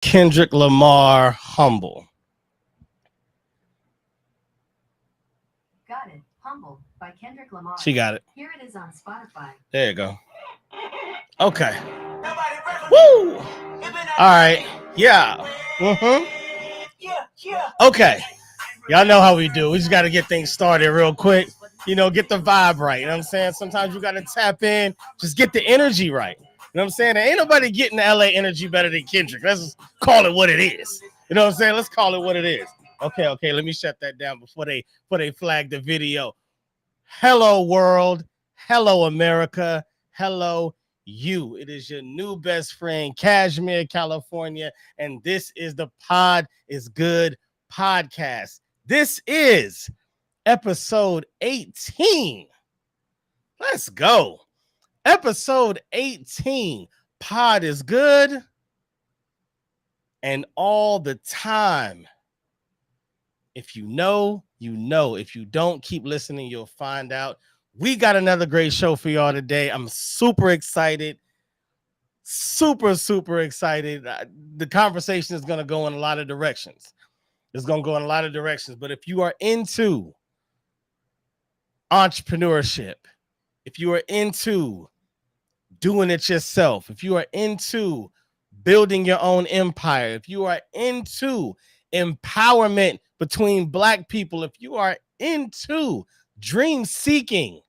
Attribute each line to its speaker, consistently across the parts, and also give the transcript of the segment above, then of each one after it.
Speaker 1: Kendrick Lamar, Humble.
Speaker 2: Got it. Humble by Kendrick Lamar.
Speaker 1: She got it.
Speaker 2: Here it is on Spotify.
Speaker 1: There you go. Okay. Woo! All right. Yeah. Okay. Y'all know how we do. We just got to get things started real quick. You know, get the vibe right. You know what I'm saying? Sometimes you got to tap in. Just get the energy right. You know what I'm saying? There ain't nobody getting the LA energy better than Kendrick. Let's just call it what it is. You know what I'm saying? Let's call it what it is. Okay. Let me shut that down before they flag the video. Hello, world. Hello, America. Hello, you. It is your new best friend, Cashmere, California, and this is the Pod is Good podcast. This is episode 18. Let's go. Episode 18. Pod is good. And all the time. If you know, you know. If you don't, keep listening. You'll find out. We got another great show for y'all today. I'm super excited. Super excited. The conversation is going to go in a lot of directions. It's going to go in a lot of directions. But if you are into entrepreneurship, if you are into doing it yourself, if you are into building your own empire, if you are into empowerment between Black people, if you are into dream seeking,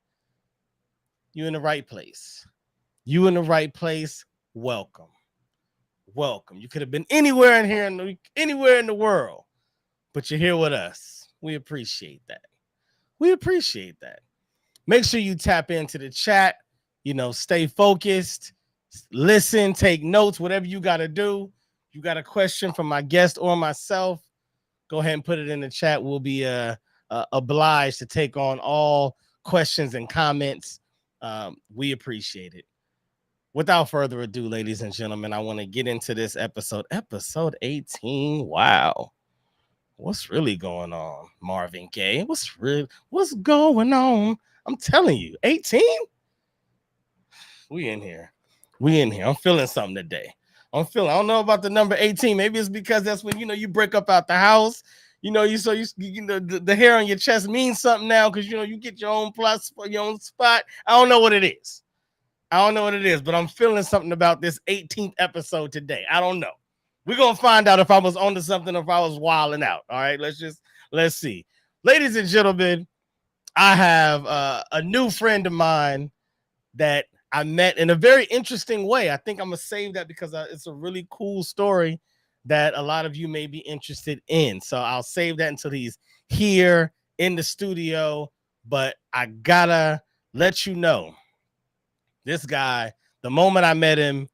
Speaker 1: you're in the right place. You in the right place. Welcome. You could have been anywhere in here, anywhere in the world, but you're here with us. We appreciate that. Make sure you tap into the chat. You know, stay focused. Listen, take notes, whatever you got to do. You got a question from my guest or myself, go ahead and put it in the chat. We'll be obliged to take on all questions and comments. We appreciate it. Without further ado, ladies and gentlemen, I want to get into this episode 18. Wow. What's really going on, Marvin Gaye? What's going on? I'm telling you, 18? We in here. I'm feeling something today. I don't know about the number 18. Maybe it's because that's when, you break up out the house. The hair on your chest means something now because, you get your own plus for your own spot. I don't know what it is, but I'm feeling something about this 18th episode today. I don't know. We're going to find out if I was onto something or if I was wilding out. All right, let's see. Ladies and gentlemen, I have a new friend of mine that I met in a very interesting way. I think I'm going to save that because it's a really cool story that a lot of you may be interested in. So I'll save that until he's here in the studio. But I got to let you know, this guy, the moment I met him,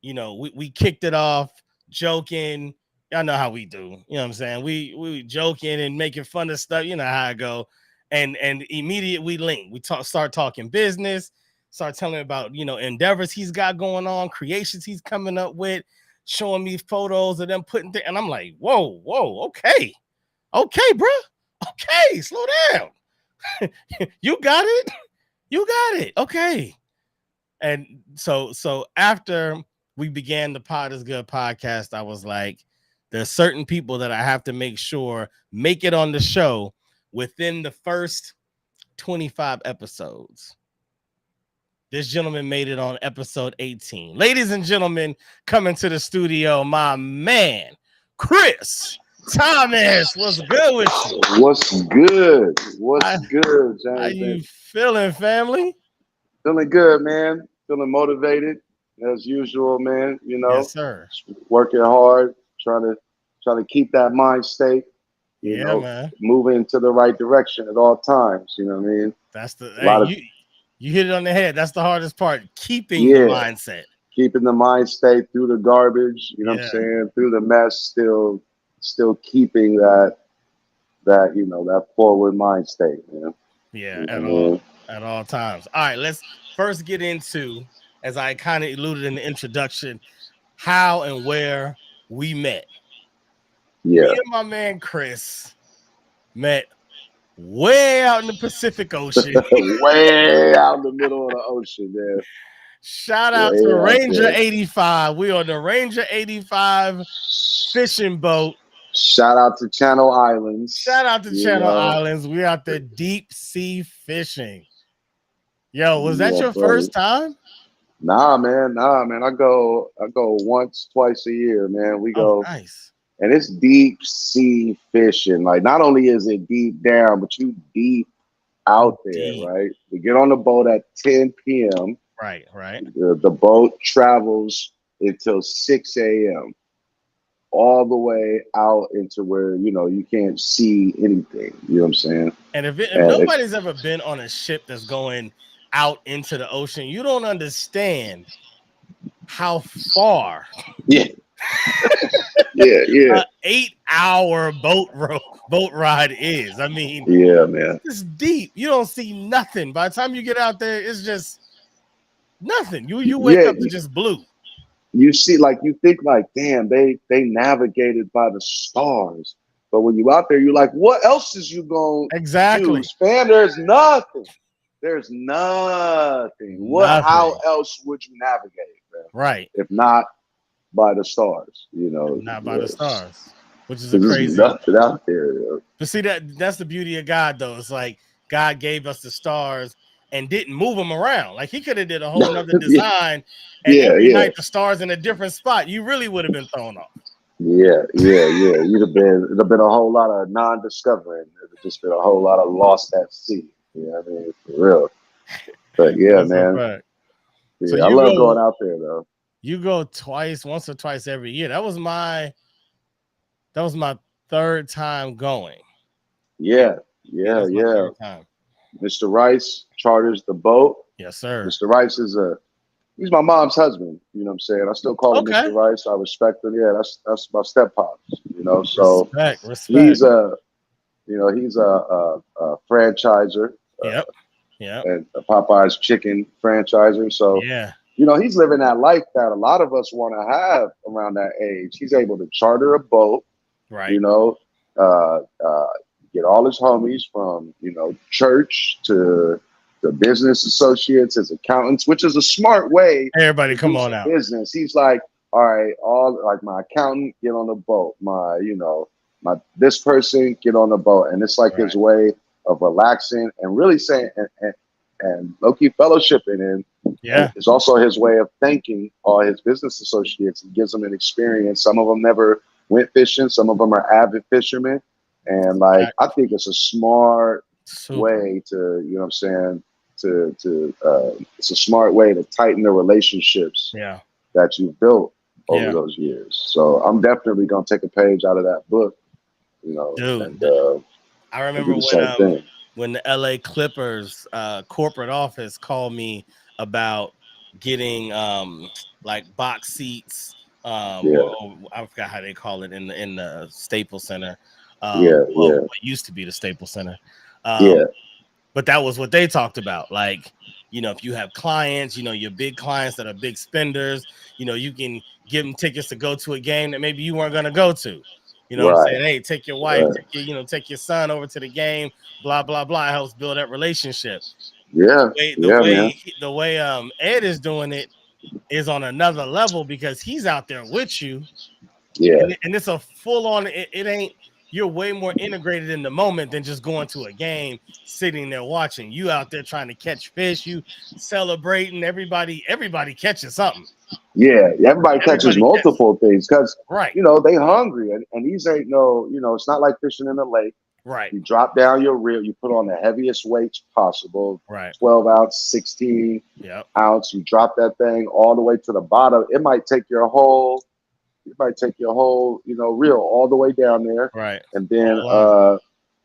Speaker 1: we kicked it off joking. Y'all know how we do. You know what I'm saying? We joking and making fun of stuff. You know how I go. And immediately we link. We start talking business. Start telling me about, endeavors he's got going on, creations he's coming up with, showing me photos of them putting things. And I'm like, whoa, okay, bro. Okay, slow down. You got it. Okay. And so after we began the Pod is Good podcast, I was like, there's certain people that I have to make sure make it on the show within the first 25 episodes. This gentleman made it on episode 18. Ladies and gentlemen, coming to the studio, my man, Chris Thomas. What's good with you?
Speaker 3: What's good? Good, James?
Speaker 1: How you feeling, family?
Speaker 3: Feeling good, man. Feeling motivated as usual, man.
Speaker 1: Yes, sir.
Speaker 3: Working hard, trying to keep that mind state.
Speaker 1: Man.
Speaker 3: Moving to the right direction at all times. You know what I mean?
Speaker 1: That's you hit it on the head. That's the hardest part. Keeping the mindset.
Speaker 3: Keeping the mind state through the garbage, you know what I'm saying? Through the mess, still keeping that forward mind state, man.
Speaker 1: Yeah, at all times. All right, let's first get into, as I kind of alluded in the introduction, how and where we met.
Speaker 3: Yeah.
Speaker 1: Me and my man Chris met way out in the Pacific Ocean.
Speaker 3: Way out in the middle of the ocean, man.
Speaker 1: Shout out to Ranger 85. We on the Ranger 85 fishing boat.
Speaker 3: Shout out to Channel Islands.
Speaker 1: Shout out to Channel Islands. We out there deep sea fishing. Yo, was that your first time?
Speaker 3: Nah, man. I go once, twice a year, man. We go.
Speaker 1: Nice.
Speaker 3: And it's deep sea fishing. Like, not only is it deep down, but you deep out there, right? We get on the boat at 10 p.m.
Speaker 1: Right.
Speaker 3: The boat travels until 6 a.m. all the way out into where, you can't see anything. You know what I'm saying?
Speaker 1: And if nobody's ever been on a ship that's going out into the ocean, you don't understand how far.
Speaker 3: Yeah. Yeah.
Speaker 1: 8-hour boat ride is. I mean,
Speaker 3: yeah, man.
Speaker 1: It's deep. You don't see nothing. By the time you get out there, it's just nothing. You wake up to just blue.
Speaker 3: You see, like, you think like, damn, they navigated by the stars. But when you out there, you're like, what else is you going to do, man? There's nothing. There's nothing. How else would you navigate, man?
Speaker 1: Right.
Speaker 3: If not by the stars,
Speaker 1: Not by the stars, which is a crazy.
Speaker 3: Nothing out there.
Speaker 1: But see, that's the beauty of God, though. It's like God gave us the stars and didn't move them around. Like, he could have did a whole nother design, and every night the stars in a different spot. You really would have been thrown off.
Speaker 3: Yeah. It'd have been a whole lot of non-discovering. It'd have just been a whole lot of lost at sea. You know what I mean? For real. But yeah, man. Yeah, so I love going out there, though.
Speaker 1: You go once or twice every year. That was my third time going.
Speaker 3: Yeah. Mr. Rice charters the boat.
Speaker 1: Yes, sir. Mr.
Speaker 3: Rice he's my mom's husband. You know what I'm saying? I still call him Mr. Rice. I respect him. Yeah, that's my step pops. So
Speaker 1: respect.
Speaker 3: He's a franchiser.
Speaker 1: Yep.
Speaker 3: And a Popeye's chicken franchiser. So he's living that life that a lot of us want to have around that age. He's able to charter a boat.
Speaker 1: Right.
Speaker 3: Get all his homies from church to the business associates, his accountants, which is a smart way.
Speaker 1: Everybody come on out.
Speaker 3: Business. He's like, all right, my accountant, get on the boat. My this person, get on the boat. And it's like his way of relaxing and really saying and low-key fellowshipping. And it's also his way of thanking all his business associates. He gives them an experience. Some of them never went fishing. Some of them are avid fishermen. And I think it's a smart way to, it's a smart way to tighten the relationships that you've built over those years. So I'm definitely going to take a page out of that book,
Speaker 1: Dude,
Speaker 3: and,
Speaker 1: I remember when the LA Clippers corporate office called me about getting box seats. Or I forgot how they call it in the Staples Center. What used to be the Staples Center. But that was what they talked about. Like, if you have clients, your big clients that are big spenders, you can give them tickets to go to a game that maybe you weren't going to go to. What I'm saying? Hey, take your wife, take your son over to the game, blah, blah, blah. It helps build that relationship. The way Ed is doing it is on another level because he's out there with you. And it's a full on, it ain't, you're way more integrated in the moment than just going to a game, sitting there watching. You out there trying to catch fish, you celebrating, everybody catches something.
Speaker 3: Yeah, everybody catches multiple things because they hungry and these ain't it's not like fishing in the lake.
Speaker 1: Right.
Speaker 3: You drop down your reel, you put on the heaviest weights possible.
Speaker 1: Right.
Speaker 3: 12 ounce, 16 ounce. You drop that thing all the way to the bottom. It might take your whole reel all the way down there.
Speaker 1: Right.
Speaker 3: And then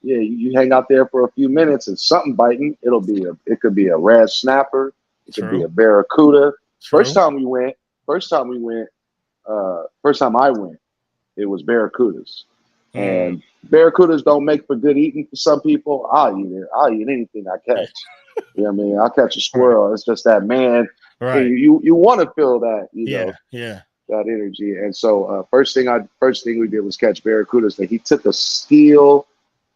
Speaker 3: you hang out there for a few minutes and something biting. It could be a red snapper, it could be a barracuda. First time I went, it was barracudas. And barracudas don't make for good eating for some people. I'll eat it. I'll eat anything I catch. You know what I mean? I'll catch a squirrel. It's just that, man.
Speaker 1: Right.
Speaker 3: You want to feel that,
Speaker 1: that
Speaker 3: energy. And so first thing we did was catch barracudas. That he took a steel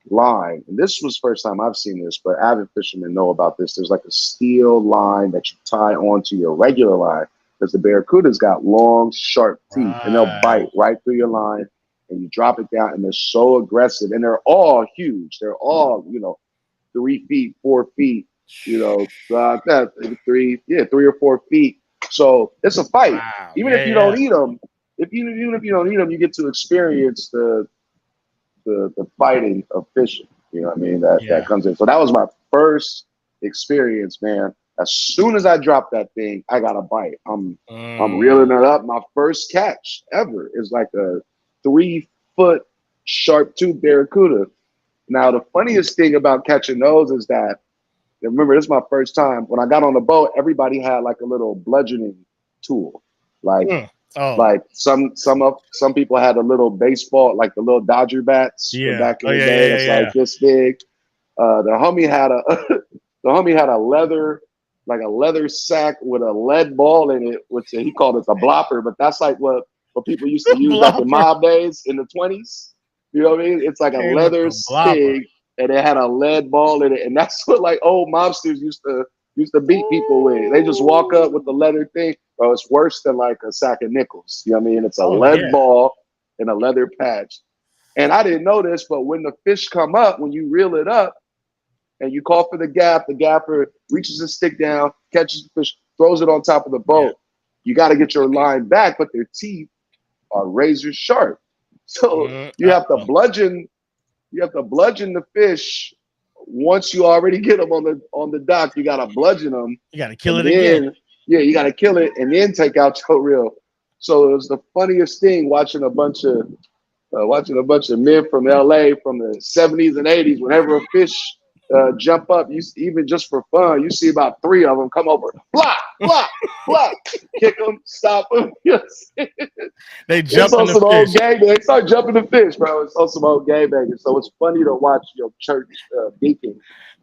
Speaker 3: line, and this was first time I've seen this, but avid fishermen know about this. There's like a steel line that you tie onto your regular line because the barracuda's got long, sharp teeth, and they'll bite right through your line, and you drop it down, and they're so aggressive, and they're all huge. They're all 3 feet, 4 feet, that 3 or 4 feet. So it's a fight.
Speaker 1: Wow.
Speaker 3: Even if you don't eat them, even if you don't eat them, you get to experience the fighting of fishing. You know what I mean? That comes in. So that was my first experience, man. As soon as I dropped that thing, I got a bite. I'm reeling it up. My first catch ever is like a 3-foot sharp tooth barracuda. Now the funniest thing about catching those is that, remember, this is my first time. When I got on the boat, everybody had like a little bludgeoning tool, like some people had a little baseball, like the little Dodger bats from back in the day. It's like this big. The homie had a leather sack with a lead ball in it, which he called it a blopper, but that's like what people used to use back in mob days in the 20s. You know what I mean? It's like a leather stick, and it had a lead ball in it, and that's what like old mobsters used to beat people with. They just walk up with the leather thing. Bro, it's worse than like a sack of nickels. You know what I mean? It's a lead ball and a leather patch. And I didn't know this, but when the fish come up, when you reel it up and you call for the gapper reaches the stick down, catches the fish, throws it on top of the boat. You got to get your line back, but their teeth are razor sharp. So you have to bludgeon the fish. Once you already get them on the dock, you gotta bludgeon them.
Speaker 1: You gotta kill it again.
Speaker 3: Yeah, you gotta kill it and then take out your reel. So it was the funniest thing watching a bunch of men from LA from the 70s and 80s. Whenever a fish jump up, even just for fun, you see about 3 of them come over, block, kick them, stop them.
Speaker 1: They jump
Speaker 3: on
Speaker 1: in
Speaker 3: some
Speaker 1: the
Speaker 3: old
Speaker 1: fish.
Speaker 3: game. They start jumping the fish, bro. It's on some old game bangers. So it's funny to watch your church deacon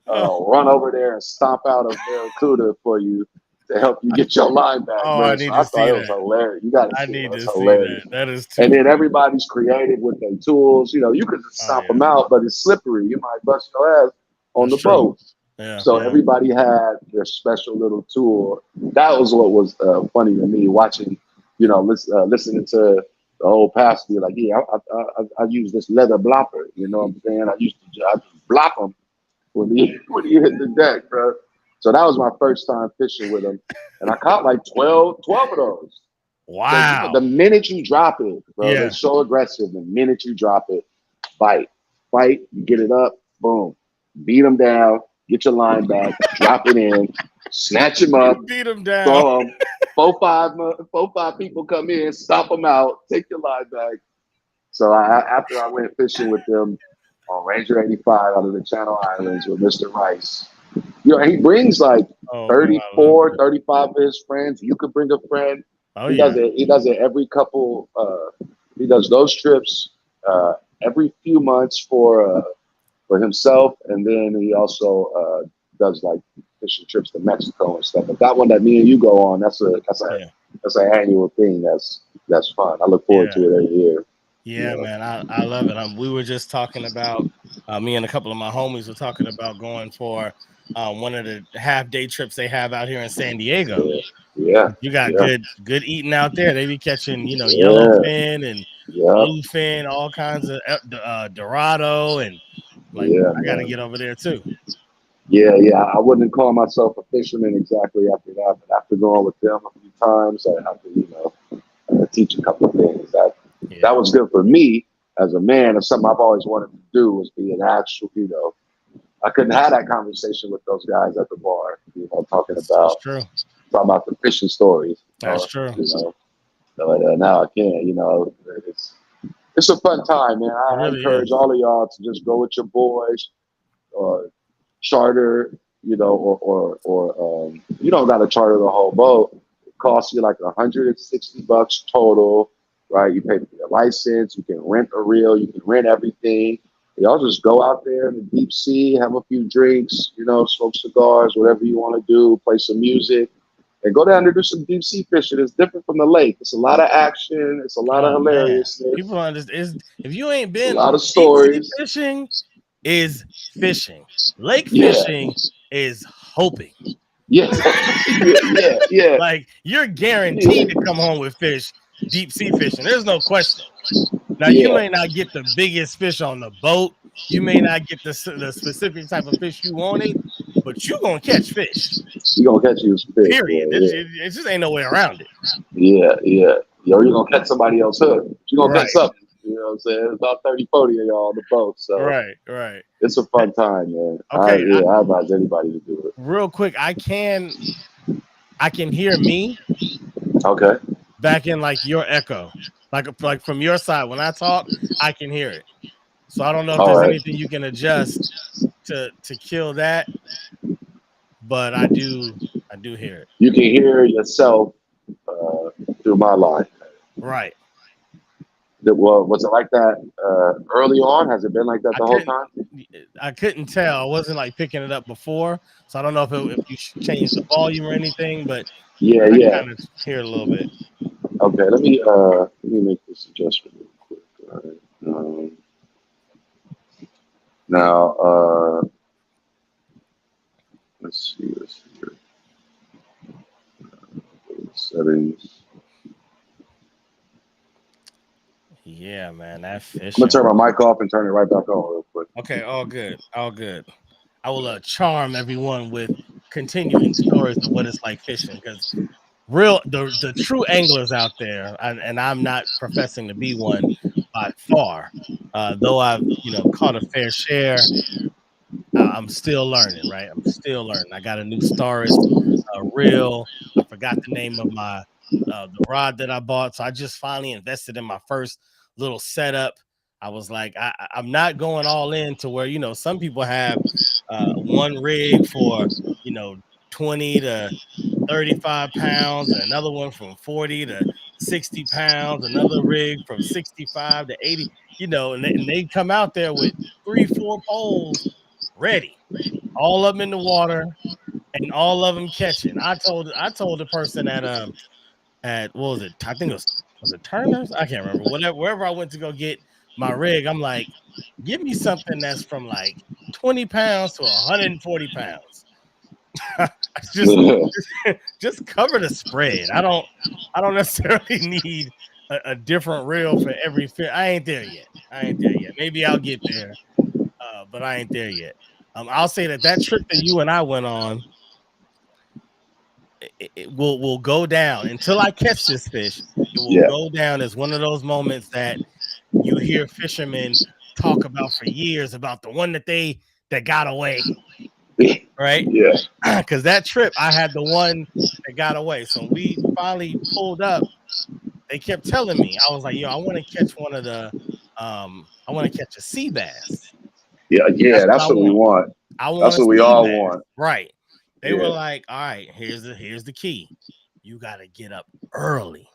Speaker 3: run over there and stomp out a barracuda for you to help you get your line back.
Speaker 1: Oh,
Speaker 3: bro.
Speaker 1: I need to see
Speaker 3: thought it
Speaker 1: that.
Speaker 3: was hilarious. You got to
Speaker 1: I
Speaker 3: see
Speaker 1: need
Speaker 3: it.
Speaker 1: to
Speaker 3: It's
Speaker 1: see
Speaker 3: hilarious.
Speaker 1: that. That is too.
Speaker 3: And then everybody's creative with their tools. You could just stomp them out, but it's slippery. You might bust your ass on the boat.
Speaker 1: Yeah,
Speaker 3: so everybody had their special little tool. That was what was funny to me, watching, listening to the old pastor be like, I use this leather blopper. You know what I'm saying? I just blop him when he hit the deck, bro. So that was my first time fishing with him, and I caught like 12 of those.
Speaker 1: Wow!
Speaker 3: The minute you drop it, bro, they're so aggressive. The minute you drop it, fight, you get it up, boom, beat them down. Get your line back, drop it in, snatch him up,
Speaker 1: beat him down.
Speaker 3: Throw them. 4-5 people come in, stop them out, take your line back. So after I went fishing with them on Ranger 85 out of the Channel Islands with Mr. Rice, he brings like 34, 35 of his friends. You could bring a friend. He does it every couple. He does those trips every few months for himself, and then he also does like fishing trips to Mexico and stuff. But that one that me and you go on, that's an annual thing. That's fun. I look forward to it every year.
Speaker 1: Yeah, man, I love it. We were just talking about me and a couple of my homies were talking about going for one of the half-day trips they have out here in San Diego.
Speaker 3: Yeah,
Speaker 1: you got good eating out there. They be catching yellowfin and bluefin, all kinds of Dorado, and I got to get over there too.
Speaker 3: Yeah. I wouldn't call myself a fisherman exactly after that, but after going with them a few times, I have to teach a couple of things. That was good for me as a man. It's something I've always wanted to do, was be an actual, I couldn't have that conversation with those guys at the bar, talking about the fishing stories.
Speaker 1: That's true.
Speaker 3: But now I can. It's a fun time, man. I encourage all of y'all to just go with your boys, or charter, or you don't got to charter the whole boat. It costs you like $160 total, right? You pay for your license. You can rent a reel. You can rent everything. Y'all just go out there in the deep sea, have a few drinks, smoke cigars, whatever you want to do, play some music, and go down there and do some deep sea fishing. It's different from the lake. It's a lot of action. It's a lot of hilariousness.
Speaker 1: People understand. If you ain't been
Speaker 3: a lot of stories
Speaker 1: fishing, is fishing. Lake
Speaker 3: Yeah.
Speaker 1: fishing is hoping.
Speaker 3: Yeah. Yeah.
Speaker 1: Like you're guaranteed to come home with fish. Deep sea fishing. There's no question. Now you may not get the biggest fish on the boat. You may not get the specific type of fish you wanted, but you're gonna catch fish.
Speaker 3: You're gonna catch you some fish.
Speaker 1: Period.
Speaker 3: Boy,
Speaker 1: It just ain't no way around it.
Speaker 3: Yeah. Or you're gonna catch somebody else hook. You're gonna
Speaker 1: Right.
Speaker 3: catch something. You know what I'm saying? It's about 30, 40 of y'all on the boat. So
Speaker 1: Right.
Speaker 3: it's a fun time, man.
Speaker 1: Okay.
Speaker 3: I advise anybody to do it.
Speaker 1: Real quick, I can hear me
Speaker 3: Okay.
Speaker 1: back in like your echo, like from your side. When I talk, I can hear it. So I don't know if there's anything you can adjust to kill that, but I do hear it.
Speaker 3: You can hear yourself through my line.
Speaker 1: Right.
Speaker 3: Well, was it like that early on? Has it been like that the whole time?
Speaker 1: I couldn't tell. I wasn't like picking it up before, so I don't know if you changed the volume or anything. But
Speaker 3: yeah.
Speaker 1: kind of hear it a little bit.
Speaker 3: Okay, let me make this adjustment real quick. All right. Now, let's see here. Settings.
Speaker 1: Yeah, man, that fish.
Speaker 3: I'm gonna turn my mic off and turn it right back on real quick.
Speaker 1: Okay, all good. I will charm everyone with continuing stories of what it's like fishing, because the true anglers out there, and I'm not professing to be one by far, though I've caught a fair share. I'm still learning, right? I'm still learning. I got a new Starist reel. I forgot the name of my the rod that I bought, so I just finally invested in my first little setup. I was like, I'm not going all in to where some people have one rig for 20 to 35 pounds, and another one from 40 to 60 pounds, another rig from 65 to 80, and they come out there with 3-4 poles ready, all of them in the water, and all of them catching. I told the person at what was it? I think it was it Turner's? I can't remember. Wherever I went to go get my rig, I'm like, give me something that's from like 20 pounds to 140 pounds. just cover the spread. I don't necessarily need a different reel for every fit. I ain't there yet. Maybe I'll get there, but I ain't there yet. I'll say that trip that you and I went on, it will go down until I catch this fish. It will go down as one of those moments that you hear fishermen talk about for years, about the one that got away. Right?
Speaker 3: Yeah.
Speaker 1: Because that trip, I had the one that got away. So we finally pulled up. They kept telling me, I was like, I want to catch one of the I want to catch a sea bass.
Speaker 3: Yeah, that's what we want. That's what we all want.
Speaker 1: Right. They were like, all right, here's the key. You gotta get up early.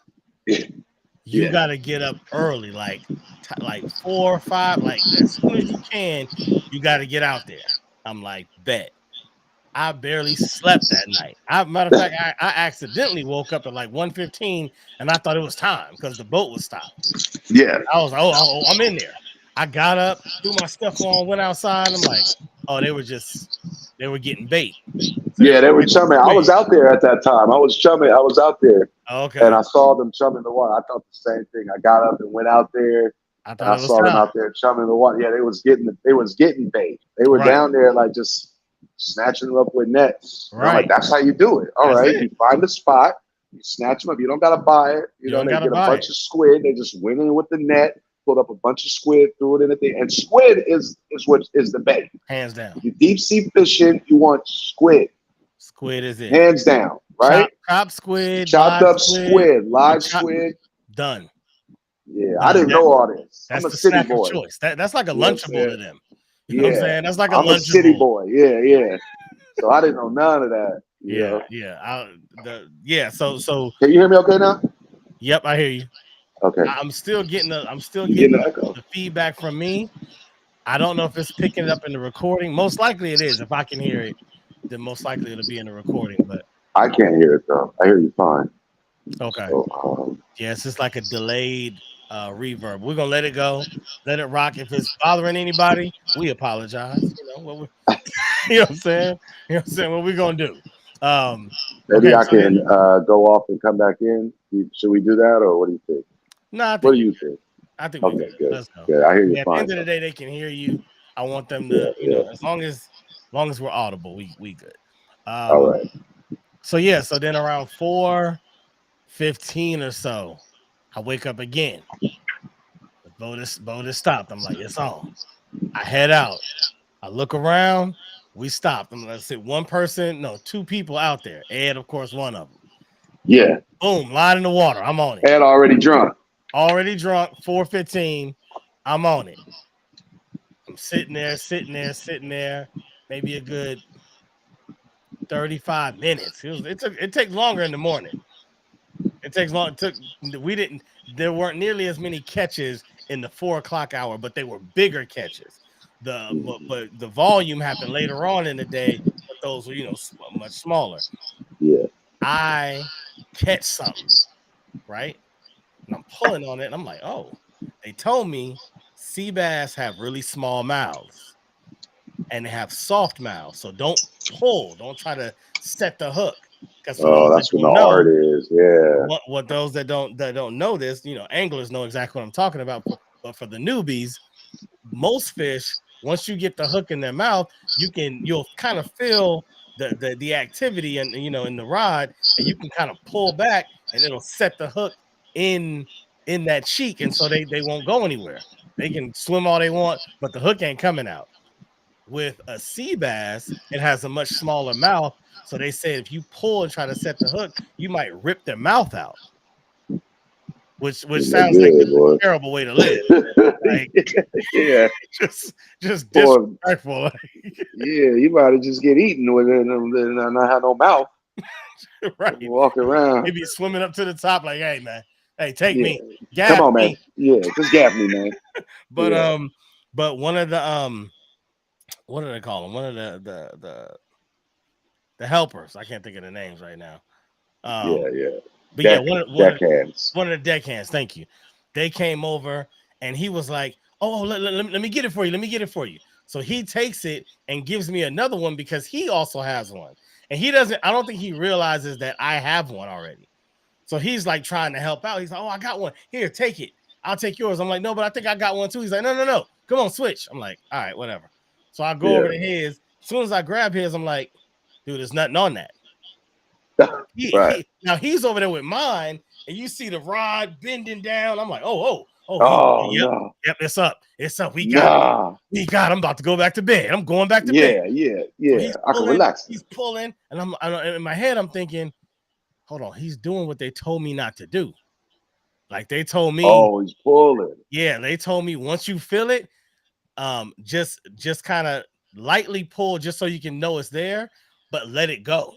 Speaker 1: You gotta get up early, like 4 or 5, like as soon as you can, you gotta get out there. I'm like, bet. I barely slept that night. Matter of fact, I accidentally woke up at like 1:15 and I thought it was time because the boat was stopped.
Speaker 3: Yeah.
Speaker 1: I was like, oh, I'm in there. I got up, threw my stuff on, went outside. I'm like, oh, they were getting bait. So
Speaker 3: they were chumming. I was out there at that time. I was chumming. I was out there.
Speaker 1: Okay.
Speaker 3: And I saw them chumming the water. I thought the same thing. I got up and went out there. I saw them out there chumming the water. Yeah, they was getting bait. They were down there like just snatching them up with nets. Right. I'm like, that's how you do it. All right. You find the spot, you snatch them up. You don't gotta buy it. You know, they get a bunch of squid. They just went in with the net, pulled up a bunch of squid, threw it in at the end. And squid is what is the bait.
Speaker 1: Hands down.
Speaker 3: If you deep sea fishing, you want squid.
Speaker 1: Squid is it.
Speaker 3: Hands down, right?
Speaker 1: Chopped squid,
Speaker 3: chopped up squid, live squid.
Speaker 1: Done.
Speaker 3: Yeah, I didn't know all this.
Speaker 1: That's
Speaker 3: I'm a city boy.
Speaker 1: Choice. That's like a Lunchable to them. You
Speaker 3: know
Speaker 1: what I'm saying? That's like
Speaker 3: I'm
Speaker 1: a
Speaker 3: city boy. Yeah. So I didn't know none of that.
Speaker 1: Yeah. So
Speaker 3: can you hear me okay now?
Speaker 1: Yep, I hear you.
Speaker 3: Okay.
Speaker 1: I'm still getting the feedback from me. I don't know if it's picking it up in the recording. Most likely it is. If I can hear it, then most likely it'll be in the recording. But
Speaker 3: I can't hear it though. I hear you fine.
Speaker 1: Okay.
Speaker 3: So,
Speaker 1: it's just like a delayed reverb. We're gonna let it go, let it rock. If it's bothering anybody, we apologize. You know what we, you know what I'm saying? You know what I'm saying? What we gonna do?
Speaker 3: Maybe
Speaker 1: Okay,
Speaker 3: I
Speaker 1: so then
Speaker 3: can go off and come back in. Should we do that, or what do you think?
Speaker 1: no, I
Speaker 3: What
Speaker 1: think
Speaker 3: do
Speaker 1: we
Speaker 3: you
Speaker 1: good.
Speaker 3: think?
Speaker 1: I think we
Speaker 3: Okay,
Speaker 1: good.
Speaker 3: good,
Speaker 1: Let's go.
Speaker 3: good. I hear
Speaker 1: I
Speaker 3: you
Speaker 1: mean, at the
Speaker 3: fine,
Speaker 1: end of the
Speaker 3: bro.
Speaker 1: day, they can hear you. I want them
Speaker 3: Yeah,
Speaker 1: to,
Speaker 3: yeah.
Speaker 1: as long as we're audible, we good.
Speaker 3: All
Speaker 1: Um,
Speaker 3: right.
Speaker 1: so yeah, so then around 4:15 or so, I wake up again. The boat is stopped. I'm like, it's on. I head out. I look around. We stopped. I'm like, say one person, no, two people out there. Ed, of course, one of them.
Speaker 3: Yeah.
Speaker 1: Boom, line in the water. I'm on it.
Speaker 3: Ed already drunk.
Speaker 1: Already drunk. 4:15. I'm on it. I'm sitting there. Maybe a good 35 minutes. It takes longer in the morning. It takes long. We didn't. There weren't nearly as many catches in the 4 o'clock hour, but they were bigger catches. But the volume happened later on in the day, but those were much smaller.
Speaker 3: Yeah.
Speaker 1: I catch something, right, and I'm pulling on it, and I'm like, oh, they told me sea bass have really small mouths and they have soft mouths, so don't pull, don't try to set the hook, because for
Speaker 3: Oh,
Speaker 1: those that
Speaker 3: that's when the
Speaker 1: don't know.
Speaker 3: art is. Yeah.
Speaker 1: What those that don't know this, anglers know exactly what I'm talking about. But for the newbies, most fish, once you get the hook in their mouth, you'll kind of feel the activity and in the rod, and you can kind of pull back, and it'll set the hook in that cheek, and so they won't go anywhere. They can swim all they want, but the hook ain't coming out. With a sea bass, it has a much smaller mouth. So they say if you pull and try to set the hook, you might rip their mouth out, which
Speaker 3: They're
Speaker 1: sounds like
Speaker 3: good,
Speaker 1: just
Speaker 3: boy.
Speaker 1: a terrible way to live. Like
Speaker 3: Yeah.
Speaker 1: just
Speaker 3: Boy,
Speaker 1: disrespectful.
Speaker 3: yeah, you might have just get eaten with it and not have no mouth.
Speaker 1: Right.
Speaker 3: Walk around.
Speaker 1: Maybe swimming up to the top, like, hey man, hey, take
Speaker 3: Yeah.
Speaker 1: me,
Speaker 3: Come
Speaker 1: gap
Speaker 3: on, man.
Speaker 1: me.
Speaker 3: Yeah, just gap me, man.
Speaker 1: But
Speaker 3: Yeah.
Speaker 1: one of the what do they call them? One of the helpers. I can't think of the names right now.
Speaker 3: Yeah, yeah.
Speaker 1: But yeah,
Speaker 3: Deckhands.
Speaker 1: one of the deckhands. Thank you. They came over and he was like, "Oh, let me get it for you. Let me get it for you." So he takes it and gives me another one because he also has one. And he doesn't. I don't think he realizes that I have one already. So he's like trying to help out. He's like, "Oh, I got one. Here, take it. I'll take yours." I'm like, "No, but I think I got one too." He's like, "No, no, no. Come on, switch." I'm like, "All right, whatever." So I go over
Speaker 3: Yeah.
Speaker 1: to his. As soon as I grab his, I'm like, "Dude, there's nothing on that."
Speaker 3: Right.
Speaker 1: Now he's over there with mine, and you see the rod bending down. I'm like, oh,
Speaker 3: Oh
Speaker 1: yep,
Speaker 3: no.
Speaker 1: it's up, it's up.
Speaker 3: Nah.
Speaker 1: I'm about to go back to bed. I'm going back to bed.
Speaker 3: Yeah, yeah,
Speaker 1: So
Speaker 3: yeah. I can relax now.
Speaker 1: he's pulling, and in my head, I'm thinking, hold on, he's doing what they told me not to do. Like they told me,
Speaker 3: Oh, he's pulling.
Speaker 1: yeah, they told me once you feel it, just kind of lightly pull, just so you can know it's there, but let it go.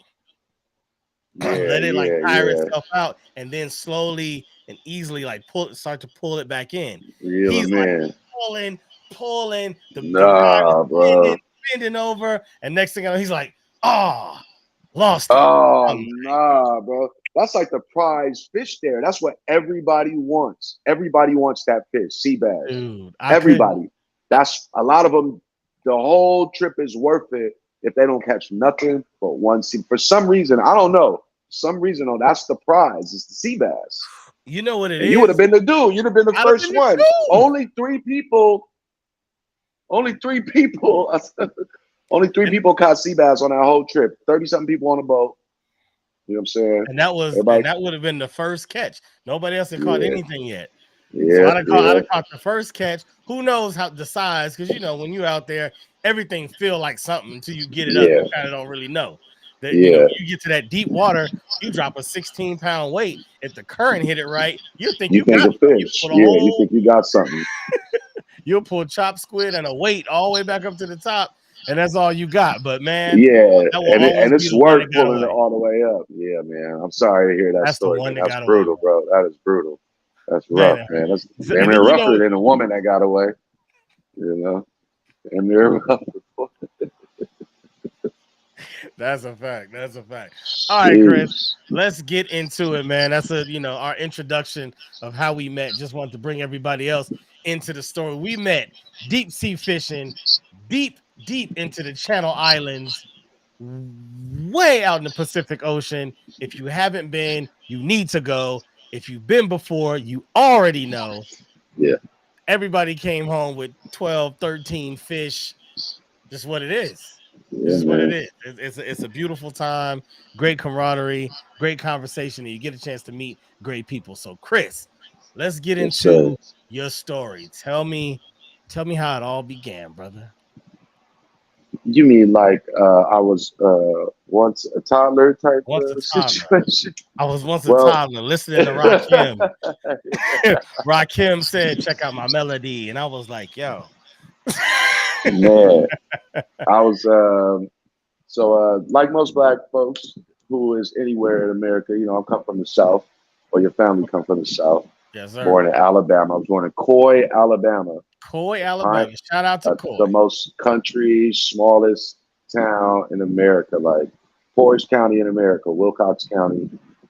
Speaker 3: Yeah,
Speaker 1: Let it like
Speaker 3: yeah,
Speaker 1: tire
Speaker 3: yeah.
Speaker 1: itself out and then start to pull it back in.
Speaker 3: Reel
Speaker 1: He's
Speaker 3: him
Speaker 1: like
Speaker 3: in.
Speaker 1: pulling, the rod is
Speaker 3: Nah, bro.
Speaker 1: bending over, and next thing I know, he's like, oh, lost it.
Speaker 3: Oh,
Speaker 1: I'm
Speaker 3: nah, bro. That's like the prize fish there. That's what everybody wants. Everybody wants that fish, sea bass.
Speaker 1: dude, I couldn't.
Speaker 3: Everybody. That's a lot of them. The whole trip is worth it if they don't catch nothing but one sea. For some reason, I don't know. For some reason, oh, that's the prize. It's the sea bass.
Speaker 1: You know what it
Speaker 3: And you would have
Speaker 1: is?
Speaker 3: been the dude. You'd have been the
Speaker 1: I'd have
Speaker 3: first
Speaker 1: been the
Speaker 3: one.
Speaker 1: dude.
Speaker 3: Only three people. Only three people. Only three
Speaker 1: And,
Speaker 3: people caught sea bass on that whole trip. 30-something people on the boat. You know what I'm saying?
Speaker 1: and
Speaker 3: Everybody.
Speaker 1: that would have been the first catch. Nobody else had caught
Speaker 3: Yeah.
Speaker 1: anything yet. So
Speaker 3: Yeah.
Speaker 1: I'd
Speaker 3: Yeah.
Speaker 1: have caught the first catch. Who knows how the size? Because when you're out there, everything feel like something until you get it up.
Speaker 3: Yeah.
Speaker 1: You kind of don't really know. That
Speaker 3: Yeah.
Speaker 1: you get to that deep water, you drop a 16-pound weight. If the current hit it right, you think
Speaker 3: You
Speaker 1: you
Speaker 3: think
Speaker 1: got
Speaker 3: a
Speaker 1: something. You
Speaker 3: fish.
Speaker 1: pull the
Speaker 3: Yeah. You
Speaker 1: whole,
Speaker 3: think you got something.
Speaker 1: you'll pull chop squid and a weight all the way back up to the top, and that's all you got. But man,
Speaker 3: Yeah.
Speaker 1: that will always
Speaker 3: And
Speaker 1: be
Speaker 3: it's
Speaker 1: the one that
Speaker 3: work
Speaker 1: got
Speaker 3: pulling it
Speaker 1: away.
Speaker 3: all the way up. Yeah, man. I'm sorry to hear that
Speaker 1: That's the
Speaker 3: story,
Speaker 1: one
Speaker 3: man.
Speaker 1: that
Speaker 3: That's
Speaker 1: got away,
Speaker 3: brutal, bro. That is brutal. That's rough,
Speaker 1: man.
Speaker 3: man. That's
Speaker 1: So,
Speaker 3: damn
Speaker 1: and
Speaker 3: near
Speaker 1: then
Speaker 3: rougher than a woman that got away. You know? Damn near rough.
Speaker 1: That's a fact. That's a fact. All right, Chris.
Speaker 3: Jeez.
Speaker 1: Let's get into it, man. That's our introduction of how we met. Just wanted to bring everybody else into the story. We met deep sea fishing, deep into the Channel Islands, way out in the Pacific Ocean. If you haven't been, you need to go. If you've been before, you already know.
Speaker 3: Yeah.
Speaker 1: Everybody came home with 12, 13 fish. Just what it is. This
Speaker 3: Yeah,
Speaker 1: is what it
Speaker 3: man.
Speaker 1: is. It's a beautiful time, great camaraderie, great conversation, and you get a chance to meet great people. So, Chris, let's get
Speaker 3: Yes, sir.
Speaker 1: into your story. Tell me how it all began, brother.
Speaker 3: You mean like I was once a toddler type
Speaker 1: Once a toddler.
Speaker 3: situation?
Speaker 1: I was once a
Speaker 3: Well,
Speaker 1: toddler listening to Rakim. Rakim said, "Check out my melody," and I was like, "Yo."
Speaker 3: man, I was like most black folks who is anywhere in America. You know, I come from the South, or your family come from the South.
Speaker 1: Yes, sir.
Speaker 3: Born in Alabama. I was born in Coy, Alabama.
Speaker 1: Coy, Alabama. Shout out to Coy.
Speaker 3: The most country, smallest town in America, like Forest County in America, Wilcox County,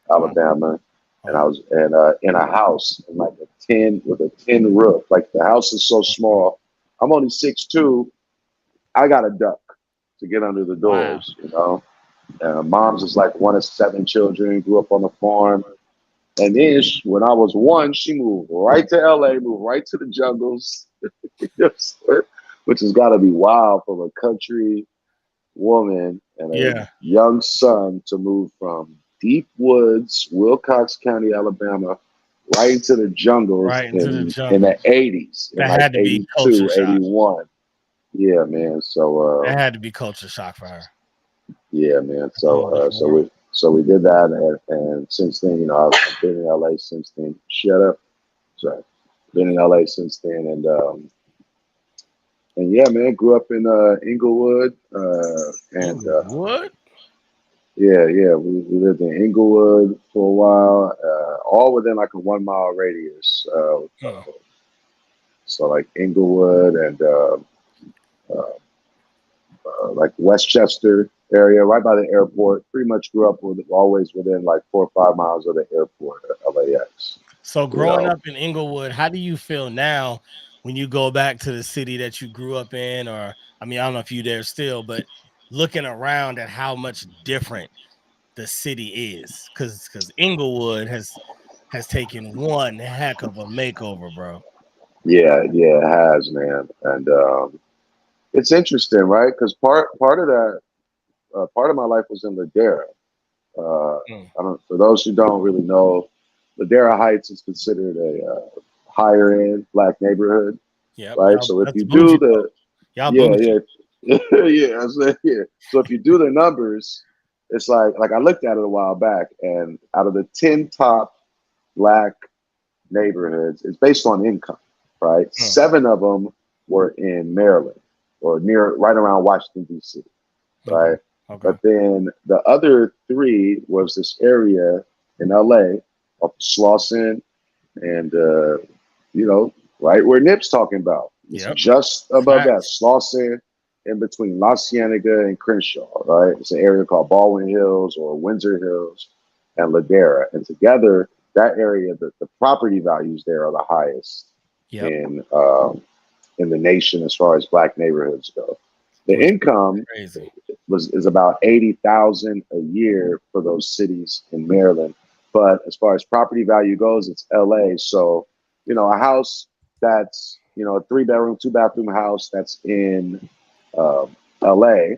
Speaker 3: Alabama. And I was in a house in like a tin with a tin roof. Like the house is so small. I'm only 6'2". I got a duck to get under the doors, you know. Mom's is like one of 7 children, grew up on the farm. And then when I was 1, she moved right to LA, moved right to the jungles, which has got to be wild for a country woman and a young son to move from deep woods, Wilcox County, Alabama, right into the jungles in the 80s, in like 82, 81. Yeah, man. So
Speaker 1: that had to be culture shock for her.
Speaker 3: Yeah, man. So we did that, and since then, you know, I've been in LA since then. Shut up. Sorry, been in LA since then, and yeah, man, grew up in Inglewood, and
Speaker 1: what?
Speaker 3: Yeah, we lived in Inglewood for a while, all within like a 1 mile radius. So like Inglewood and like Westchester area, right by the airport. Pretty much grew up always within like 4 or 5 miles of the airport, LAX.
Speaker 1: So growing up in Inglewood, how do you feel now when you go back to the city that you grew up in? Or I mean, I don't know if you're there still, but looking around at how much different the city is, because Inglewood has taken one heck of a makeover, bro.
Speaker 3: Yeah, it has, man, and it's interesting, right? Because part of that. Part of my life was in Ladera. For those who don't really know, Ladera Heights is considered a higher end black neighborhood, right? So if you do So if you do the numbers, it's like I looked at it a while back, and out of the 10 top black neighborhoods, it's based on income, right? 7 of them were in Maryland or right around Washington D.C., right? Okay. But then the other 3 was this area in LA, up Slauson, and you know, right where Nip's talking about. It's just above that, Slauson, in between La Cienega and Crenshaw, right? It's an area called Baldwin Hills or Windsor Hills and Ladera. And together, that area, the property values there are the highest in the nation as far as black neighborhoods go. The income is about $80,000 a year for those cities in Maryland, but as far as property value goes, it's LA. So, you know, a house that's, you know, a 3-bedroom, 2-bathroom house that's in LA,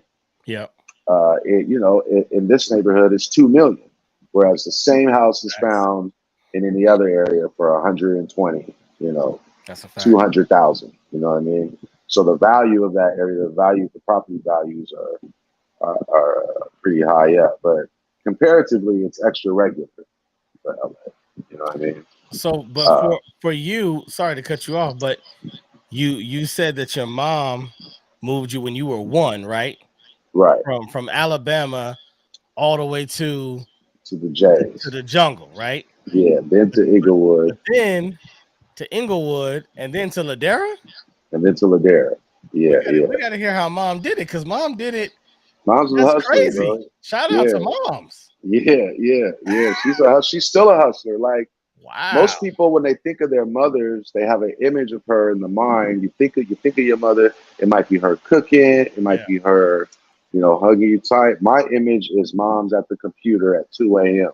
Speaker 3: in this neighborhood is $2 million, whereas the same house is found in any other area for 120. You know, that's a fact. 200,000. You know what I mean? So the value of that area, the property values are pretty high up, but comparatively, it's extra regular for LA. You know what I mean?
Speaker 1: So, but for you, sorry to cut you off, but you said that your mom moved you when you were 1, right?
Speaker 3: Right.
Speaker 1: From Alabama all the way to
Speaker 3: the Jays,
Speaker 1: to the jungle, right?
Speaker 3: Yeah. Then to Inglewood.
Speaker 1: Then to Inglewood, and then to Ladera.
Speaker 3: And then to Ladera. Yeah,
Speaker 1: we gotta hear how mom did it, because mom did it
Speaker 3: Mom's was a
Speaker 1: That's
Speaker 3: hustler,
Speaker 1: crazy.
Speaker 3: bro.
Speaker 1: Shout out
Speaker 3: Yeah,
Speaker 1: to moms.
Speaker 3: yeah. She's still a hustler. Like
Speaker 1: Wow.
Speaker 3: most people, when they think of their mothers, they have an image of her in the mind. You think of your mother. It might be her cooking. It might
Speaker 1: Yeah.
Speaker 3: be her, hugging you tight. My image is mom's at the computer at 2 a.m.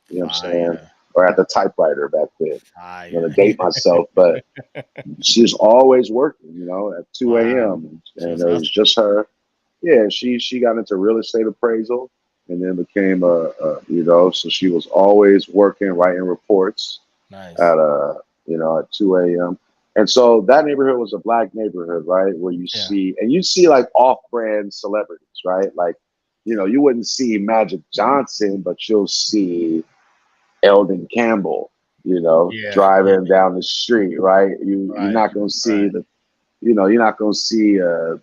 Speaker 3: You know what I'm saying?
Speaker 1: Fire.
Speaker 3: Or at the typewriter back then. I'm
Speaker 1: Fire.
Speaker 3: gonna date myself, but she's always working. At 2
Speaker 1: Wow.
Speaker 3: a.m.
Speaker 1: She
Speaker 3: and
Speaker 1: was
Speaker 3: it was
Speaker 1: hustling.
Speaker 3: just her. Yeah, she got into real estate appraisal and then became so she was always working, writing reports
Speaker 1: Nice.
Speaker 3: at at 2 a.m. And so that neighborhood was a black neighborhood, right? Where
Speaker 1: Yeah.
Speaker 3: you see like off-brand celebrities, right? Like, you wouldn't see Magic Johnson, but you'll see Eldon Campbell,
Speaker 1: Yeah. Yeah.
Speaker 3: driving down the street, right? You're
Speaker 1: Right.
Speaker 3: not gonna see
Speaker 1: Right.
Speaker 3: you're not gonna see the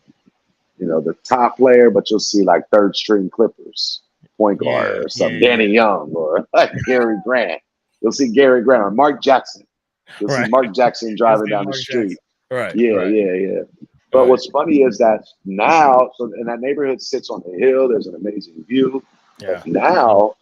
Speaker 3: top player, but you'll see like third string Clippers point
Speaker 1: Yeah.
Speaker 3: guard or
Speaker 1: Yeah.
Speaker 3: some
Speaker 1: Yeah.
Speaker 3: Danny Young or like Gary Grant. You'll see Gary Grant or Mark Jackson. You'll see
Speaker 1: Right.
Speaker 3: Mark Jackson
Speaker 1: You'll
Speaker 3: driving
Speaker 1: see
Speaker 3: down the
Speaker 1: Mark
Speaker 3: street.
Speaker 1: Jackson. Right.
Speaker 3: Yeah,
Speaker 1: Right.
Speaker 3: yeah, yeah. But
Speaker 1: Right.
Speaker 3: what's funny is that now, so and that neighborhood sits on the hill. There's an amazing view.
Speaker 1: Yeah.
Speaker 3: But now,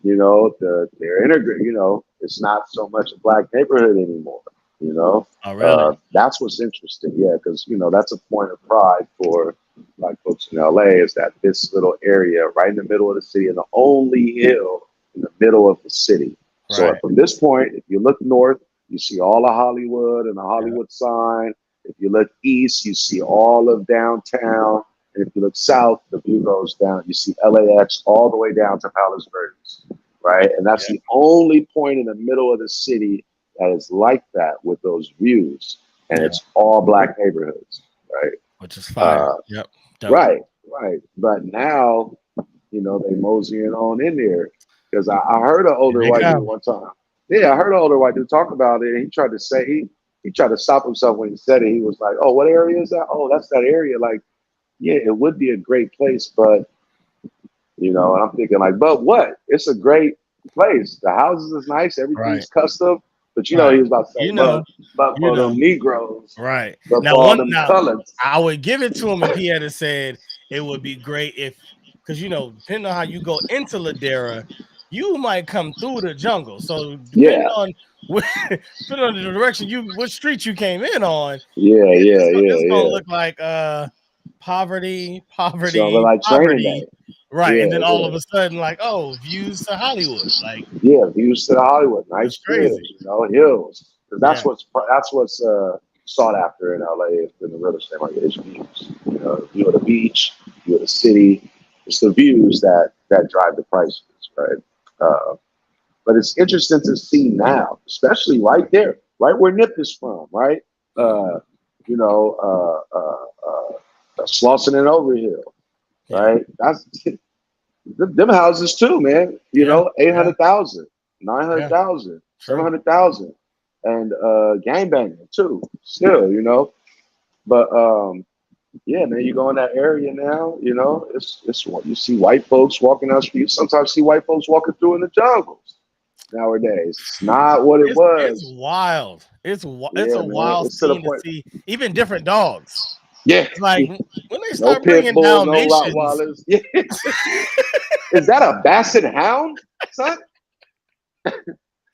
Speaker 3: they're integrated. It's not so much a black neighborhood anymore. You know,
Speaker 1: Oh, really?
Speaker 3: that's what's interesting. Yeah, because that's a point of pride for black folks in LA is that this little area right in the middle of the city and the only hill in the middle of the city. So
Speaker 1: Right.
Speaker 3: from this point, if you look north, you see all of Hollywood and the
Speaker 1: Yeah.
Speaker 3: Hollywood sign. If you look east, you see all of downtown. And if you look south, the view goes down. You see LAX all the way down to Palos Verdes, right? And that's
Speaker 1: Yeah.
Speaker 3: the only point in the middle of the city that is like that with those views. And
Speaker 1: Yeah.
Speaker 3: it's all black neighborhoods, right?
Speaker 1: Which is fire.
Speaker 3: Uh,
Speaker 1: Yep. Dope.
Speaker 3: right. But now, they moseying on in there because I heard an
Speaker 1: Here
Speaker 3: older
Speaker 1: they
Speaker 3: white dude
Speaker 1: come.
Speaker 3: one time. Yeah, I heard an older white dude talk about it. And he tried to say he tried to stop himself when he said it. He was like, "Oh, what area is that? Oh, that's that area." Like, yeah, it would be a great place, but and I'm thinking like, but what? It's a great place. The houses is nice,
Speaker 1: Right.
Speaker 3: everything's custom. But he
Speaker 1: Right.
Speaker 3: was about to say,
Speaker 1: You know.
Speaker 3: but
Speaker 1: You
Speaker 3: for
Speaker 1: know.
Speaker 3: them Negroes,
Speaker 1: Right.
Speaker 3: but
Speaker 1: Now,
Speaker 3: for all them colors.
Speaker 1: I would give it to him if he had said it would be great because depending on how you go into Ladera, you might come through the jungle. So depending
Speaker 3: Yeah,
Speaker 1: on depending on the direction what street you came in on,
Speaker 3: yeah, yeah,
Speaker 1: it's
Speaker 3: yeah,
Speaker 1: gonna
Speaker 3: yeah.
Speaker 1: look like poverty,
Speaker 3: So
Speaker 1: poverty,
Speaker 3: like training
Speaker 1: poverty.
Speaker 3: day.
Speaker 1: Right. And
Speaker 3: Yeah,
Speaker 1: then all
Speaker 3: yeah.
Speaker 1: of a sudden, like, oh, views to Hollywood. Like,
Speaker 3: Yeah, views to the Hollywood,
Speaker 1: it's
Speaker 3: nice cribs,
Speaker 1: crazy.
Speaker 3: hills. Because
Speaker 1: Yeah.
Speaker 3: that's what's sought after in LA in the real estate market is views. View of the beach, view of the city. It's the views that drive the prices, right? But it's interesting to see now, especially right there, right where Nip is from, right? Uh, you know, Slauson and Overhill,
Speaker 1: Yeah.
Speaker 3: right? That's them houses too, man.
Speaker 1: Yeah. Yeah.
Speaker 3: 800,000, nine hundred
Speaker 1: Yeah.
Speaker 3: thousand, seven
Speaker 1: True.
Speaker 3: hundred thousand, and gangbanging too. Still, But yeah, man, you go in that area now. It's what you see white folks walking down the street. You sometimes see white folks walking through in the jungles nowadays. It's not what it
Speaker 1: It's
Speaker 3: was.
Speaker 1: wild. It's
Speaker 3: Yeah,
Speaker 1: a
Speaker 3: man.
Speaker 1: wild
Speaker 3: It's to the
Speaker 1: scene to
Speaker 3: point.
Speaker 1: see even different dogs.
Speaker 3: Yeah,
Speaker 1: Like when they
Speaker 3: no
Speaker 1: start
Speaker 3: pit
Speaker 1: bringing
Speaker 3: bull, no
Speaker 1: Dalmatians,
Speaker 3: Rottweilers. Yeah. Is that a basset hound, son?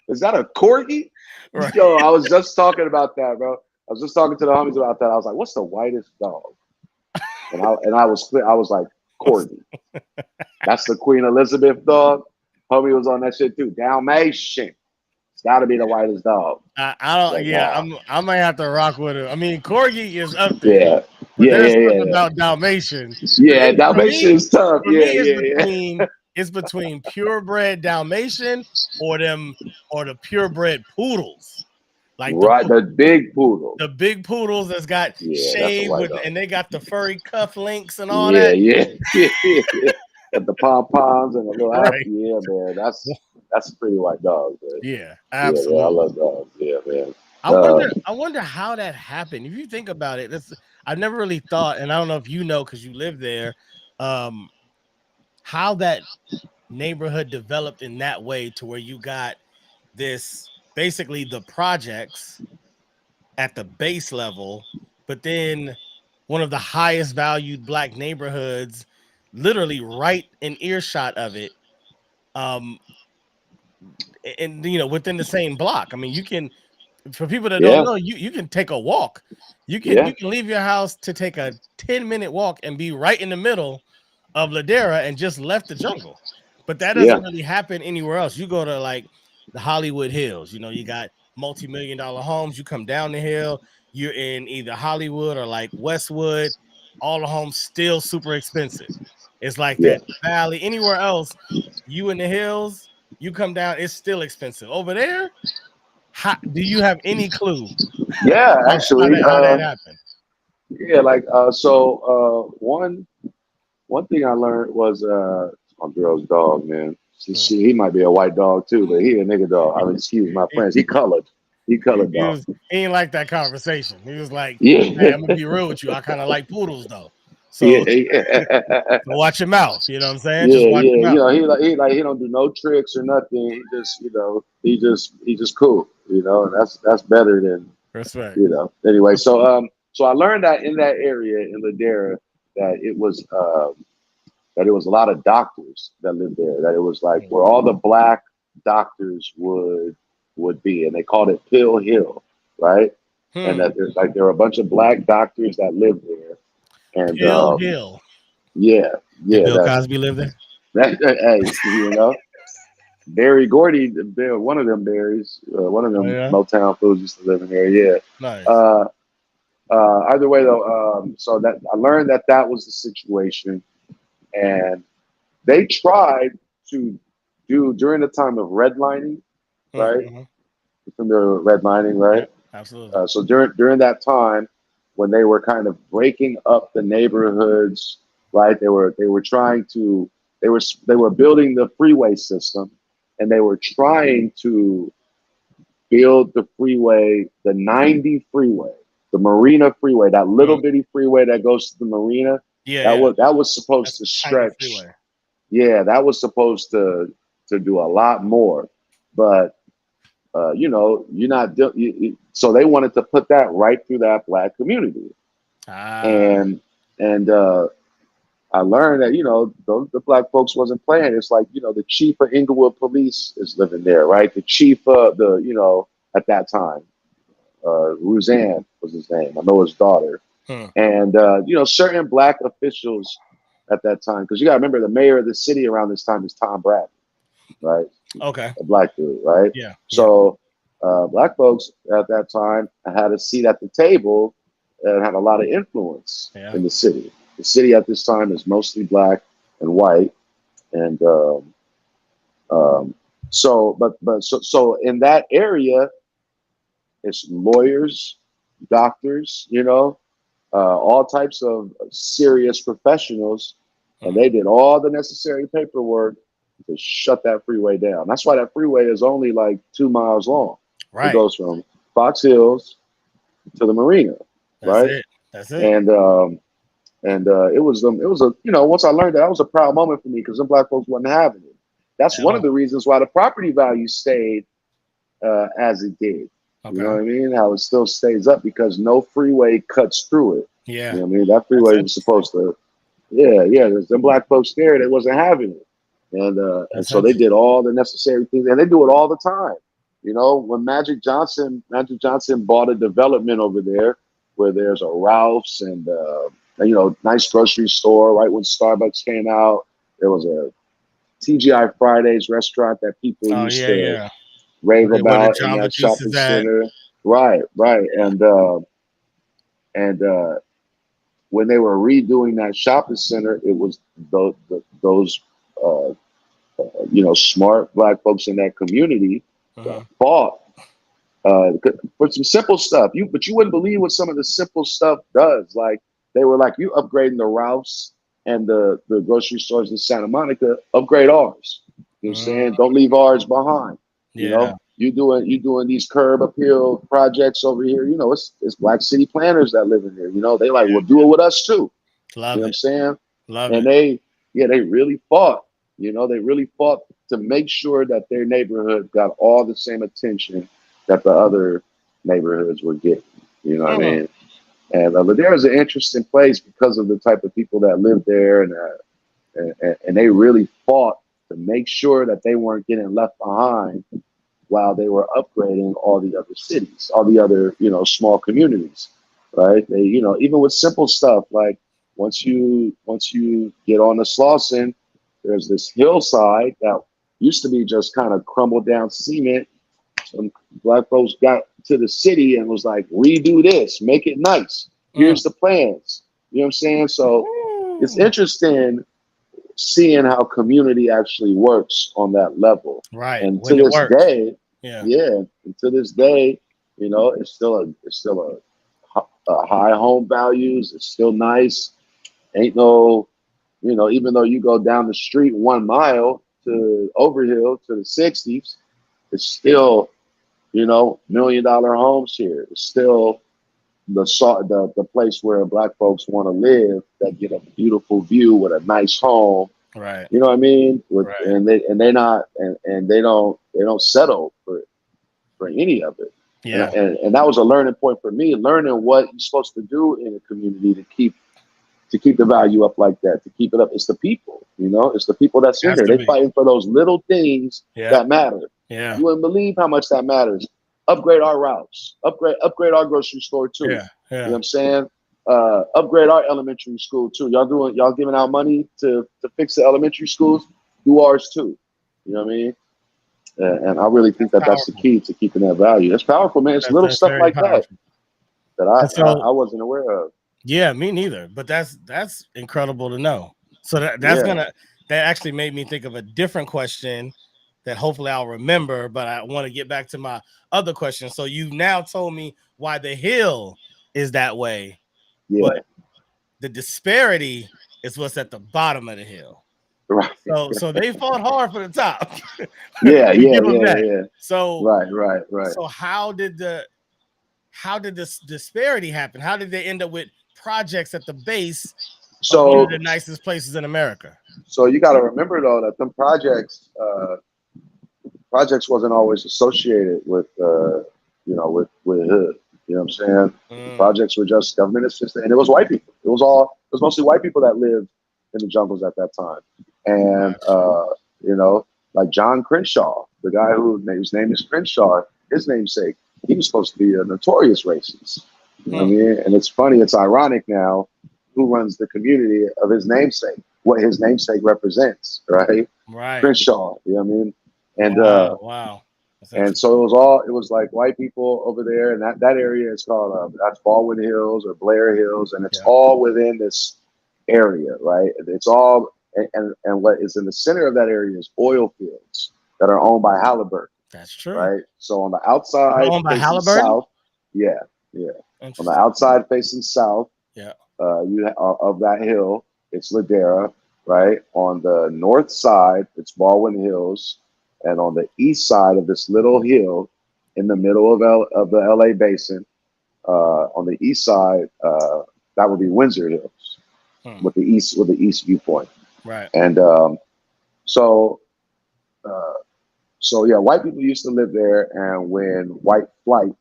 Speaker 3: Is that a corgi?
Speaker 1: right?
Speaker 3: Yo, I was just talking about that, bro. I was just talking to the homies about that. I was like, "What's the whitest dog?" And I was clear. I was like, "Corgi." That's the Queen Elizabeth dog. Homie was on that shit too. Dalmatian. It's got to be the whitest dog.
Speaker 1: I don't.
Speaker 3: Like,
Speaker 1: Yeah,
Speaker 3: nah.
Speaker 1: I might have to rock with it. I mean, Corgi is up there,
Speaker 3: Yeah.
Speaker 1: but
Speaker 3: Yeah,
Speaker 1: there's
Speaker 3: yeah,
Speaker 1: something
Speaker 3: yeah, yeah.
Speaker 1: about Dalmatian.
Speaker 3: Yeah, Dalmatian is tough.
Speaker 1: For
Speaker 3: Yeah,
Speaker 1: me,
Speaker 3: yeah, yeah.
Speaker 1: it's between purebred Dalmatian or the purebred poodles, like
Speaker 3: Right, the big poodle.
Speaker 1: the big poodles that's got
Speaker 3: Yeah, that's a
Speaker 1: shaved
Speaker 3: white dog.
Speaker 1: and they got the furry cuff links and all
Speaker 3: Yeah,
Speaker 1: that.
Speaker 3: yeah, yeah. Got the pom poms and the little hat.
Speaker 1: Right.
Speaker 3: Yeah, man. That's a pretty white dog, man.
Speaker 1: Yeah,
Speaker 3: Yeah, man. I
Speaker 1: absolutely.
Speaker 3: love dogs. Yeah, man.
Speaker 1: I wonder how that happened. If you think about it, I've never really thought, and I don't know if you know because you live there, how that neighborhood developed in that way to where you got this basically the projects at the base level, but then one of the highest valued black neighborhoods literally right in earshot of it. And within the same block. I mean, you can, for people that don't
Speaker 3: Yeah,
Speaker 1: know, you can take a walk. You
Speaker 3: yeah,
Speaker 1: can leave your house to take a 10-minute walk and be right in the middle of Ladera and just left the jungle. But that
Speaker 3: yeah,
Speaker 1: doesn't really happen anywhere else. You go to like the Hollywood Hills, you got multi-million-dollar homes. You come down the hill, you're in either Hollywood or like Westwood. All the homes still super expensive. It's like
Speaker 3: yeah.
Speaker 1: that valley. Anywhere else, you in the hills, you come down, it's still expensive. Over there, do you have any clue
Speaker 3: Yeah,
Speaker 1: how,
Speaker 3: actually,
Speaker 1: how that happened?
Speaker 3: yeah, like one thing I learned was my girl's dog, man. He might be a white dog too, but he a nigga dog. I mean, excuse my
Speaker 1: He,
Speaker 3: friends. He colored. He colored dog.
Speaker 1: he ain't like that conversation. He was like, "Hey,
Speaker 3: Yeah,
Speaker 1: I'm gonna be real with you. I kind of like poodles though.
Speaker 3: yeah,
Speaker 1: So,
Speaker 3: yeah,
Speaker 1: so watch your mouth. You know what I'm saying? Just
Speaker 3: yeah,
Speaker 1: watch
Speaker 3: yeah.
Speaker 1: your mouth."
Speaker 3: He don't do no tricks or nothing. He just he just cool. And that's better than
Speaker 1: Respect.
Speaker 3: Anyway, so I learned that in that area in Ladera that it was a lot of doctors that lived there. That it was like where all the black doctors would be, and they called it Pill Hill, right? And that there were a bunch of black doctors that lived there, and
Speaker 1: Pill Hill.
Speaker 3: yeah,
Speaker 1: Did
Speaker 3: yeah,
Speaker 1: Bill Cosby live there?
Speaker 3: hey, Barry Gordy, one of them Barrys, one of
Speaker 1: Oh
Speaker 3: them
Speaker 1: yeah,
Speaker 3: Motown fools used to live in there. Yeah.
Speaker 1: nice.
Speaker 3: Either way, though, so that I learned that was the situation, and they tried to do during the time of redlining, right?
Speaker 1: Mm-hmm.
Speaker 3: You're familiar with redlining,
Speaker 1: Yeah,
Speaker 3: right?
Speaker 1: absolutely.
Speaker 3: So during that time, when they were kind of breaking up the neighborhoods, right? They were trying to they were building the freeway system, and they were trying to build the freeway, the 90 freeway, the Marina freeway, that little bitty freeway that goes to the Marina.
Speaker 1: Yeah,
Speaker 3: That
Speaker 1: yeah.
Speaker 3: was supposed
Speaker 1: That's
Speaker 3: to
Speaker 1: a tiny
Speaker 3: stretch.
Speaker 1: freeway.
Speaker 3: Yeah, that was supposed to do a lot more, but you're not. So they wanted to put that right through that black community,
Speaker 1: Ah,
Speaker 3: and I learned that the black folks wasn't playing. It's like the chief of Inglewood Police is living there, right? The chief of the at that time, Roseanne was his name. I know his daughter,
Speaker 1: hmm.
Speaker 3: and certain black officials at that time, because you got to remember the mayor of the city around this time is Tom Bradley, right?
Speaker 1: Okay.
Speaker 3: A black dude, right?
Speaker 1: Yeah, yeah,
Speaker 3: So black folks at that time had a seat at the table and had a lot of influence
Speaker 1: yeah.
Speaker 3: in the city. The city at this time is mostly black and white, and so in that area, it's lawyers, doctors, all types of serious professionals, and they did all the necessary paperwork to shut that freeway down. That's why that freeway is only like 2 miles long. It
Speaker 1: Right.
Speaker 3: goes from Fox Hills to the Marina,
Speaker 1: That's
Speaker 3: right?
Speaker 1: it. That's it.
Speaker 3: And it was a once I learned that was a proud moment for me because some black folks wasn't having it. That's
Speaker 1: At
Speaker 3: one of
Speaker 1: all.
Speaker 3: the reasons why the property value stayed as it did. You know
Speaker 1: Okay.
Speaker 3: what I mean? How it still stays up because no freeway cuts through it. You
Speaker 1: Yeah.
Speaker 3: know what I mean? That
Speaker 1: That's
Speaker 3: freeway was
Speaker 1: interesting.
Speaker 3: supposed to, yeah. There's them black folks there that wasn't having it, and
Speaker 1: That's
Speaker 3: so they did
Speaker 1: interesting.
Speaker 3: all the necessary things, and they do it all the time. When Magic Johnson bought a development over there where there's a Ralph's and nice grocery store. Right when Starbucks came out, there was a TGI Fridays restaurant that people
Speaker 1: Oh
Speaker 3: used
Speaker 1: yeah,
Speaker 3: to
Speaker 1: yeah.
Speaker 3: rave
Speaker 1: Where the
Speaker 3: about in
Speaker 1: Jamba
Speaker 3: that
Speaker 1: Juice
Speaker 3: shopping
Speaker 1: is at.
Speaker 3: center. Right, right.
Speaker 1: Yeah.
Speaker 3: And when they were redoing that shopping center, it was those uh, smart black folks in that community that
Speaker 1: Uh-huh.
Speaker 3: fought for some simple stuff. But you wouldn't believe what some of the simple stuff does. Like they were like, you upgrading the Ralphs and the grocery stores in Santa Monica, upgrade ours. You know what I'm saying? Don't leave ours behind.
Speaker 1: Yeah.
Speaker 3: You doing these curb appeal projects over here. It's black city planners that live in here. They like, well, do it with us too. You know
Speaker 1: Love
Speaker 3: what I'm
Speaker 1: it.
Speaker 3: saying?
Speaker 1: Love
Speaker 3: And
Speaker 1: it.
Speaker 3: they really fought. They really fought to make sure that their neighborhood got all the same attention that the other neighborhoods were getting. You know what I
Speaker 1: Hmm.
Speaker 3: mean? And Ladera is an interesting place because of the type of people that live there, and they really fought to make sure that they weren't getting left behind while they were upgrading all the other cities, all the other, small communities, right? They, even with simple stuff like once you get on the Slauson, there's this hillside that used to be just kind of crumbled down cement. Some black folks got to the city and was like, redo this, make it nice. Here's the plans. You know what I'm saying? So it's interesting seeing how community actually works on that level.
Speaker 1: Right.
Speaker 3: And
Speaker 1: When
Speaker 3: to
Speaker 1: it
Speaker 3: this
Speaker 1: works.
Speaker 3: day, and to this day, it's still a high home values. It's still nice. Ain't no, even though you go down the street 1 mile to Overhill to the 60s, it's still, $1 million homes here. It's still the place where black folks want to live, that get a beautiful view with a nice home.
Speaker 1: Right.
Speaker 3: You know what I mean?
Speaker 1: Right.
Speaker 3: And they don't settle for any of it.
Speaker 1: Yeah.
Speaker 3: And that was a learning point for me, learning what you're supposed to do in a community to keep the value up like that, to keep it up. It's the people, it's the people that's in there. They fighting for those little things that matter.
Speaker 1: Yeah.
Speaker 3: You wouldn't believe how much that matters. Upgrade our routes, upgrade our grocery store too.
Speaker 1: Yeah.
Speaker 3: You know what I'm saying? Upgrade our elementary school too. Y'all giving out money to fix the elementary schools. Do ours too. You know what I mean? And I really think that's the key to keeping that value. That's powerful, man. It's little stuff like powerful. that I wasn't aware of.
Speaker 1: Yeah, me neither. But that's incredible to know. So that actually made me think of a different question that hopefully I'll remember. But I want to get back to my other question. So you've now told me why the hill is that way.
Speaker 3: Yeah.
Speaker 1: But the disparity is what's at the bottom of the hill.
Speaker 3: Right.
Speaker 1: So they fought hard for the top.
Speaker 3: Yeah.
Speaker 1: So
Speaker 3: right.
Speaker 1: So how did this disparity happen? How did they end up with projects at the base of one of the nicest places in America?
Speaker 3: So you got to remember though that them projects wasn't always associated with hood. You know what I'm saying? The projects were just government assisted, and it was white people. It was mostly white people that lived in the jungles at that time. And like John Crenshaw, the guy whose name is Crenshaw, his namesake, he was supposed to be a notorious racist. You know what I mean? And it's funny, it's ironic now who runs the community of his namesake, what his namesake represents, right?
Speaker 1: Right.
Speaker 3: Crenshaw, you know what I mean? And
Speaker 1: wow.
Speaker 3: And so it was like white people over there, and that area is called that's Baldwin Hills or Blair Hills, and it's all within this area, right? It's all and what is in the center of that area is oil fields that are owned by Halliburton.
Speaker 1: That's true,
Speaker 3: right? So on the outside,
Speaker 1: owned by
Speaker 3: facing
Speaker 1: Halliburton?
Speaker 3: south, on the outside facing south, of that hill, it's Ladera, right? On the north side, it's Baldwin Hills. And on the east side of this little hill in the middle of the LA basin, on the east side, that would be Windsor Hills with the east viewpoint.
Speaker 1: Right.
Speaker 3: And so white people used to live there, and when white flight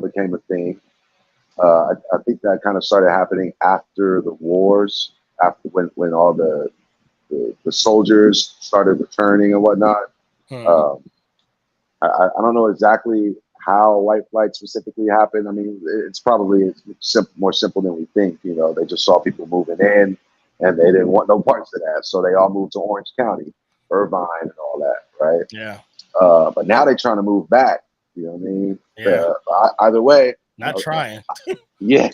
Speaker 3: became a thing, I think that kind of started happening after the wars, after when all the soldiers started returning and whatnot. I don't know exactly how white flight specifically happened. I mean, it's probably more simple than we think. They just saw people moving in, and they didn't want no parts of that, so they all moved to Orange County, Irvine, and all that, right?
Speaker 1: Yeah.
Speaker 3: But now they're trying to move back. You know what I mean?
Speaker 1: Yeah.
Speaker 3: Either way,
Speaker 1: not trying.
Speaker 3: Yeah.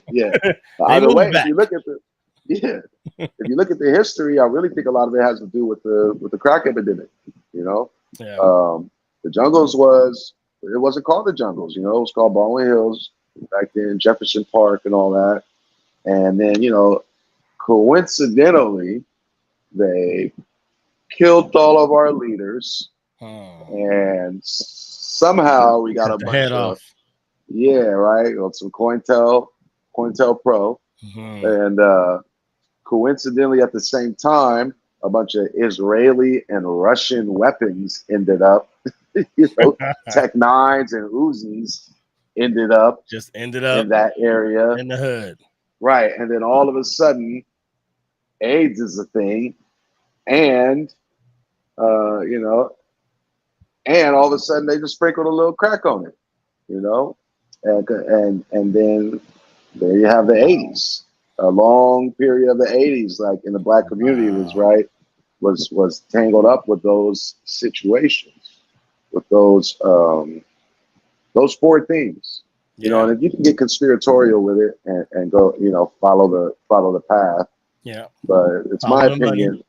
Speaker 3: Either way, if you look at if you look at the history, I really think a lot of it has to do with the crack epidemic. The jungles wasn't called the jungles. It was called Baldwin Hills back then, Jefferson Park, and all that. And then coincidentally, they killed all of our leaders, and somehow we got a bunch of some COINTELPRO, and coincidentally at the same time, a bunch of Israeli and Russian weapons ended up, Tech 9s and Uzis ended up in that area,
Speaker 1: in the hood,
Speaker 3: right? And then all of a sudden, AIDS is a thing, and you know, and all of a sudden they just sprinkled a little crack on it, you know, and then there you have the '80s, a long period of the '80s, like in the black community was
Speaker 1: Wow.
Speaker 3: right, was tangled up with those situations, with those four things, you know.
Speaker 1: Yeah.
Speaker 3: And if you can get conspiratorial with it and go, you know, follow the path,
Speaker 1: Yeah.
Speaker 3: but it's my
Speaker 1: Follow the money.
Speaker 3: opinion.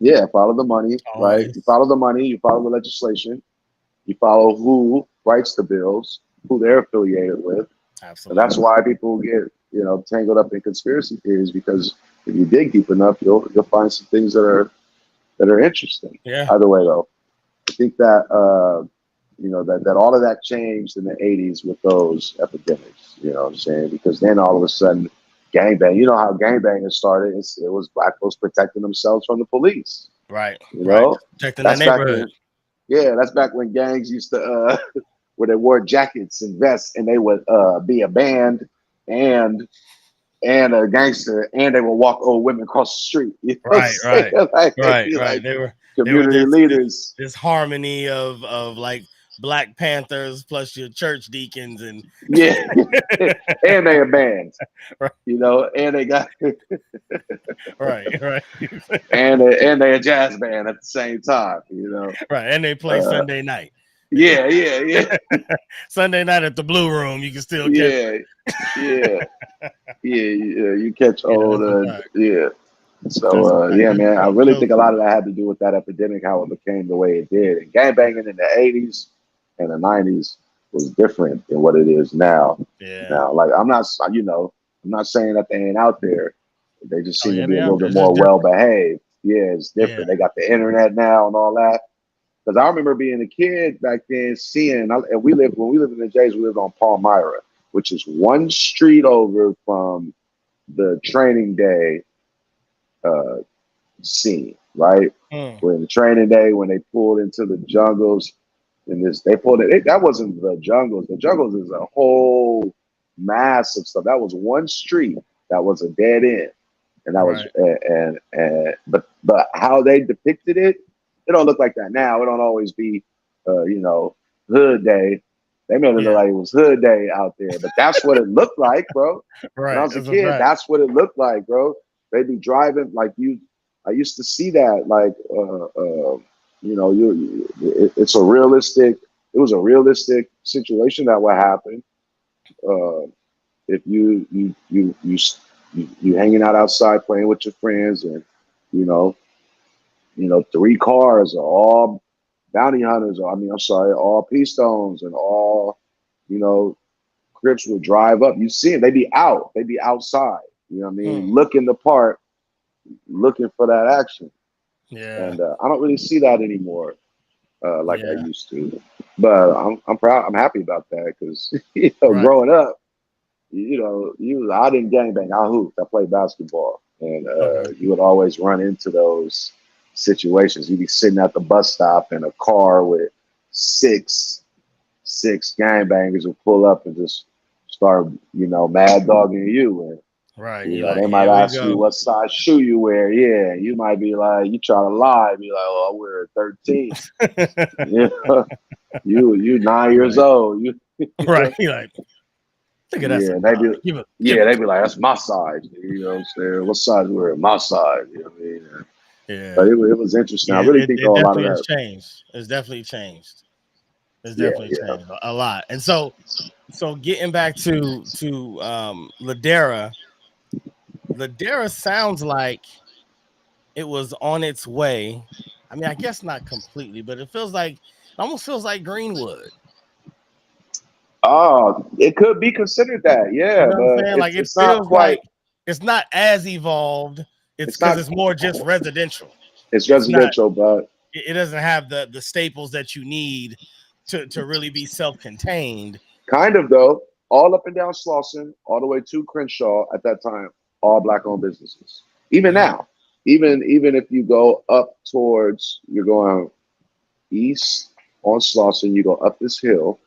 Speaker 3: Yeah, follow the money, right? You
Speaker 1: Always.
Speaker 3: follow the money, you follow the legislation, you follow who writes the bills, who they're affiliated with. And that's
Speaker 1: Absolutely.
Speaker 3: why people get, you know, tangled up in conspiracy theories, because if you dig deep enough, you'll find some things that are interesting.
Speaker 1: Yeah.
Speaker 3: Either way, though, I think that you know that all of that changed in the '80s with those epidemics. You know what I'm saying? Because then all of a sudden, gangbang. You know how gangbanging started? It was black folks protecting themselves from the police.
Speaker 1: Right.
Speaker 3: You
Speaker 1: Right.
Speaker 3: know,
Speaker 1: Protecting that
Speaker 3: that's back
Speaker 1: neighborhood.
Speaker 3: when. Yeah, that's back when gangs used to where they wore jackets and vests, and they would be a band and a gangster, and they would walk old women across the street. You know what I'm
Speaker 1: Right. Right.
Speaker 3: saying? Like they'd
Speaker 1: Right.
Speaker 3: be
Speaker 1: Right.
Speaker 3: like
Speaker 1: They were
Speaker 3: community leaders.
Speaker 1: this harmony of like Black Panthers plus your church deacons and
Speaker 3: Yeah, and they a band.
Speaker 1: right.
Speaker 3: You know, and they got
Speaker 1: Right. Right.
Speaker 3: and they a jazz band at the same time. You know,
Speaker 1: Right. And they play
Speaker 3: uh,
Speaker 1: Sunday night.
Speaker 3: yeah.
Speaker 1: Sunday night at the Blue Room, you can still catch.
Speaker 3: Yeah, yeah, yeah. You catch
Speaker 1: Yeah,
Speaker 3: old,
Speaker 1: that's a fact.
Speaker 3: yeah.
Speaker 1: That's a
Speaker 3: So
Speaker 1: fact.
Speaker 3: yeah,
Speaker 1: That's
Speaker 3: man, I
Speaker 1: dope.
Speaker 3: really
Speaker 1: So
Speaker 3: think a lot of that had to do with that epidemic, how it became the way it did. And gangbanging in the '80s and the '90s was different than what it is now.
Speaker 1: yeah.
Speaker 3: Now, like you know, I'm not saying that they ain't out there. They just
Speaker 1: Oh
Speaker 3: seem to
Speaker 1: yeah,
Speaker 3: be
Speaker 1: they
Speaker 3: a
Speaker 1: out
Speaker 3: little
Speaker 1: there.
Speaker 3: bit
Speaker 1: It's just
Speaker 3: more well
Speaker 1: different.
Speaker 3: behaved. Yeah, it's
Speaker 1: Yeah.
Speaker 3: different. They got the internet now and all that. Because I remember being a kid back then, seeing, and when we lived in the Jays, we lived on Palmyra, which is one street over from the training day uh, scene, right?
Speaker 1: Mm,
Speaker 3: When the training day, when they pulled into the jungles, and they pulled it. That wasn't the jungles. The jungles is a whole mass of stuff. That was one street that was a dead end, and that was
Speaker 1: right.
Speaker 3: but how they depicted it, it don't look like that now. It don't always be, you know, hood day. They made it look
Speaker 1: Yeah.
Speaker 3: like it was hood day out there, but that's what it looked like, bro. When I
Speaker 1: Right.
Speaker 3: was a
Speaker 1: That's a
Speaker 3: kid,
Speaker 1: fact.
Speaker 3: that's what it looked like, bro. They'd be driving like you. I used to see that, like, you know, it's a realistic. It was a realistic situation that would happen uh, if you hanging out outside playing with your friends, and you know, three cars are all bounty hunters. Or, I mean, I'm sorry, all P stones and all, you know, Crips would drive up. You see them, they'd be outside. You know what I
Speaker 1: Mm,
Speaker 3: mean? Looking the part, looking for that action.
Speaker 1: yeah.
Speaker 3: And I don't really see that anymore like I
Speaker 1: Yeah.
Speaker 3: used to. But I'm proud. I'm happy about that because you know,
Speaker 1: Right.
Speaker 3: growing up, you know, I didn't gangbang. I hooped. I played basketball, and
Speaker 1: Okay.
Speaker 3: you would always run into those situations. You'd be sitting at the bus stop in a car with six gangbangers would pull up and just start, you know, mad dogging you. And
Speaker 1: Right.
Speaker 3: you
Speaker 1: You
Speaker 3: know,
Speaker 1: like,
Speaker 3: they might
Speaker 1: here we
Speaker 3: ask you
Speaker 1: go.
Speaker 3: what size shoe you wear. Yeah, you might be like, you try to lie, be like, oh, I wear a 13. Yeah, you 9 years
Speaker 1: Right.
Speaker 3: old. You
Speaker 1: Right.
Speaker 3: know,
Speaker 1: You like, look at that
Speaker 3: yeah,
Speaker 1: some
Speaker 3: they
Speaker 1: nine.
Speaker 3: be,
Speaker 1: Give
Speaker 3: yeah,
Speaker 1: it
Speaker 3: they
Speaker 1: to
Speaker 3: be like, that's my size. You know what I'm saying? What size you wear? My size. You know what I mean?
Speaker 1: me.
Speaker 3: But
Speaker 1: Yeah.
Speaker 3: it was interesting. I
Speaker 1: Yeah.
Speaker 3: really
Speaker 1: It,
Speaker 3: think
Speaker 1: it
Speaker 3: a lot of
Speaker 1: definitely has
Speaker 3: that.
Speaker 1: changed. It's definitely changed. It's
Speaker 3: Yeah,
Speaker 1: definitely
Speaker 3: yeah.
Speaker 1: changed a lot. And so getting back to Ladera, Ladera sounds like it was on its way. I mean, I guess not completely, but it almost feels like Greenwood.
Speaker 3: Oh, it could be considered that.
Speaker 1: You
Speaker 3: Yeah,
Speaker 1: know what I'm
Speaker 3: but
Speaker 1: saying? Like
Speaker 3: it's
Speaker 1: it
Speaker 3: it's not
Speaker 1: feels
Speaker 3: quite.
Speaker 1: like it's not as evolved. It's
Speaker 3: It's
Speaker 1: because
Speaker 3: not.
Speaker 1: it's more just residential.
Speaker 3: It's
Speaker 1: It's not.
Speaker 3: residential, but
Speaker 1: It doesn't have the staples that you need to really be self-contained.
Speaker 3: kind of though. All up and down Slauson, all the way to Crenshaw at that time, all black-owned businesses. Even
Speaker 1: Mm,
Speaker 3: now, even if you go up towards, you're going east on Slauson, you go up this hill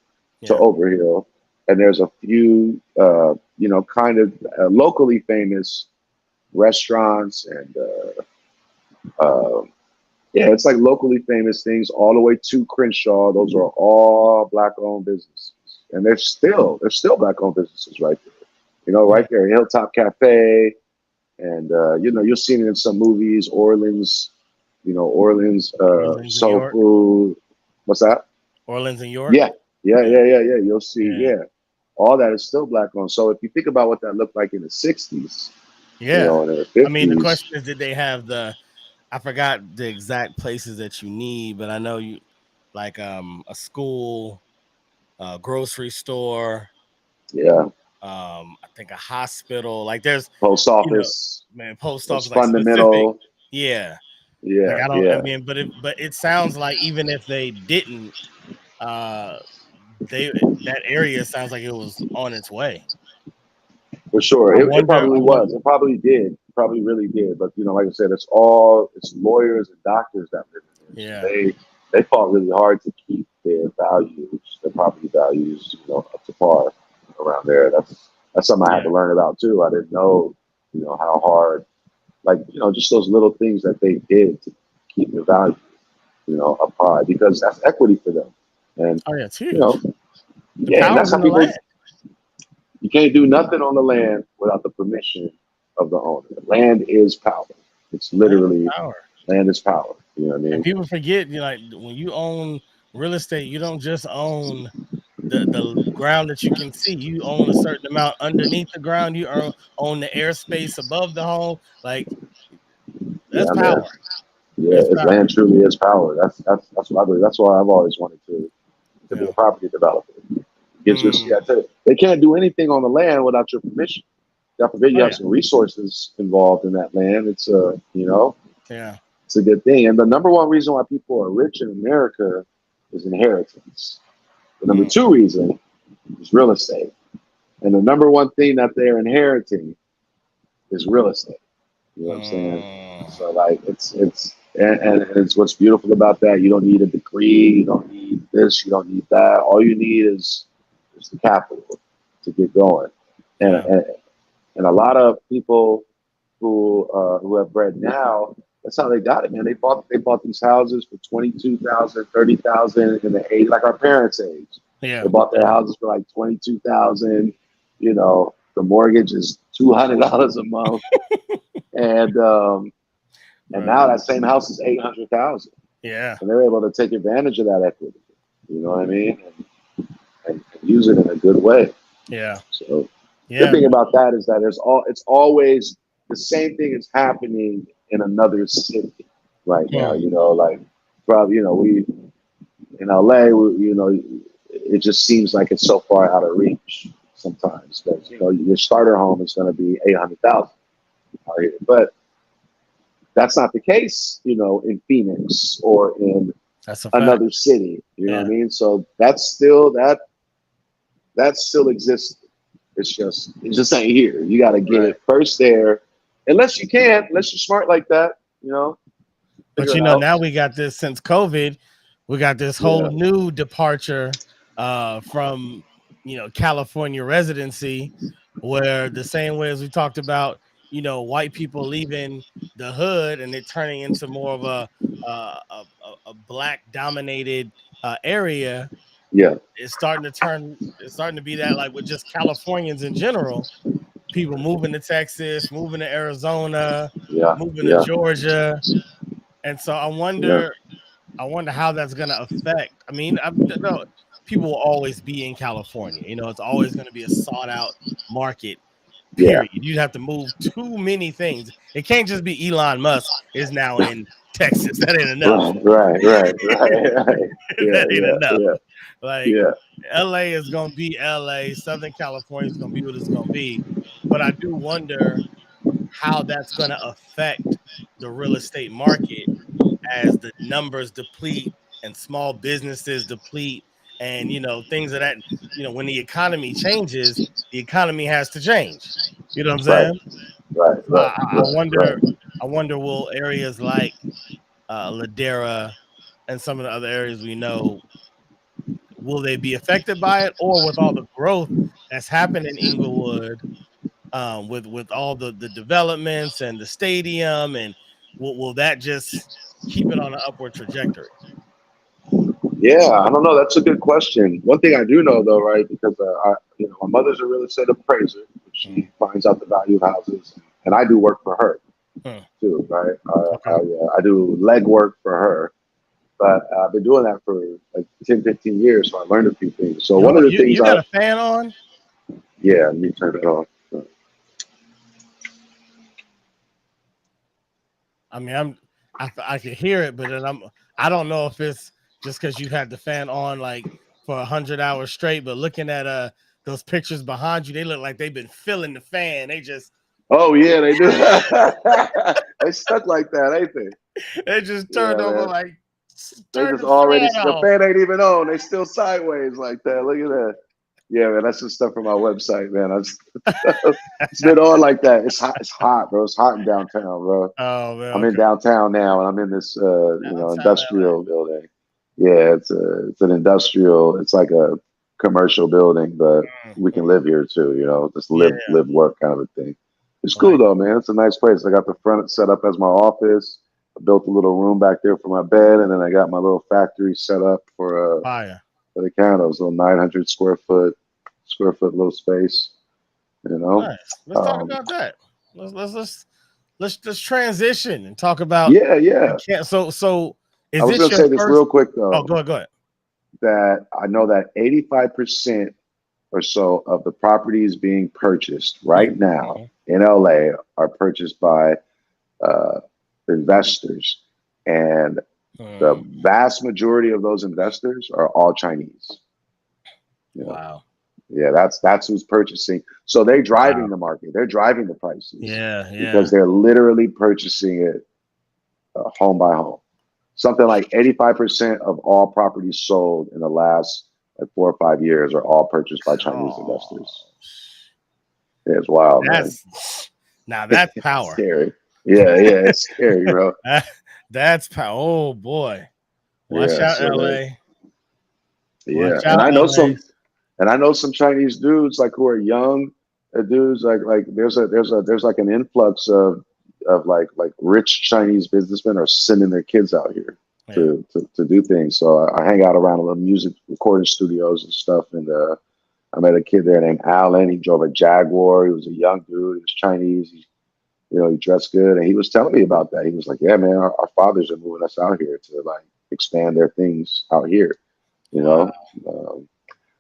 Speaker 3: to
Speaker 1: yeah.
Speaker 3: Overhill, and there's a few, you know, kind of locally famous restaurants and Yeah, it's like locally famous things all the way to Crenshaw. Those are all black-owned businesses, and they're still black-owned businesses right there. You know,
Speaker 1: Yeah.
Speaker 3: right there, Hilltop Cafe, and you'll see it in some movies. Orleans, Orleans
Speaker 1: Orleans in
Speaker 3: Soul
Speaker 1: York.
Speaker 3: Food. What's that?
Speaker 1: Orleans in York.
Speaker 3: Yeah, yeah,
Speaker 1: Yeah.
Speaker 3: yeah, yeah, yeah. You'll see,
Speaker 1: Yeah.
Speaker 3: yeah, all that is still black-owned. So if you think about what that looked like in the '60s,
Speaker 1: Yeah.
Speaker 3: and in the
Speaker 1: I mean, the
Speaker 3: '50s,
Speaker 1: question is, did they have I forgot the exact places that you need, but I know you like a school, grocery store,
Speaker 3: yeah,
Speaker 1: I think a hospital. Like there's,
Speaker 3: post
Speaker 1: you know,
Speaker 3: office
Speaker 1: man, post
Speaker 3: was
Speaker 1: office like specific.
Speaker 3: fundamental.
Speaker 1: Yeah. Like
Speaker 3: Yeah,
Speaker 1: I don't. I
Speaker 3: yeah.
Speaker 1: mean, but it sounds like even if they didn't, uh, they that area sounds like it was on its way.
Speaker 3: For sure.
Speaker 1: I
Speaker 3: It
Speaker 1: wonder.
Speaker 3: probably
Speaker 1: I want.
Speaker 3: was. It probably did. Probably really did. But like I said, it's lawyers and doctors that live in there. So
Speaker 1: Yeah.
Speaker 3: they fought really hard to keep their property values, up to par around there. That's something I had
Speaker 1: Yeah.
Speaker 3: to learn about too. I didn't know, how hard, like, just those little things that they did to keep the value, up high, because that's equity for them. And
Speaker 1: Oh yeah, it's
Speaker 3: you know,
Speaker 1: huge. The
Speaker 3: yeah, and that's
Speaker 1: power's
Speaker 3: how
Speaker 1: in the
Speaker 3: people.
Speaker 1: land.
Speaker 3: You can't do nothing on the land without the permission of the owner. Land is power. It's
Speaker 1: Land is
Speaker 3: literally
Speaker 1: power.
Speaker 3: land is power. You know what I
Speaker 1: And
Speaker 3: mean?
Speaker 1: people forget, like when you own real estate, you don't just own the ground that you can see. You own a certain amount underneath the ground. You own the airspace above the home. Like that's
Speaker 3: Yeah,
Speaker 1: power.
Speaker 3: man. Yeah,
Speaker 1: It's
Speaker 3: it's
Speaker 1: power.
Speaker 3: land truly is power. That's what I believe. That's why I've always wanted to be a
Speaker 1: Yeah.
Speaker 3: property developer. Gives you,
Speaker 1: Mm.
Speaker 3: yeah, I tell you, they can't do anything on the land without your permission. God forbid
Speaker 1: Oh
Speaker 3: you have
Speaker 1: yeah.
Speaker 3: some resources involved in that land.
Speaker 1: Yeah.
Speaker 3: It's a good thing. And the number one reason why people are rich in America is inheritance. The number
Speaker 1: Mm.
Speaker 3: two reason is real estate. And the number one thing that they're inheriting is real estate. You know what I'm saying?
Speaker 1: Mm.
Speaker 3: So like and it's what's beautiful about that. You don't need a degree, you don't need this, you don't need that. All you need is the capital to get going. And
Speaker 1: Yeah.
Speaker 3: and, and a lot of people who have bread now, that's how they got it, man. They bought these houses for 22,000, 30,000 in the age, like our parents' age. They
Speaker 1: Yeah.
Speaker 3: bought their
Speaker 1: Yeah.
Speaker 3: houses for like 22,000. The mortgage is $200 a month, and
Speaker 1: Right.
Speaker 3: now that same house is 800,000,
Speaker 1: Yeah.
Speaker 3: and they're able to take advantage of that equity. You know what I mean? And use it in a good way.
Speaker 1: Yeah.
Speaker 3: So good
Speaker 1: Yeah.
Speaker 3: thing about that is that it's always the same thing is happening in another city right now.
Speaker 1: Hmm.
Speaker 3: Like probably we in LA. It just seems like it's so far out of reach sometimes because your starter home is going to be 800,000, but that's not the case. In Phoenix or in
Speaker 1: That's a fact.
Speaker 3: another city. You know what
Speaker 1: Yeah.
Speaker 3: I mean? So that still exists. It just ain't here. You got to get
Speaker 1: Right.
Speaker 3: it first there, unless you're smart like that.
Speaker 1: But
Speaker 3: Figure it out.
Speaker 1: now we got this since COVID, we got this whole
Speaker 3: Yeah,
Speaker 1: new departure from California residency, where the same way as we talked about, white people leaving the hood and it turning into more of a black dominated area.
Speaker 3: yeah,
Speaker 1: It's starting to be that, like with just Californians in general, people moving to Texas, moving to Arizona,
Speaker 3: yeah,
Speaker 1: moving to
Speaker 3: yeah,
Speaker 1: Georgia. And so
Speaker 3: yeah.
Speaker 1: I wonder how that's going to affect. I mean, no, people will always be in California. It's always going to be a sought out market.
Speaker 3: Yeah.
Speaker 1: Period. You'd have to move too many things. It can't just be Elon Musk is now in Texas. That ain't enough.
Speaker 3: Right, right, right, right, right. Yeah,
Speaker 1: That ain't
Speaker 3: yeah,
Speaker 1: enough.
Speaker 3: yeah,
Speaker 1: Like
Speaker 3: yeah.
Speaker 1: LA is going to be LA. Southern California is going to be what it's going to be. But I do wonder how that's going to affect the real estate market as the numbers deplete and small businesses deplete and things of that. When the economy changes, the economy has to change. You know what I'm
Speaker 3: Right,
Speaker 1: saying?
Speaker 3: right,
Speaker 1: So
Speaker 3: right,
Speaker 1: I
Speaker 3: right,
Speaker 1: wonder.
Speaker 3: right.
Speaker 1: I wonder will areas like Ladera and some of the other areas we know, will they be affected by it, or with all the growth that's happened in Inglewood, with all the developments and the stadium and will that just keep it on an upward trajectory?
Speaker 3: Yeah, I don't know. That's a good question. One thing I do know, though, right? Because my mother's a real estate appraiser. She finds out the value of houses, and I do work for her too, right? I do leg work for her, but I've been doing that for like 10, 15 years, so I learned a few things. So one of the things
Speaker 1: you got a fan on?
Speaker 3: Yeah, let me turn it on.
Speaker 1: I mean, I can hear it, but then I don't know if it's just because you had the fan on like for 100 hours straight. But looking at those pictures behind you, they look like they've been filling the fan. They just
Speaker 3: yeah, they do. They stuck like that, ain't they?
Speaker 1: They just turned over
Speaker 3: man.
Speaker 1: like
Speaker 3: They just already the fan ain't even on. They still sideways like that. Look at that. Yeah, man, that's just stuff from my website, man. It's been on like that. It's hot, bro. It's hot in downtown, bro.
Speaker 1: Oh man,
Speaker 3: I'm in downtown now, and I'm in this industrial building. Yeah, it's an industrial. It's like a commercial building, but we can live here too. Just live work kind of a thing. It's cool though, man. It's a nice place. I got the front set up as my office. I built a little room back there for my bed, and then I got my little factory set up for the candles, little 900 square foot little space.
Speaker 1: Nice. Let's talk about that. Let's transition and talk about
Speaker 3: yeah.
Speaker 1: So is
Speaker 3: I was
Speaker 1: this
Speaker 3: gonna say this real quick though.
Speaker 1: Oh, go ahead.
Speaker 3: That I know that 85% or so of the properties being purchased right now in LA are purchased by investors, and the vast majority of those investors are all Chinese.
Speaker 1: Wow.
Speaker 3: Yeah, that's who's purchasing. So they're driving the market. They're driving the prices.
Speaker 1: Yeah.
Speaker 3: Because they're literally purchasing it home by home. Something like 85% of all properties sold in the last 4 or 5 years are all purchased by Chinese investors. Yeah, it's wild, man.
Speaker 1: Now that's power.
Speaker 3: Scary. Yeah, it's scary, bro.
Speaker 1: That's power. Oh boy. Watch out, LA.
Speaker 3: Watch out, and I know some Chinese dudes like who are young dudes like there's like an influx of like rich Chinese businessmen are sending their kids out here to do things. So I hang out around a little music recording studios and stuff, and I met a kid there named Alan. He drove a Jaguar. He was a young dude. He was Chinese. He dressed good, and he was telling me about that. He was like, "Yeah, man, our fathers are moving us out here to like expand their things out here."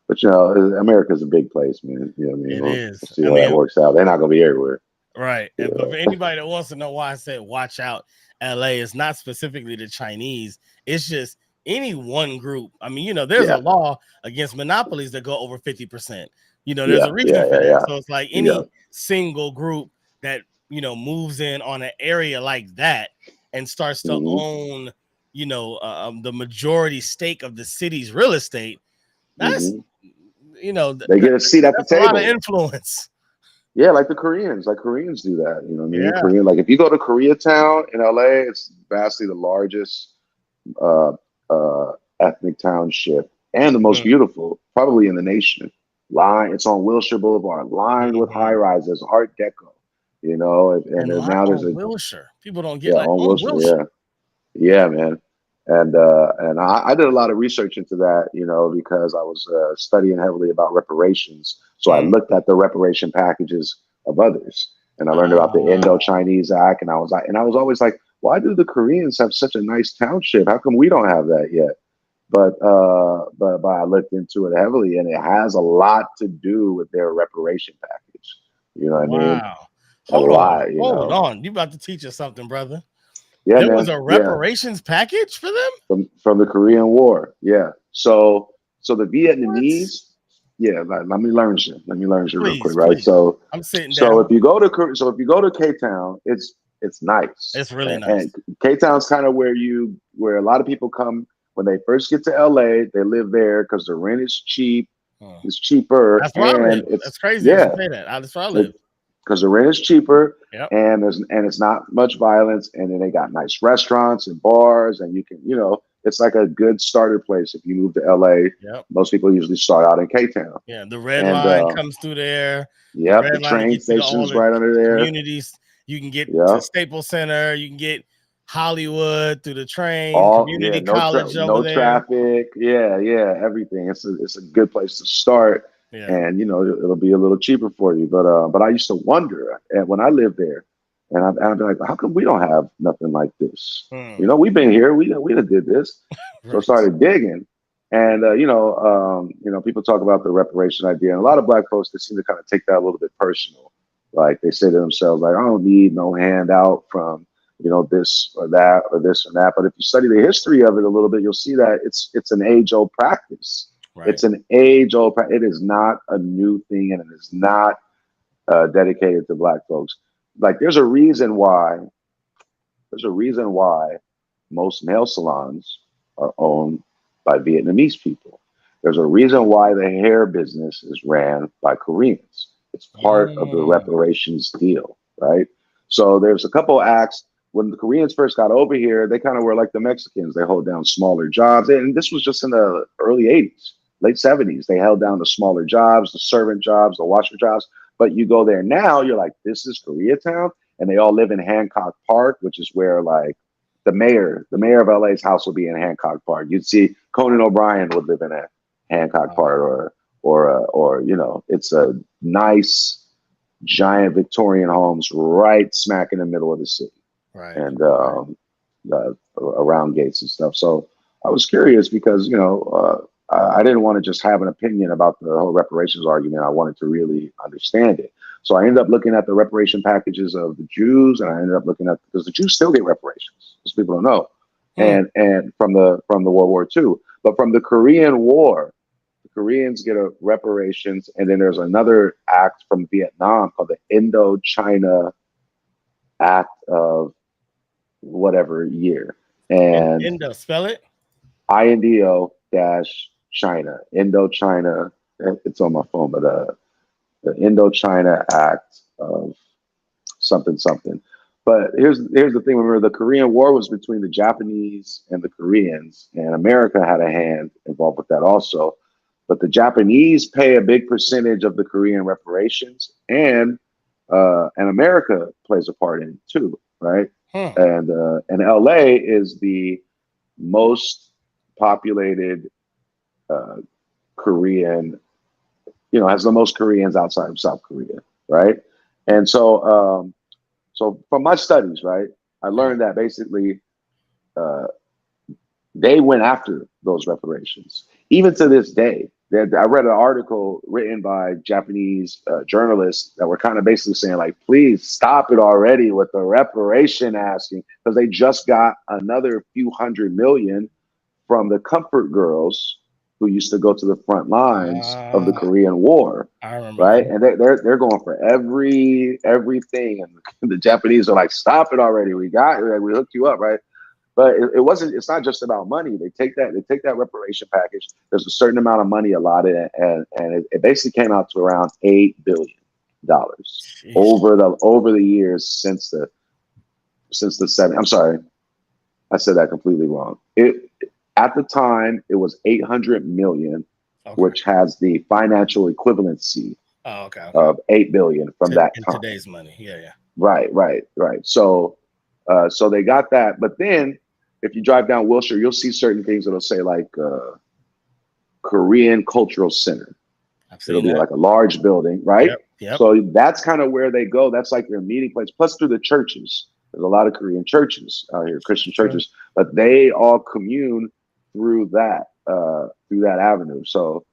Speaker 3: But America's a big place, man. You know what I mean?
Speaker 1: It is.
Speaker 3: We'll see how that works out. They're not gonna be everywhere.
Speaker 1: Right. Yeah. But for anybody that wants to know why I said watch out, LA, it's not specifically the Chinese. It's just any one group. I mean, there's a law against monopolies that go over 50%. There's a reason for that. So it's like any single group that moves in on an area like that and starts to own, the majority stake of the city's real estate. That's
Speaker 3: they get a seat at the table.
Speaker 1: A lot of influence.
Speaker 3: Yeah, like the Koreans. Like Koreans do that. You know what I mean? Korean, like if you go to Koreatown in LA, it's vastly the largest ethnic township and the most beautiful, probably in the nation. It's on Wilshire Boulevard, lined with high rises, Art Deco. And now there's
Speaker 1: Wilshire. People don't get
Speaker 3: on Wilshire. Yeah, man. And I did a lot of research into that, because I was studying heavily about reparations. So I looked at the reparation packages of others, and I learned about the Indo-Chinese Act. And I was always like, why do the Koreans have such a nice township? How come we don't have that yet? But I looked into it heavily, and it has a lot to do with their reparation package. You know what I mean?
Speaker 1: Hold on. You about to teach us something, brother.
Speaker 3: Yeah,
Speaker 1: there was a reparations package for them
Speaker 3: from the Korean War. Yeah. So the Vietnamese. Yeah. Let me learn you real quick, right? So
Speaker 1: I'm sitting down.
Speaker 3: So if you go to K-Town, it's nice.
Speaker 1: It's really nice.
Speaker 3: And K-Town's kind of where a lot of people come when they first get to LA. They live there because the rent is cheap. It's cheaper.
Speaker 1: That's where I live. That's crazy.
Speaker 3: Yeah.
Speaker 1: To say that. That's where I live.
Speaker 3: Because the rent is cheaper, and it's not much violence, and then they got nice restaurants and bars, and you can, it's like a good starter place if you move to LA. Most people usually start out in K-Town.
Speaker 1: Yeah, the red line comes through there.
Speaker 3: The train station's right under there.
Speaker 1: Communities, you can get to Staples Center, you can get Hollywood through the train,
Speaker 3: All
Speaker 1: community
Speaker 3: no
Speaker 1: college over
Speaker 3: no
Speaker 1: there.
Speaker 3: traffic. Yeah, everything. It's a good place to start,
Speaker 1: Yeah.
Speaker 3: and it'll be a little cheaper for you. But I used to wonder, and when I lived there, and I'd be like, how come we don't have nothing like this? We've been here. We done did this. So I
Speaker 1: Right.
Speaker 3: started digging, and people talk about the reparation idea, and a lot of black folks they seem to kind of take that a little bit personal. Like they say to themselves, like, I don't need no handout from this or that or this or that. But if you study the history of it a little bit, you'll see that it's an age old practice.
Speaker 1: Right.
Speaker 3: It's an age old practice. It is not a new thing, and it is not dedicated to black folks. Like there's a reason why most nail salons are owned by Vietnamese people. There's a reason why the hair business is ran by Koreans. It's part of the reparations deal, right? So there's a couple acts. When the Koreans first got over here, they kind of were like the Mexicans. They hold down smaller jobs. And this was just in the early 80s, late 70s. They held down the smaller jobs, the servant jobs, the washer jobs. But you go there now, you're like, this is Koreatown. And they all live in Hancock Park, which is where like the mayor of LA's house will be in Hancock Park. You'd see Conan O'Brien would live in a Hancock Park or it's a nice giant Victorian homes right smack in the middle of the city.
Speaker 1: Right.
Speaker 3: And around gates and stuff. So I was curious because, I didn't want to just have an opinion about the whole reparations argument. I wanted to really understand it. So I ended up looking at the reparation packages of the Jews, and I ended up looking at because the Jews still get reparations. Most people don't know, and from the World War II, but from the Korean War, the Koreans get a reparations, and then there's another act from Vietnam called the Indochina Act of whatever year, and
Speaker 1: Indo, spell it.
Speaker 3: INDO dash China, Indochina. It's on my phone, but the Indochina Act of something something. But here's the thing. Remember, the Korean War was between the Japanese and the Koreans, and America had a hand involved with that also. But the Japanese pay a big percentage of the Korean reparations, and America plays a part in it too, right? And LA is the most populated Korean, has the most Koreans outside of South Korea, right? And so, so from my studies, right, I learned that basically they went after those reparations. Even to this day, I read an article written by Japanese journalists that were kind of basically saying, like, please stop it already with the reparation asking, because they just got another few $100 million from the comfort girls who used to go to the front lines of the Korean War.
Speaker 1: I remember,
Speaker 3: right? And they're going for everything, and the Japanese are like, stop it already. We hooked you up, right? But it's not just about money. They take that reparation package. There's a certain amount of money allotted, and it basically came out to around $8 billion over the years since the 70s. I'm sorry, I said that completely wrong. At the time, it was 800 million, which has the financial equivalency of 8 billion from that time.
Speaker 1: Today's money, yeah.
Speaker 3: Right. So they got that, but then if you drive down Wilshire, you'll see certain things that'll say like Korean Cultural Center. It'll be like a large building, right?
Speaker 1: Yep.
Speaker 3: So that's kind of where they go. That's like their meeting place. Plus through the churches. There's a lot of Korean churches out here, Christian churches, but they all commune through that avenue. So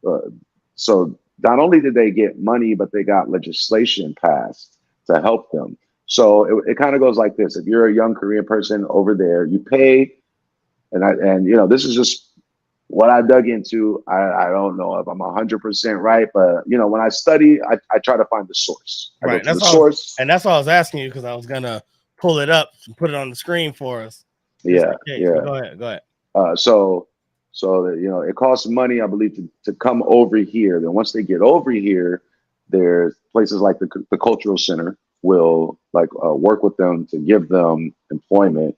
Speaker 3: not only did they get money, but they got legislation passed to help them. So it kind of goes like this: if you're a young Korean person over there, you pay, and this is just what I dug into. I don't know if I'm 100% right, but when I study, I try to find the source. I go to the source,
Speaker 1: and that's why I was asking you, because I was gonna pull it up and put it on the screen for us.
Speaker 3: Yeah.
Speaker 1: Go ahead.
Speaker 3: So it costs money, I believe, to come over here. Then once they get over here, there's places like the Cultural Center will work with them to give them employment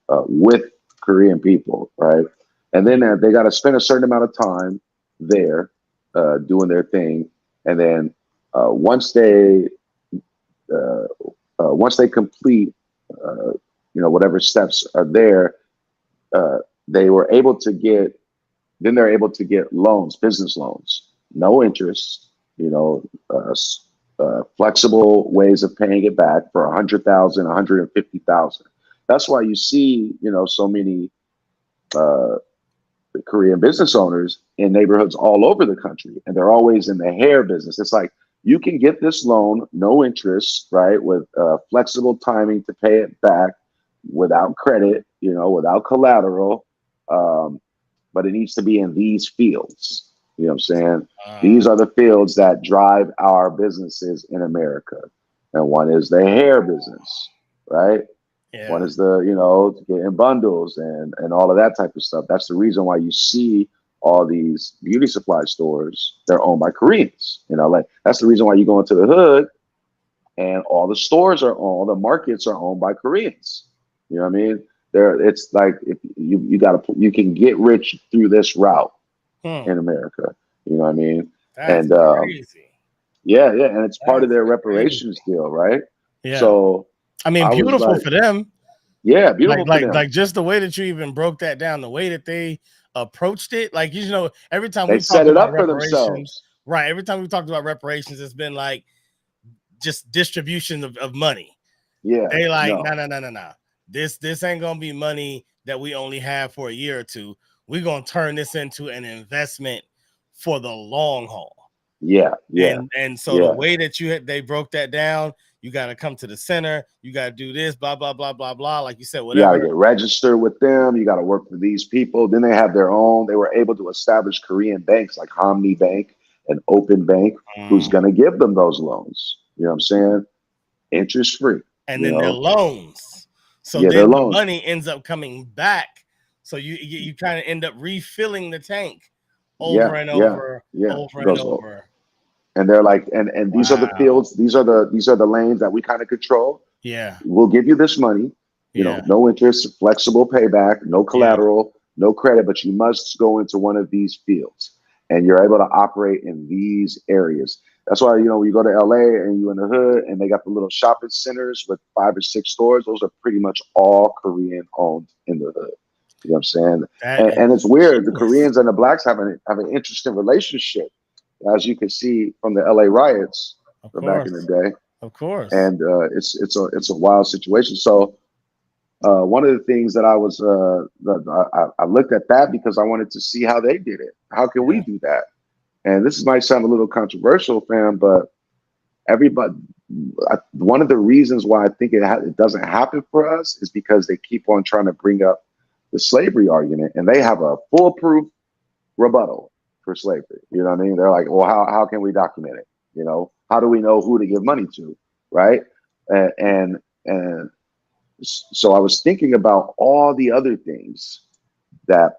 Speaker 3: with Korean people, right? And then they got to spend a certain amount of time there doing their thing, and then once they complete whatever steps are there, they were able to get. Then they're able to get loans, business loans, no interest. Flexible ways of paying it back for 100,000, 150,000. That's why you see, so many Korean business owners in neighborhoods all over the country, and they're always in the hair business. It's like you can get this loan, no interest, right, with flexible timing to pay it back without credit, without collateral, but it needs to be in these fields. You know what I'm saying? These are the fields that drive our businesses in America, and one is the hair business, right?
Speaker 1: Yeah.
Speaker 3: One is the, getting bundles and all of that type of stuff. That's the reason why you see all these beauty supply stores, they're owned by Koreans. That's the reason why you go into the hood and all the stores the markets are owned by Koreans. You know what I mean? It's like if you can get rich through this route in America. You know what I mean?
Speaker 1: That's crazy.
Speaker 3: Yeah, and it's part of their reparations deal, right?
Speaker 1: Yeah.
Speaker 3: So
Speaker 1: I mean, beautiful for them.
Speaker 3: Yeah, beautiful for them.
Speaker 1: Like just the way that you even broke that down, the way that they approached it. Like, every time
Speaker 3: they set it up for themselves.
Speaker 1: Right. Every time we talked about reparations, it's been like just distribution of money.
Speaker 3: Yeah.
Speaker 1: They no. This ain't gonna be money that we only have for a year or two. We're gonna turn this into an investment for the long haul.
Speaker 3: Yeah.
Speaker 1: And so the way that they broke that down, you got to come to the center. You got to do this, blah, blah, blah, blah, blah. Like you said, whatever.
Speaker 3: You got to get registered with them. You got to work for these people. Then they have their own. They were able to establish Korean banks like Hamni Bank and Open Bank, who's going to give them those loans. You know what I'm saying? Interest free.
Speaker 1: And then their loans. So then the money ends up coming back. So you kind of end up refilling the tank over and over. And
Speaker 3: they're like, and these are the fields, these are the lanes that we kind of control.
Speaker 1: Yeah.
Speaker 3: We'll give you this money, no interest, flexible payback, no collateral, no credit, but you must go into one of these fields and you're able to operate in these areas. That's why, when you go to LA and you're in the hood and they got the little shopping centers with 5 or 6 stores, those are pretty much all Korean owned in the hood. You know what I'm saying? And it's weird. The Koreans and the blacks have an interesting relationship, as you can see from the LA riots back in the day.
Speaker 1: Of course.
Speaker 3: And it's a wild situation. So one of the things that I looked at that because I wanted to see how they did it. How can we do that? And this might sound a little controversial, fam, but one of the reasons why I think it doesn't happen for us is because they keep on trying to bring up the slavery argument, and they have a foolproof rebuttal for slavery. You know what I mean? They're like, well, how can we document it? How do we know who to give money to? Right. And so I was thinking about all the other things that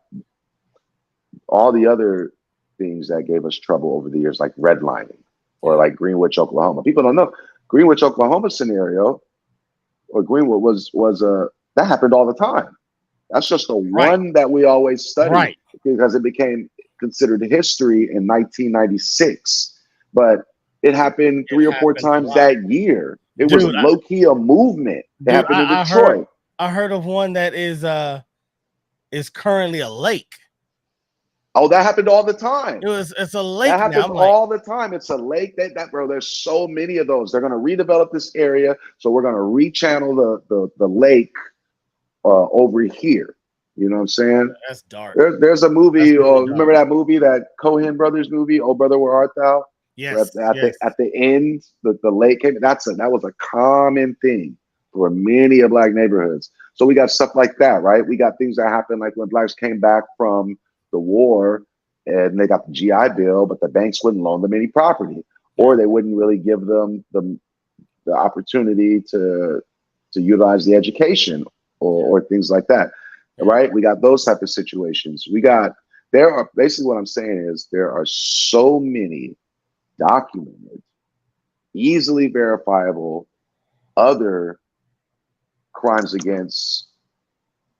Speaker 3: gave us trouble over the years, like redlining or like Greenwich, Oklahoma. People don't know Greenwich, Oklahoma scenario, or Greenwood was that happened all the time. That's just the one that we always study because it became considered history in 1996, but it happened 3 or 4 times that year. It was low key a movement. It happened in Detroit.
Speaker 1: I heard of one that is currently a lake.
Speaker 3: Oh, that happened all the time.
Speaker 1: It's a lake.
Speaker 3: That happens all the time. It's a lake. That bro, there's so many of those. They're gonna redevelop this area, so we're gonna rechannel the lake over here. You know what I'm saying?
Speaker 1: That's dark.
Speaker 3: There's a movie. Remember that movie, that Cohen Brothers movie, Oh Brother, Where Art Thou?
Speaker 1: Yes.
Speaker 3: At the end, the lake came. That was a common thing for many of black neighborhoods. So we got stuff like that, right? We got things that happened like when blacks came back from the war and they got the GI Bill, but the banks wouldn't loan them any property, or they wouldn't really give them the opportunity to utilize the education or things like that, right? We got those type of situations. Basically what I'm saying is there are so many documented, easily verifiable other crimes against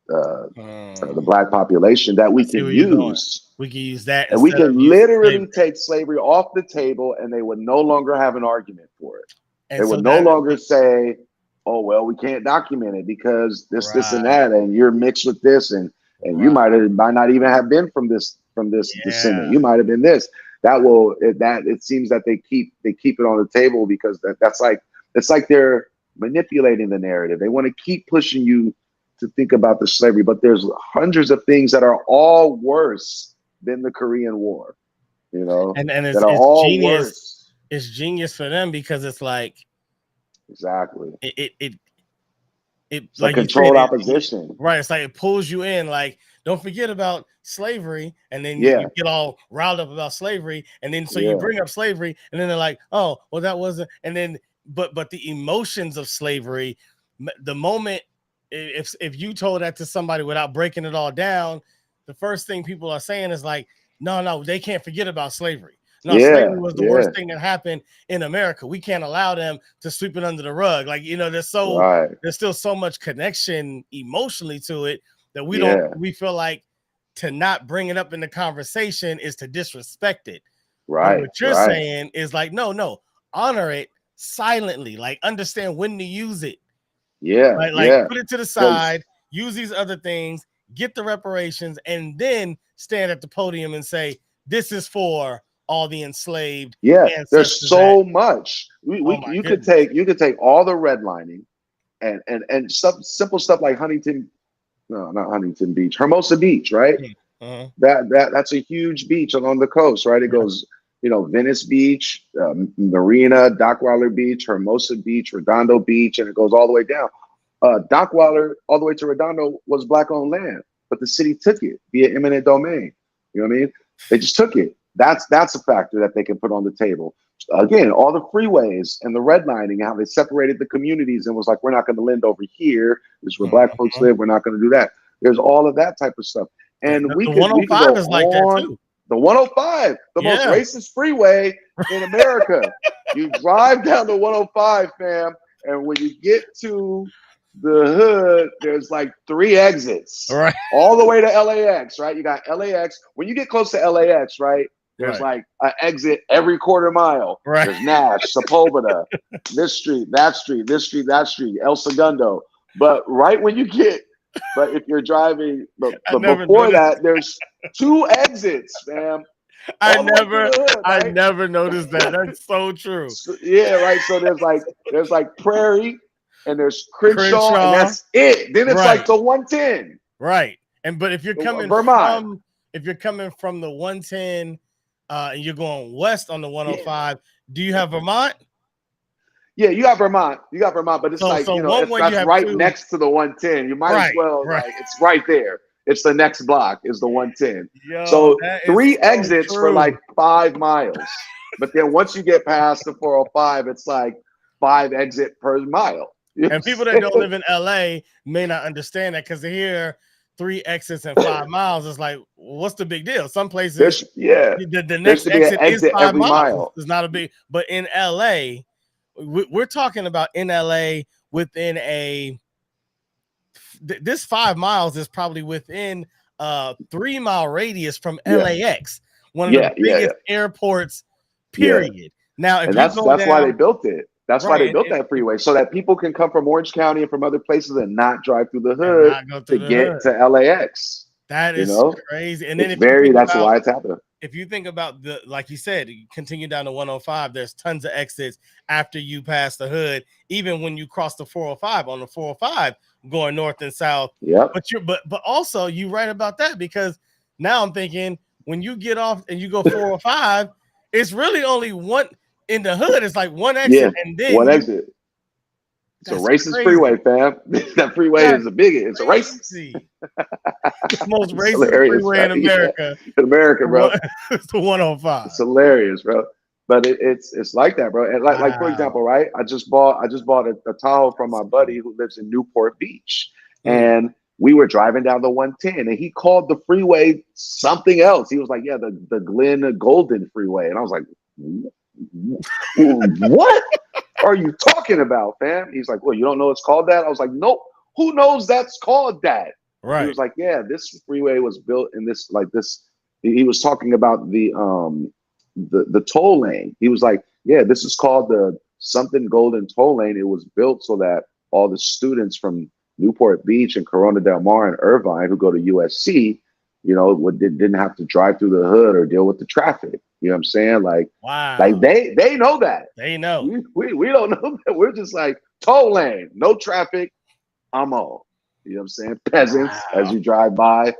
Speaker 3: the black population that we can use.
Speaker 1: We can use that,
Speaker 3: and we can literally take slavery off the table, and they would no longer have an argument for it. They would no longer say, oh well, we can't document it because this and
Speaker 1: Right.
Speaker 3: that, and you're mixed with this, and you
Speaker 1: Right.
Speaker 3: might not even have been from this descendant.
Speaker 1: Yeah.
Speaker 3: You might have been this. It seems that they keep it on the table because that's like it's like they're manipulating the narrative. They want to keep pushing you to think about the slavery, but there's hundreds of things that are all worse than the Korean War, you know,
Speaker 1: And
Speaker 3: that are
Speaker 1: it's
Speaker 3: all
Speaker 1: genius.
Speaker 3: worse.
Speaker 1: It's genius for them because it's like
Speaker 3: Exactly.
Speaker 1: it
Speaker 3: It's like
Speaker 1: like you said,
Speaker 3: controlled opposition.
Speaker 1: right. It's like it pulls you in. Like, don't forget about slavery, and then
Speaker 3: Yeah.
Speaker 1: you get all riled up about slavery, and then so you
Speaker 3: Yeah.
Speaker 1: bring up slavery, and then they're like, oh, well, that wasn't. And then, but the emotions of slavery, the moment if you told that to somebody without breaking it all down, the first thing people are saying is like, no, they can't forget about slavery. No,
Speaker 3: Yeah.
Speaker 1: slavery was the
Speaker 3: Yeah.
Speaker 1: worst thing that happened in America. We can't allow them to sweep it under the rug. Like, there's still so much connection emotionally to it that we feel like to not bring it up in the conversation is to disrespect it. But
Speaker 3: Right.
Speaker 1: what you're saying is like, no, honor it silently. Like, understand when to use it.
Speaker 3: Yeah.
Speaker 1: Like put it to the side, use these other things, get the reparations, and then stand at the podium and say, this is for all the enslaved.
Speaker 3: Yeah, there's so much. You could take all the redlining and simple stuff like not Huntington Beach, Hermosa Beach, right?
Speaker 1: Uh-huh.
Speaker 3: That's a huge beach along the coast, right? It goes, Venice Beach, Marina, Dockweiler Beach, Hermosa Beach, Redondo Beach, and it goes all the way down. Dockweiler all the way to Redondo was black-owned land, but the city took it via eminent domain. You know what I mean? They just took it. That's a factor that they can put on the table. Again, all the freeways and the redlining, how they separated the communities and was like, we're not going to lend over here. This is where black folks live. We're not going to do that. There's all of that type of stuff. And
Speaker 1: the 105 is like that too.
Speaker 3: The 105, the most racist freeway in America. You drive down the 105, fam, and when you get to the hood, there's like 3 exits,
Speaker 1: right,
Speaker 3: all the way to LAX, right? You got LAX. When you get close to LAX, right, there's like an exit every quarter mile.
Speaker 1: Right.
Speaker 3: There's Nash, Sepulveda, this street, that street, this street, that street, El Segundo. But if you're driving, but before that, there's 2 exits, fam.
Speaker 1: I never noticed that. That's so true.
Speaker 3: So, yeah, right. So there's like Prairie, and there's Crenshaw, and that's it. Then it's like the 110.
Speaker 1: Right. But if you're coming
Speaker 3: Vermont,
Speaker 1: from the 110, and you're going west on the 105, do you have Vermont?
Speaker 3: Yeah, you got Vermont. But it's that's right next to the 110. You might as well, it's right there. It's the next block is the 110.
Speaker 1: Yo,
Speaker 3: so 3 exits for like 5 miles. But then once you get past the 405, it's like 5 exit per mile.
Speaker 1: And people that don't live in LA may not understand that because they hear 3 exits and 5 miles. It's like, what's the big deal? Some places, the next exit is 5 miles. It's not a big, but in LA, we're talking about in LA within this 5 miles is probably within a 3-mile radius from LAX, one of the biggest airports, period. Now, if
Speaker 3: that's why they built it. That's why they built that freeway, so that people can come from Orange County and from other places and not drive through the hood to get to LAX.
Speaker 1: That is crazy. And then
Speaker 3: that's why it's happening.
Speaker 1: If you think about like you said, you continue down to 105, there's tons of exits after you pass the hood, even when you cross the 405 on the 405 going north and south.
Speaker 3: Yeah.
Speaker 1: But also you right about that, because now I'm thinking when you get off and you go 405, it's really only one in the hood. It's like one exit and then
Speaker 3: one exit. It's a racist freeway, fam. That freeway is a bigot. It's a racist.
Speaker 1: It's the most racist freeway in America.
Speaker 3: In America, bro.
Speaker 1: It's the 105.
Speaker 3: It's hilarious, bro. But it's like that, bro. And like for example, right? I just bought a Tahoe from my buddy who lives in Newport Beach, and we were driving down the 110, and he called the freeway something else. He was like, "Yeah, the Glen Golden Freeway," and I was like, "What are you talking about, fam?" He's like, "Well, you don't know it's called that?" I was like, "Nope. Who knows that's called that?"
Speaker 1: Right.
Speaker 3: He was like, "Yeah, this freeway was built in this like this." He was talking about the toll lane. He was like, "Yeah, this is called the something golden toll lane. It was built so that all the students from Newport Beach and Corona Del Mar and Irvine who go to USC, you know, didn't have to drive through the hood or deal with the traffic. You know what I'm saying? Like
Speaker 1: Wow.
Speaker 3: they know that.
Speaker 1: They know.
Speaker 3: We don't know that. We're just like toll lane, no traffic, I'm on. You know what I'm saying? Peasants
Speaker 1: Wow.
Speaker 3: as you drive by.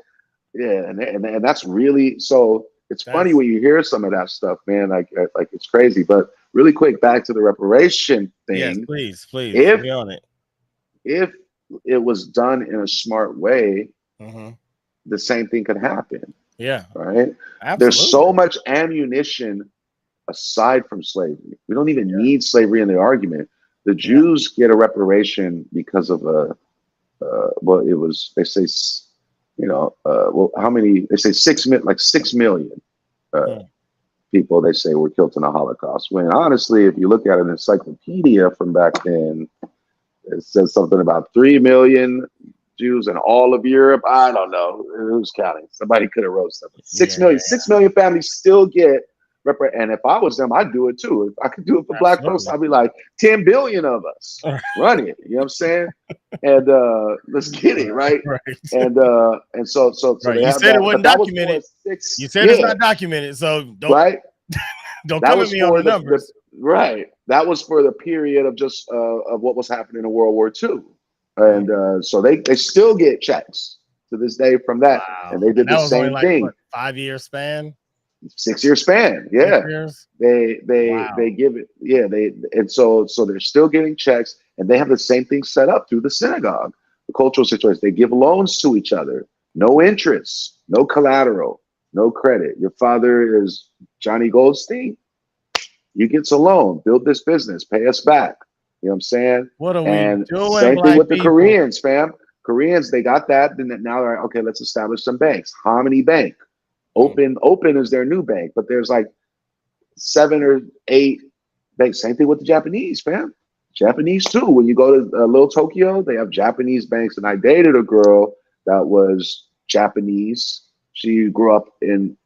Speaker 3: Yeah, and that's really so. It's funny
Speaker 1: That's-
Speaker 3: when you hear some of that stuff, man. Like it's crazy. But really quick, back to the reparation
Speaker 1: Yes,
Speaker 3: thing.
Speaker 1: please.
Speaker 3: If
Speaker 1: Be on it.
Speaker 3: if it was done in a smart way,
Speaker 1: Hmm.
Speaker 3: the same thing could happen,
Speaker 1: Yeah,
Speaker 3: right? There's
Speaker 1: absolutely.
Speaker 3: so much ammunition aside from slavery. We don't even need slavery in the argument. The Jews get a reparation because of well, it was they say, you know, well, how many? They say 6 million people. They say were killed in the Holocaust. When honestly, if you look at an encyclopedia from back then, it says something about 3 million Jews in all of Europe. I don't know who's counting. Somebody could have wrote something. 6 million. 6 million families still get and if I was them, I'd do it too. If I could do it for black folks, I'd be like 10 billion of us run it. You know what I'm saying? And let's get it right.
Speaker 1: Right.
Speaker 3: And so
Speaker 1: Right.
Speaker 3: they
Speaker 1: You
Speaker 3: have
Speaker 1: said
Speaker 3: that.
Speaker 1: it wasn't
Speaker 3: But that was
Speaker 1: documented.
Speaker 3: for six.
Speaker 1: You said it's not documented, so don't
Speaker 3: right.
Speaker 1: don't
Speaker 3: That
Speaker 1: come at
Speaker 3: was
Speaker 1: me on
Speaker 3: for
Speaker 1: the numbers.
Speaker 3: right. That was for the period of just of what was happening in World War II, and so they still get checks to this day from that,
Speaker 1: Wow.
Speaker 3: and they did
Speaker 1: And that
Speaker 3: the
Speaker 1: was only
Speaker 3: same
Speaker 1: like
Speaker 3: thing.
Speaker 1: what, 5-year span?
Speaker 3: 6 year span, yeah.
Speaker 1: 6 years?
Speaker 3: They give it, yeah. And so they're still getting checks, and they have the same thing set up through the synagogue. The cultural situation, they give loans to each other, no interest, no collateral, no credit. Your father is Johnny Goldstein. You get a loan, build this business, pay us back. You know what I'm saying?
Speaker 1: What are we
Speaker 3: And
Speaker 1: doing,
Speaker 3: same thing
Speaker 1: black
Speaker 3: with the
Speaker 1: people?
Speaker 3: Koreans, fam. Koreans, they got that. Then now they're like, okay, let's establish some banks. Harmony Bank. Open is their new bank, but there's like 7 or 8 banks. Same thing with the Japanese, fam. Japanese too. When you go to Little Tokyo, they have Japanese banks. And I dated a girl that was Japanese. She grew up in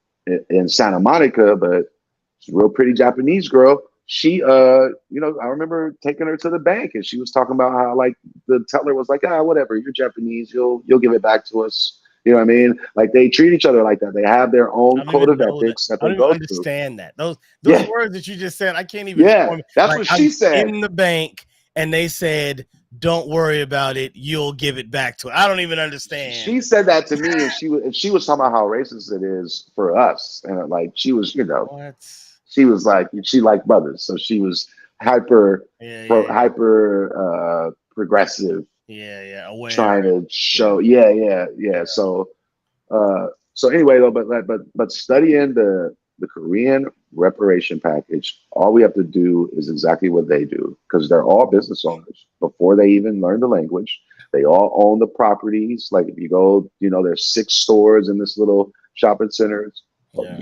Speaker 3: Santa Monica, but she's a real pretty Japanese girl. She, you know, I remember taking her to the bank, and she was talking about how like the teller was like, whatever, you're Japanese, you'll give it back to us. You know what I mean? Like they treat each other like that. They have their own code of ethics that
Speaker 1: I
Speaker 3: they
Speaker 1: don't even
Speaker 3: go through.
Speaker 1: understand that. Those
Speaker 3: Yeah,
Speaker 1: words that you just said, I can't even
Speaker 3: yeah,
Speaker 1: form.
Speaker 3: that's
Speaker 1: Like,
Speaker 3: what she said.
Speaker 1: in the bank, and they said, "Don't worry about it. You'll give it back to it." I don't even understand.
Speaker 3: She said that to me, and she was talking about how racist it is for us, and like she was, you know,
Speaker 1: What?
Speaker 3: she was like she liked brothers, so she was hyper progressive,
Speaker 1: aware.
Speaker 3: trying to show, yeah. So anyway, though, but studying the Korean reparation package, all we have to do is exactly what they do, because they're all business owners before they even learn the language. They all own the properties. Like if you go, you know, there's 6 stores in this little shopping centers.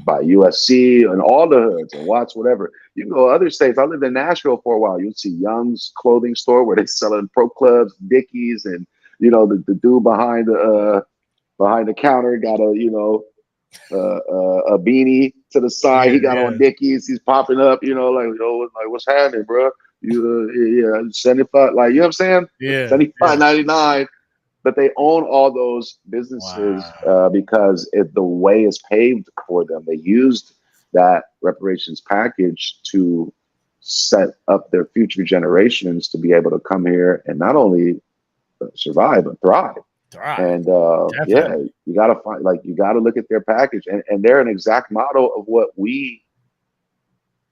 Speaker 3: By USC and all the hoods and Watts, whatever. You can go to other states. I lived in Nashville for a while. You'd see Young's clothing store where they're selling Pro Clubs, Dickies, and you know the dude behind the counter got a, you know, a beanie to the side. He got on Dickies. He's popping up. You know, like, like what's happening, bro? You 75, like, you know what I'm saying?
Speaker 1: Yeah,
Speaker 3: 75.99. But they own all those businesses because the way is paved for them. They used that reparations package to set up their future generations to be able to come here and not only survive but thrive. And you got to find, like, you got to look at their package, and they're an exact model of what we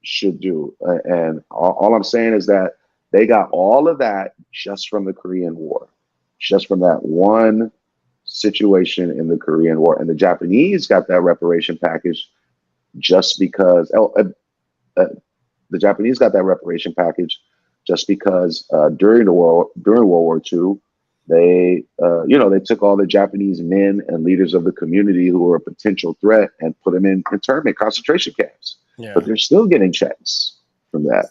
Speaker 3: should do. And all I'm saying is that they got all of that just from the Korean War. Just from that one situation in the Korean War. And the Japanese got that reparation package just because the Japanese got that reparation package just because during World War II, they they took all the Japanese men and leaders of the community who were a potential threat and put them in internment concentration camps. But they're still getting checks from that.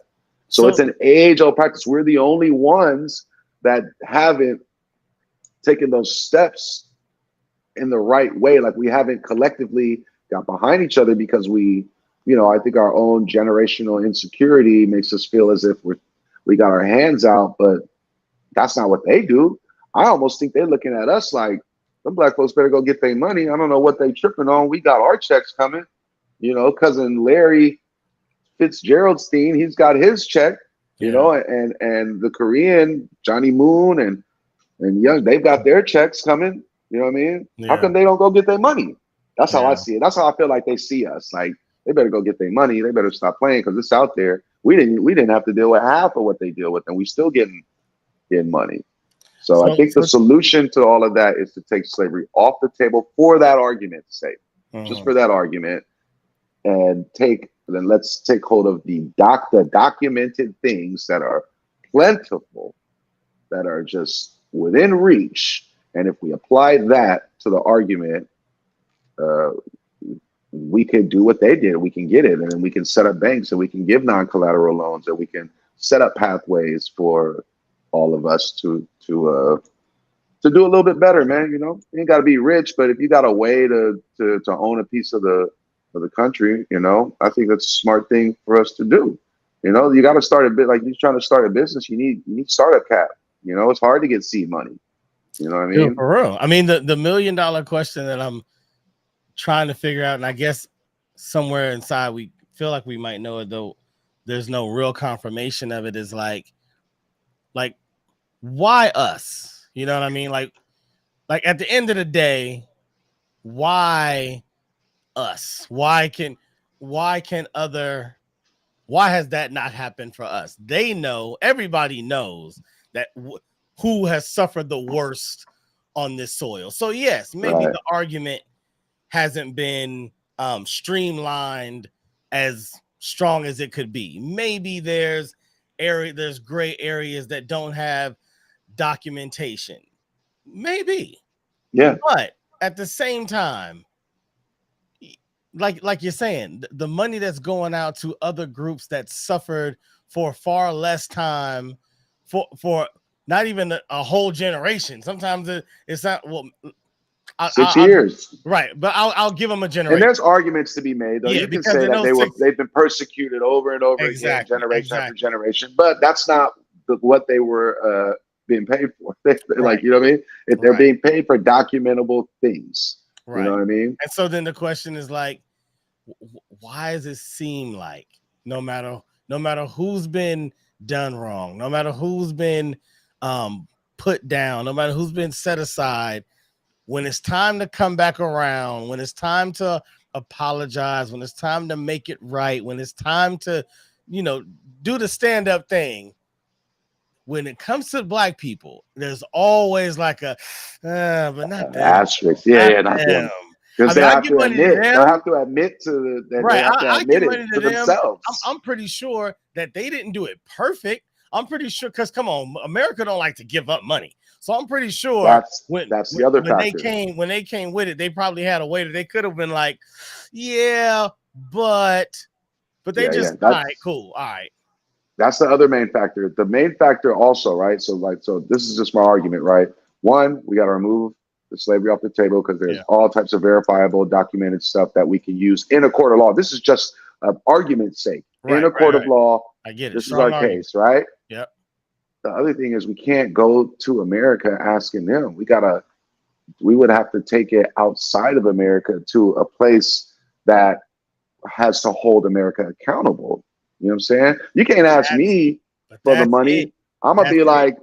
Speaker 3: So it's an age-old practice. We're the only ones that haven't taking those steps in the right way. Like we haven't collectively got behind each other because we, I think our own generational insecurity makes us feel as if we got our hands out, but that's not what they do. I almost think they're looking at us like, the black folks better go get their money. I don't know what they tripping on. We got our checks coming. You know, cousin Larry Fitzgeraldstein, he's got his check. You know, and the Korean Johnny Moon and Young, they've got their checks coming. You know what I mean?
Speaker 1: Yeah.
Speaker 3: How come they don't go get their money? That's how I see it. That's how I feel like they see us. Like, they better go get their money. They better stop playing because it's out there. We didn't have to deal with half of what they deal with, and we still getting money. So I think the solution to all of that is to take slavery off the table for that argument's sake, just for that argument, and let's take hold of the documented things that are plentiful, that are just within reach. And if we apply that to the argument, we can do what they did. We can get it, and then we can set up banks, and we can give non-collateral loans, and we can set up pathways for all of us to do a little bit better, man. You know, you ain't got to be rich, but if you got a way to own a piece of the country, you know, I think that's a smart thing for us to do. You know, you got to start a bit like you're trying to start a business. You need startup cap. You know, it's hard to get seed money. You know what I mean?
Speaker 1: Yeah, for real. I mean, the $1 million question that I'm trying to figure out, and I guess somewhere inside we feel like we might know it, though there's no real confirmation of it, is like why us? You know what I mean? Like at the end of the day, why us? Why has that not happened for us? They know, everybody knows that who has suffered the worst on this soil. So yes, maybe the argument hasn't been streamlined as strong as it could be. Maybe there's gray areas that don't have documentation. Maybe.
Speaker 3: Yeah.
Speaker 1: But at the same time, like you're saying, the money that's going out to other groups that suffered for far less time, for not even a whole generation. Sometimes it's not
Speaker 3: 6 years,
Speaker 1: right? But I'll give them a generation.
Speaker 3: And there's arguments to be made, though.
Speaker 1: Yeah,
Speaker 3: you can say that they've been persecuted over and over again, generation after generation. But that's not what they were being paid for. Like, you know what I mean? If they're being paid for documentable things, you know what I mean?
Speaker 1: And so then the question is like, why does it seem like no matter who's been done wrong, no matter who's been put down, no matter who's been set aside, when it's time to come back around, when it's time to apologize, when it's time to make it right, when it's time to, you know, do the stand-up thing, when it comes to black people, there's always like a but not them.
Speaker 3: Asterisk. Yeah, not them. Because they have to admit, they'll have to admit to that. They have to admit it to themselves.
Speaker 1: I'm pretty sure that they didn't do it perfect. I'm pretty sure, because come on, America don't like to give up money. So I'm pretty sure
Speaker 3: that's the other factor.
Speaker 1: When they came with it, they probably had a way that they could have been like, yeah, but they all right, cool, all right.
Speaker 3: That's the other main factor. The main factor also, right? So this is just my argument, right? One, we got to remove the slavery off the table because there's all types of verifiable, documented stuff that we can use in a court of law. This is just an argument's sake. In a court of law,
Speaker 1: I get it.
Speaker 3: This is our case, right?
Speaker 1: Yep.
Speaker 3: The other thing is we can't go to America asking them. We would have to take it outside of America to a place that has to hold America accountable. You know what I'm saying? You can't ask me for the money. I'm gonna be like,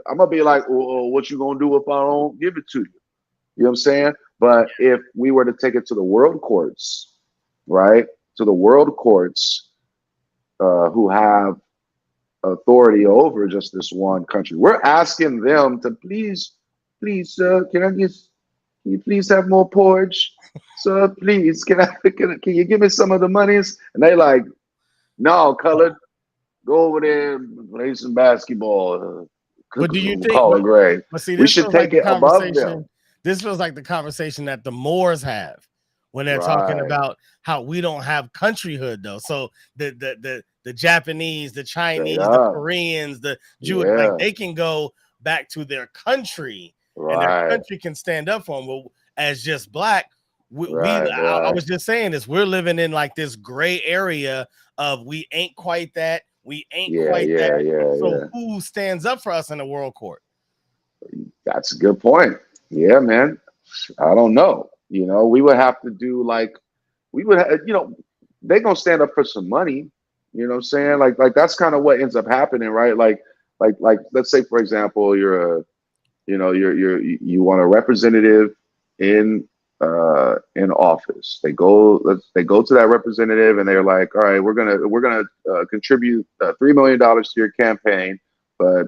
Speaker 3: well, what you gonna do if I don't give it to you? You know what I'm saying? But if we were to take it to the world courts, right? To the world courts, who have authority over just this one country, we're asking them to please, sir, can you please have more porridge? Sir, please, can you give me some of the monies? And they like, no, colored, go over there and play some basketball.
Speaker 1: But do you think?
Speaker 3: Call it great.
Speaker 1: But see,
Speaker 3: we should take it above them.
Speaker 1: This feels like the conversation that the Moors have when they're talking about how we don't have countryhood, though. So the Japanese, the Chinese, the Koreans, the Jewish, like they can go back to their country, and their country can stand up for them. Well, as just black, I was just saying this. We're living in like this gray area of we ain't quite that. We ain't quite that. So who stands up for us in the world court?
Speaker 3: That's a good point. Yeah, man. I don't know. You know, we would have to do like we would have, you know, they gonna stand up for some money. You know what I'm saying? Like that's kind of what ends up happening, right? Like let's say for example, you're a you know you want a representative in office. They go to that representative and they're like, all right, we're gonna contribute $3 million to your campaign, but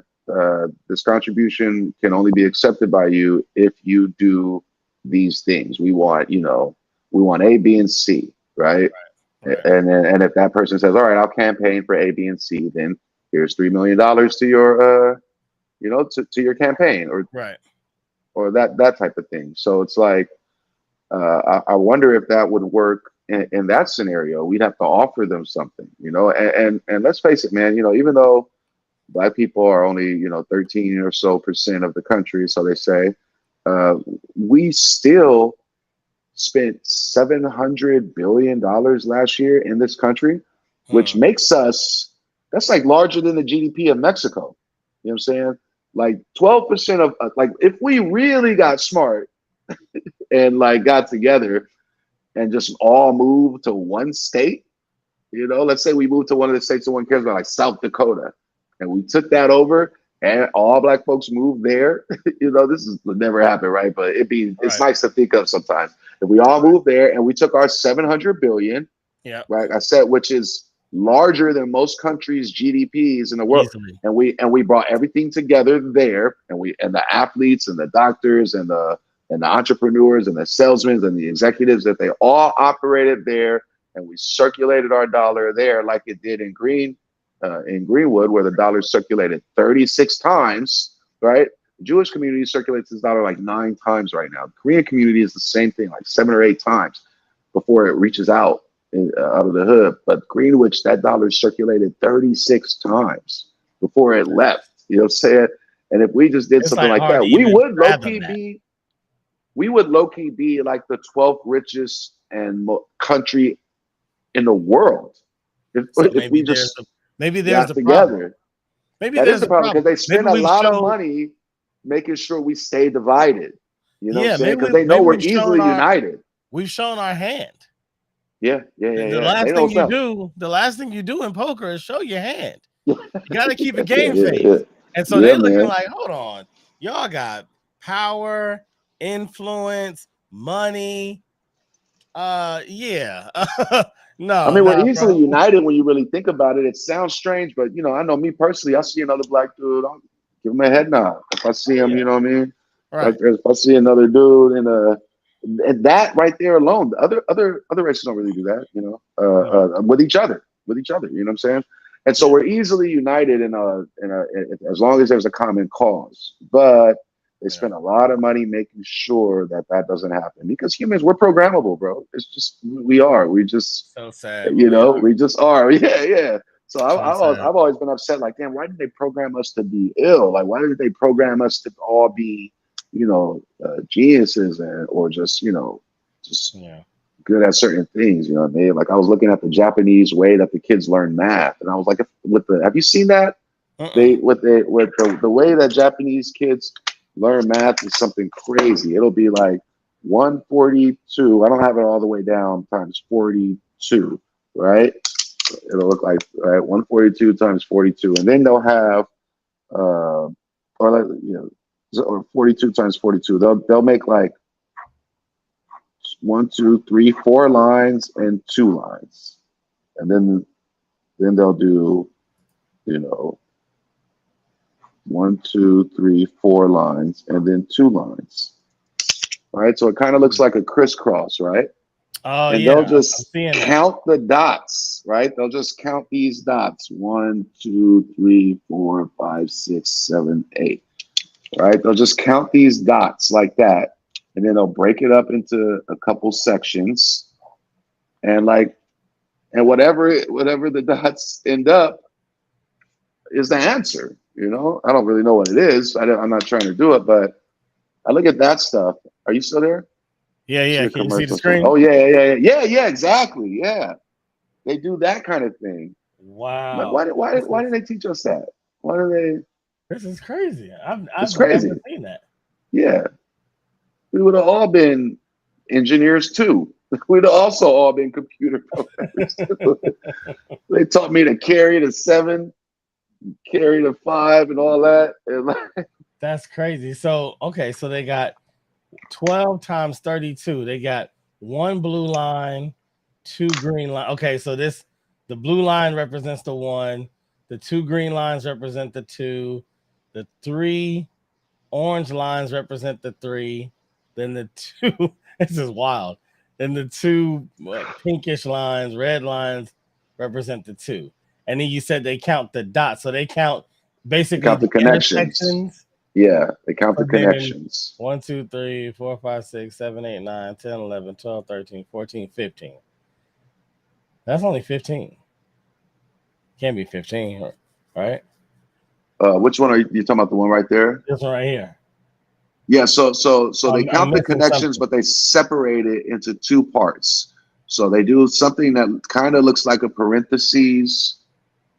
Speaker 3: this contribution can only be accepted by you if you do these things. We want A, B, and C, right?
Speaker 1: Right.
Speaker 3: And if that person says, all right, I'll campaign for A, B, and C, then here's $3 million to your to your campaign,
Speaker 1: Right.
Speaker 3: or that type of thing. So it's like I wonder if that would work in that scenario. We'd have to offer them something, you know. And let's face it, man. You know, even though Black people are only 13 or so percent of the country, so they say, we still spent $700 billion last year in this country, which makes us that's like larger than the GDP of Mexico. You know what I'm saying? Like 12% of like if we really got smart and like got together and just all moved to one state, let's say we moved to one of the states that one cares about, like South Dakota, and we took that over and all Black folks moved there. This is would never happen, right? But it's
Speaker 1: Right.
Speaker 3: nice to think of sometimes. If we all moved there and we took our 700 billion,
Speaker 1: Yeah.
Speaker 3: right? I said, which is larger than most countries' GDPs in the world,
Speaker 1: Easily.
Speaker 3: and we brought everything together there, and the athletes and the doctors and the entrepreneurs and the salesmen and the executives, that they all operated there, and we circulated our dollar there like it did in Greenwood, where the dollar circulated 36 times, right? The Jewish community circulates this dollar like 9 times right now. The Korean community is the same thing, like 7 or 8 times before it reaches out of the hood. But Greenwich, that dollar circulated 36 times before it left. You know what I'm saying? And if we just did
Speaker 1: It's
Speaker 3: something
Speaker 1: like
Speaker 3: like
Speaker 1: hard
Speaker 3: that,
Speaker 1: to
Speaker 3: we
Speaker 1: even
Speaker 3: would
Speaker 1: fathom that.
Speaker 3: low key be like the 12th richest country in the world
Speaker 1: So
Speaker 3: if we just
Speaker 1: maybe there's
Speaker 3: got
Speaker 1: the problem.
Speaker 3: together.
Speaker 1: Maybe
Speaker 3: That is
Speaker 1: there's
Speaker 3: the
Speaker 1: a
Speaker 3: problem, because
Speaker 1: problem.
Speaker 3: they
Speaker 1: Maybe
Speaker 3: spend a
Speaker 1: we've
Speaker 3: lot of
Speaker 1: shown.
Speaker 3: money making sure we stay divided. You know what I'm
Speaker 1: Yeah.
Speaker 3: saying? Because they know we're easily united.
Speaker 1: We've shown our hand.
Speaker 3: Yeah.
Speaker 1: The
Speaker 3: They
Speaker 1: last
Speaker 3: know
Speaker 1: thing
Speaker 3: what's
Speaker 1: you
Speaker 3: up.
Speaker 1: do, in poker is show your hand.
Speaker 3: Yeah,
Speaker 1: You got to keep a
Speaker 3: yeah,
Speaker 1: game
Speaker 3: yeah, yeah.
Speaker 1: face. And so
Speaker 3: Yeah,
Speaker 1: they looking
Speaker 3: man.
Speaker 1: like, hold on, y'all got power, influence, money. Yeah.
Speaker 3: I
Speaker 1: No,
Speaker 3: mean, we're easily
Speaker 1: bro.
Speaker 3: united when you really think about it. It sounds strange, but I know me personally. I see another Black dude, I'll give him a head nod. If I see him,
Speaker 1: Yeah.
Speaker 3: you know what I mean.
Speaker 1: Right.
Speaker 3: If I see another dude and that right there alone, the other races don't really do that,
Speaker 1: No.
Speaker 3: with each other, you know what I'm saying? And so
Speaker 1: Yeah.
Speaker 3: we're easily united as long as there's a common cause. But they
Speaker 1: Yeah.
Speaker 3: spend a lot of money making sure that doesn't happen, because humans, we're programmable, bro. It's just we are. We just
Speaker 1: So sad, but we are.
Speaker 3: we just are. Yeah, yeah. So
Speaker 1: So sad.
Speaker 3: I've always been upset. Like, damn, why did they program us to be ill? Like, why did they program us to all be, geniuses or just just
Speaker 1: Yeah.
Speaker 3: good at certain things? You know what I mean? Like, I was looking at the Japanese way that the kids learn math, and I was like, have you seen that?
Speaker 1: Uh-uh.
Speaker 3: With the way that Japanese kids learn math is something crazy. It'll be like 142. I don't have it all the way down times 42, right? It'll look like 142 times 42, and then they'll have or 42 times 42. They'll make like 1, 2, 3, 4 lines and 2 lines, and then they'll do 1, 2, 3, 4 lines and then 2 lines. Right, so it kind of looks like a crisscross, right?
Speaker 1: Oh
Speaker 3: And
Speaker 1: yeah,
Speaker 3: they'll
Speaker 1: I'm
Speaker 3: just
Speaker 1: seeing that.
Speaker 3: count the dots, right? They'll just count these dots: 1, 2, 3, 4, 5, 6, 7, 8. Right? They'll just count these dots like that, and then they'll break it up into a couple sections, and whatever the dots end up is the answer. I don't really know what it is. I'm not trying to do it, but I look at that stuff. Are you still there?
Speaker 1: Yeah,
Speaker 3: See
Speaker 1: yeah.
Speaker 3: a
Speaker 1: Can you see the
Speaker 3: commercial.
Speaker 1: screen?
Speaker 3: Oh yeah, exactly. Yeah, they do that kind of thing. Like,
Speaker 1: Wow.
Speaker 3: why didn't they teach us that? Why do they?
Speaker 1: This is crazy. I've
Speaker 3: It's crazy.
Speaker 1: never seen that.
Speaker 3: Yeah. We would have all been engineers too. We'd have also all been computer programmers too. They taught me to carry the 7, carry the 5, and all that. And
Speaker 1: That's crazy. So okay, so they got 12 times 32. They got 1 blue line, 2 green line. Okay, so the blue line represents the 1, the 2 green lines represent the 2, the 3 orange lines represent the 3, then the 2 this is wild. Then the 2 pinkish lines, red lines represent the 2. And then you said they count the dots, so they count basically
Speaker 3: count the connections.
Speaker 1: intersections.
Speaker 3: Yeah, they count the
Speaker 1: So then
Speaker 3: connections.
Speaker 1: 1, 2, 3, 4, 5, 6, 7, 8, 9, 10, 11, 12, 13, 14, 15. That's only 15. Can't be 15, right?
Speaker 3: Which one are you talking about? The one right there?
Speaker 1: This one right here.
Speaker 3: Yeah, so they
Speaker 1: I'm
Speaker 3: count the
Speaker 1: missing
Speaker 3: connections,
Speaker 1: something.
Speaker 3: but they separate it into 2 parts. So they do something that kind of looks like a parentheses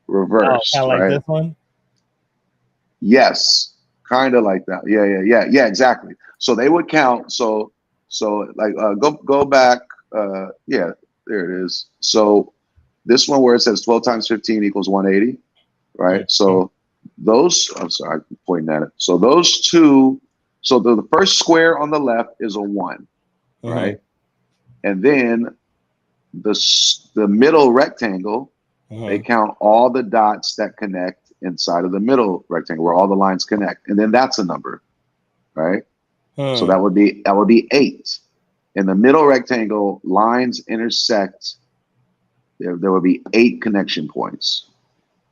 Speaker 1: Oh,
Speaker 3: reversed,
Speaker 1: kind of like
Speaker 3: right?
Speaker 1: this one.
Speaker 3: Yes, kind of like that. Yeah, exactly. So they would count. So like go back. Yeah, there it is. So this one where it says 12 times 15 equals 180, right?
Speaker 1: Mhm.
Speaker 3: So those, I'm sorry, I'm pointing at it. So those 2, so the first square on the left is a 1, right? And then the middle rectangle, they count all the dots that connect inside of the middle rectangle where all the lines connect, and then that's a number, right? So that would be 8. In the middle rectangle, lines intersect. There would be 8 connection points,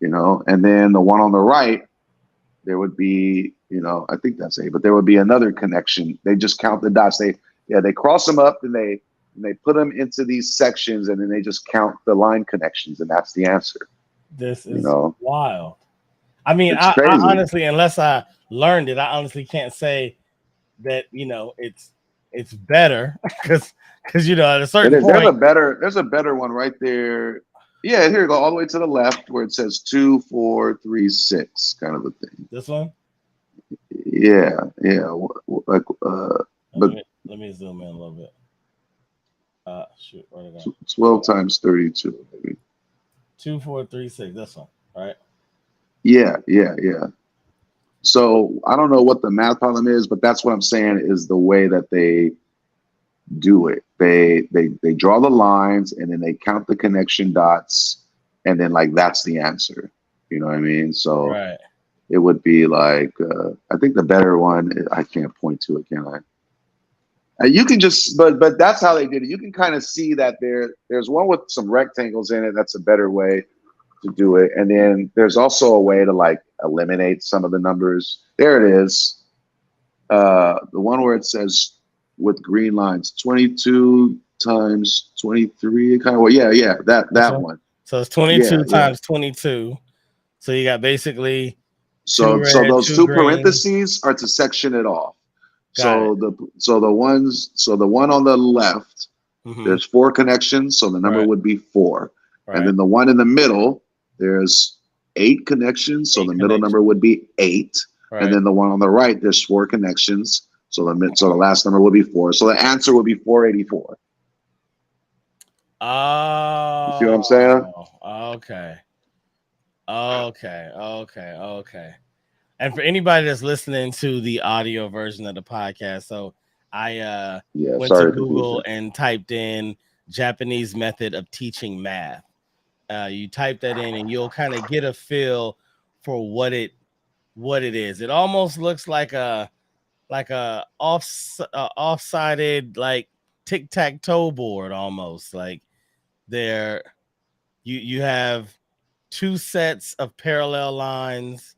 Speaker 3: and then the one on the right, there would be, I think that's 8, but there would be another connection. They just count the dots. They cross them up and they put them into these sections, and then they just count the line connections, and that's the answer.
Speaker 1: This is wild. I mean,
Speaker 3: It's
Speaker 1: I
Speaker 3: crazy.
Speaker 1: honestly, unless I learned it, I honestly can't say that it's better because at a certain point
Speaker 3: There's a better one right there. Yeah, here you go, all the way to the left where it says 2, 4, 3, 6, kind of a thing.
Speaker 1: This one.
Speaker 3: Yeah. Like,
Speaker 1: let me zoom in a little bit. Shoot, where did I go?
Speaker 3: 12 times 32, maybe.
Speaker 1: 2, 4, 3, 6. This one, right?
Speaker 3: Yeah. So I don't know what the math problem is, but that's what I'm saying is the way that they do it. They draw the lines, and then they count the connection dots, and then like that's the answer. You know what I mean? So
Speaker 1: right.
Speaker 3: It would be like I think the better one. I can't point to it, can I? You can just, but that's how they did it. You can kind of see that there's one with some rectangles in it. That's a better way to do it. And then there's also a way to like eliminate some of the numbers. There it is. The one where it says with green lines, 22 times 23, kind of. Well, yeah, that one.
Speaker 1: So it's 22 times 22. So you got basically
Speaker 3: so
Speaker 1: red,
Speaker 3: those 2
Speaker 1: green.
Speaker 3: parentheses are to section it off. So the one on the left, there's 4 connections, so the number would be 4. Right. And then the one in the middle, there's 8 connections, so the middle number would be 8. Right. And then the one on the right, there's 4 connections, so the last number would be 4. So the answer would be 484.
Speaker 1: Oh,
Speaker 3: you see what I'm saying?
Speaker 1: Okay. And for anybody that's listening to the audio version of the podcast, so I went to Google and typed in Japanese method of teaching math. You type that in, and you'll kind of get a feel for what it is. It almost looks like a off-sided like tic-tac-toe board, almost like there. You have 2 sets of parallel lines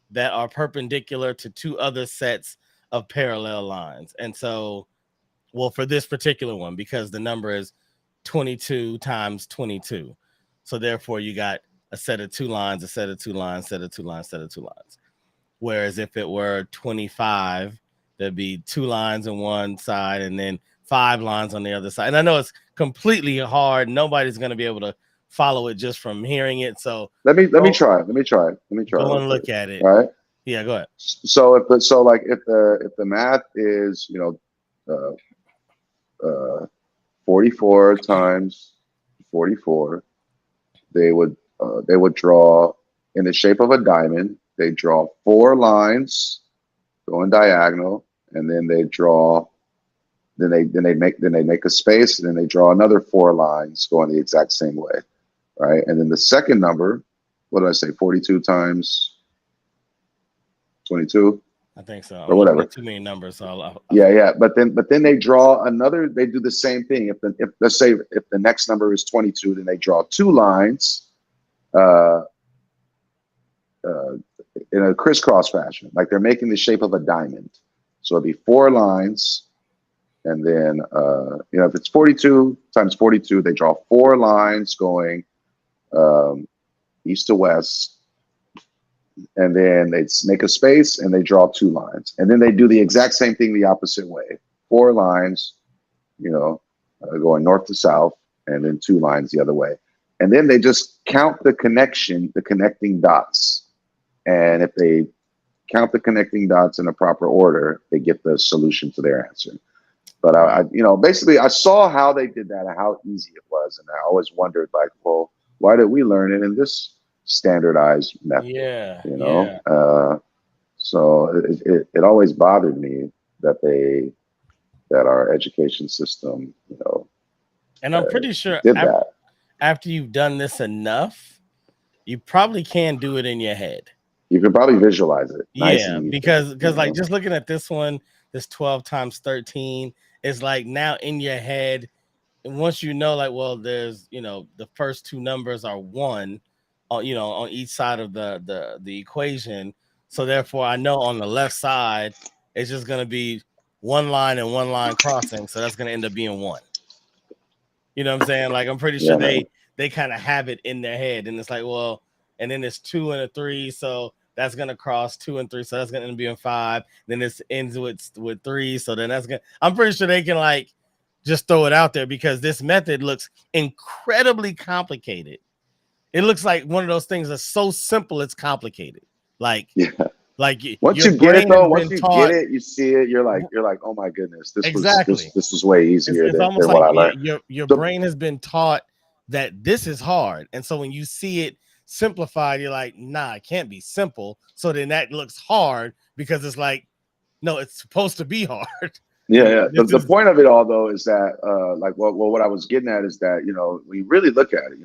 Speaker 1: that are perpendicular to 2 other sets of parallel lines. And so, well, for this particular one, because the number is 22 times 22. So therefore you got a set of 2 lines, a set of 2 lines, set of 2 lines, set of 2 lines. Whereas if it were 25, there'd be 2 lines on one side and then 5 lines on the other side. And I know it's completely hard. Nobody's going to be able to follow it just from hearing it. So
Speaker 3: let me try.
Speaker 1: Go and look at it.
Speaker 3: All right.
Speaker 1: Yeah, go ahead.
Speaker 3: So if the math is 44 times 44, they would draw in the shape of a diamond. They draw 4 lines going diagonal, and then they draw. Then they make a space, and then they draw another 4 lines going the exact same way, right? And then the second number, what did I say? 42 times 22.
Speaker 1: I think so.
Speaker 3: Or whatever.
Speaker 1: Too many numbers. So
Speaker 3: Yeah. But then they draw another. They do the same thing. If let's say if the next number is 22, then they draw 2 lines, uh, in a crisscross fashion, like they're making the shape of a diamond. So it'd be 4 lines, and then if it's 42 times 42, they draw 4 lines going east to west. And then they make a space and they draw 2 lines. And then they do the exact same thing the opposite way. 4 lines, going north to south, and then 2 lines the other way. And then they just count the connecting dots. And if they count the connecting dots in a proper order, they get the solution to their answer. But basically I saw how they did that and how easy it was. And I always wondered, like, well, why did we learn it in this standardized method?
Speaker 1: yeah.
Speaker 3: So it always bothered me that our education system,
Speaker 1: And I'm pretty sure
Speaker 3: did that.
Speaker 1: After you've done this enough, you probably can do it in your head.
Speaker 3: You can probably visualize it.
Speaker 1: Yeah, because like just looking at this one, this 12 times 13 is like now in your head. And once like, well, there's the first 2 numbers are 1, on each side of the equation. So therefore, I know on the left side it's just gonna be 1 line and 1 line crossing. So that's gonna end up being 1. You know what I'm saying? Like I'm pretty sure they kind of have it in their head, and it's like, well, and then it's 2 and a 3, so that's gonna cross 2 and 3, so that's gonna end up being 5. Then this ends with 3, so then that's gonna. I'm pretty sure they can like just throw it out there because this method looks incredibly complicated. It looks like one of those things that's so simple it's complicated. Like
Speaker 3: once you get it though, once you get it, you see it, you're like, oh my goodness, this was way easier than
Speaker 1: almost
Speaker 3: what
Speaker 1: like
Speaker 3: I learned.
Speaker 1: Your brain has been taught that this is hard, and so when you see it simplified, you're like, nah, it can't be simple. So then that looks hard because it's like, no, it's supposed to be hard.
Speaker 3: Yeah. The point of it all though is that what I was getting at is that when you really look at it,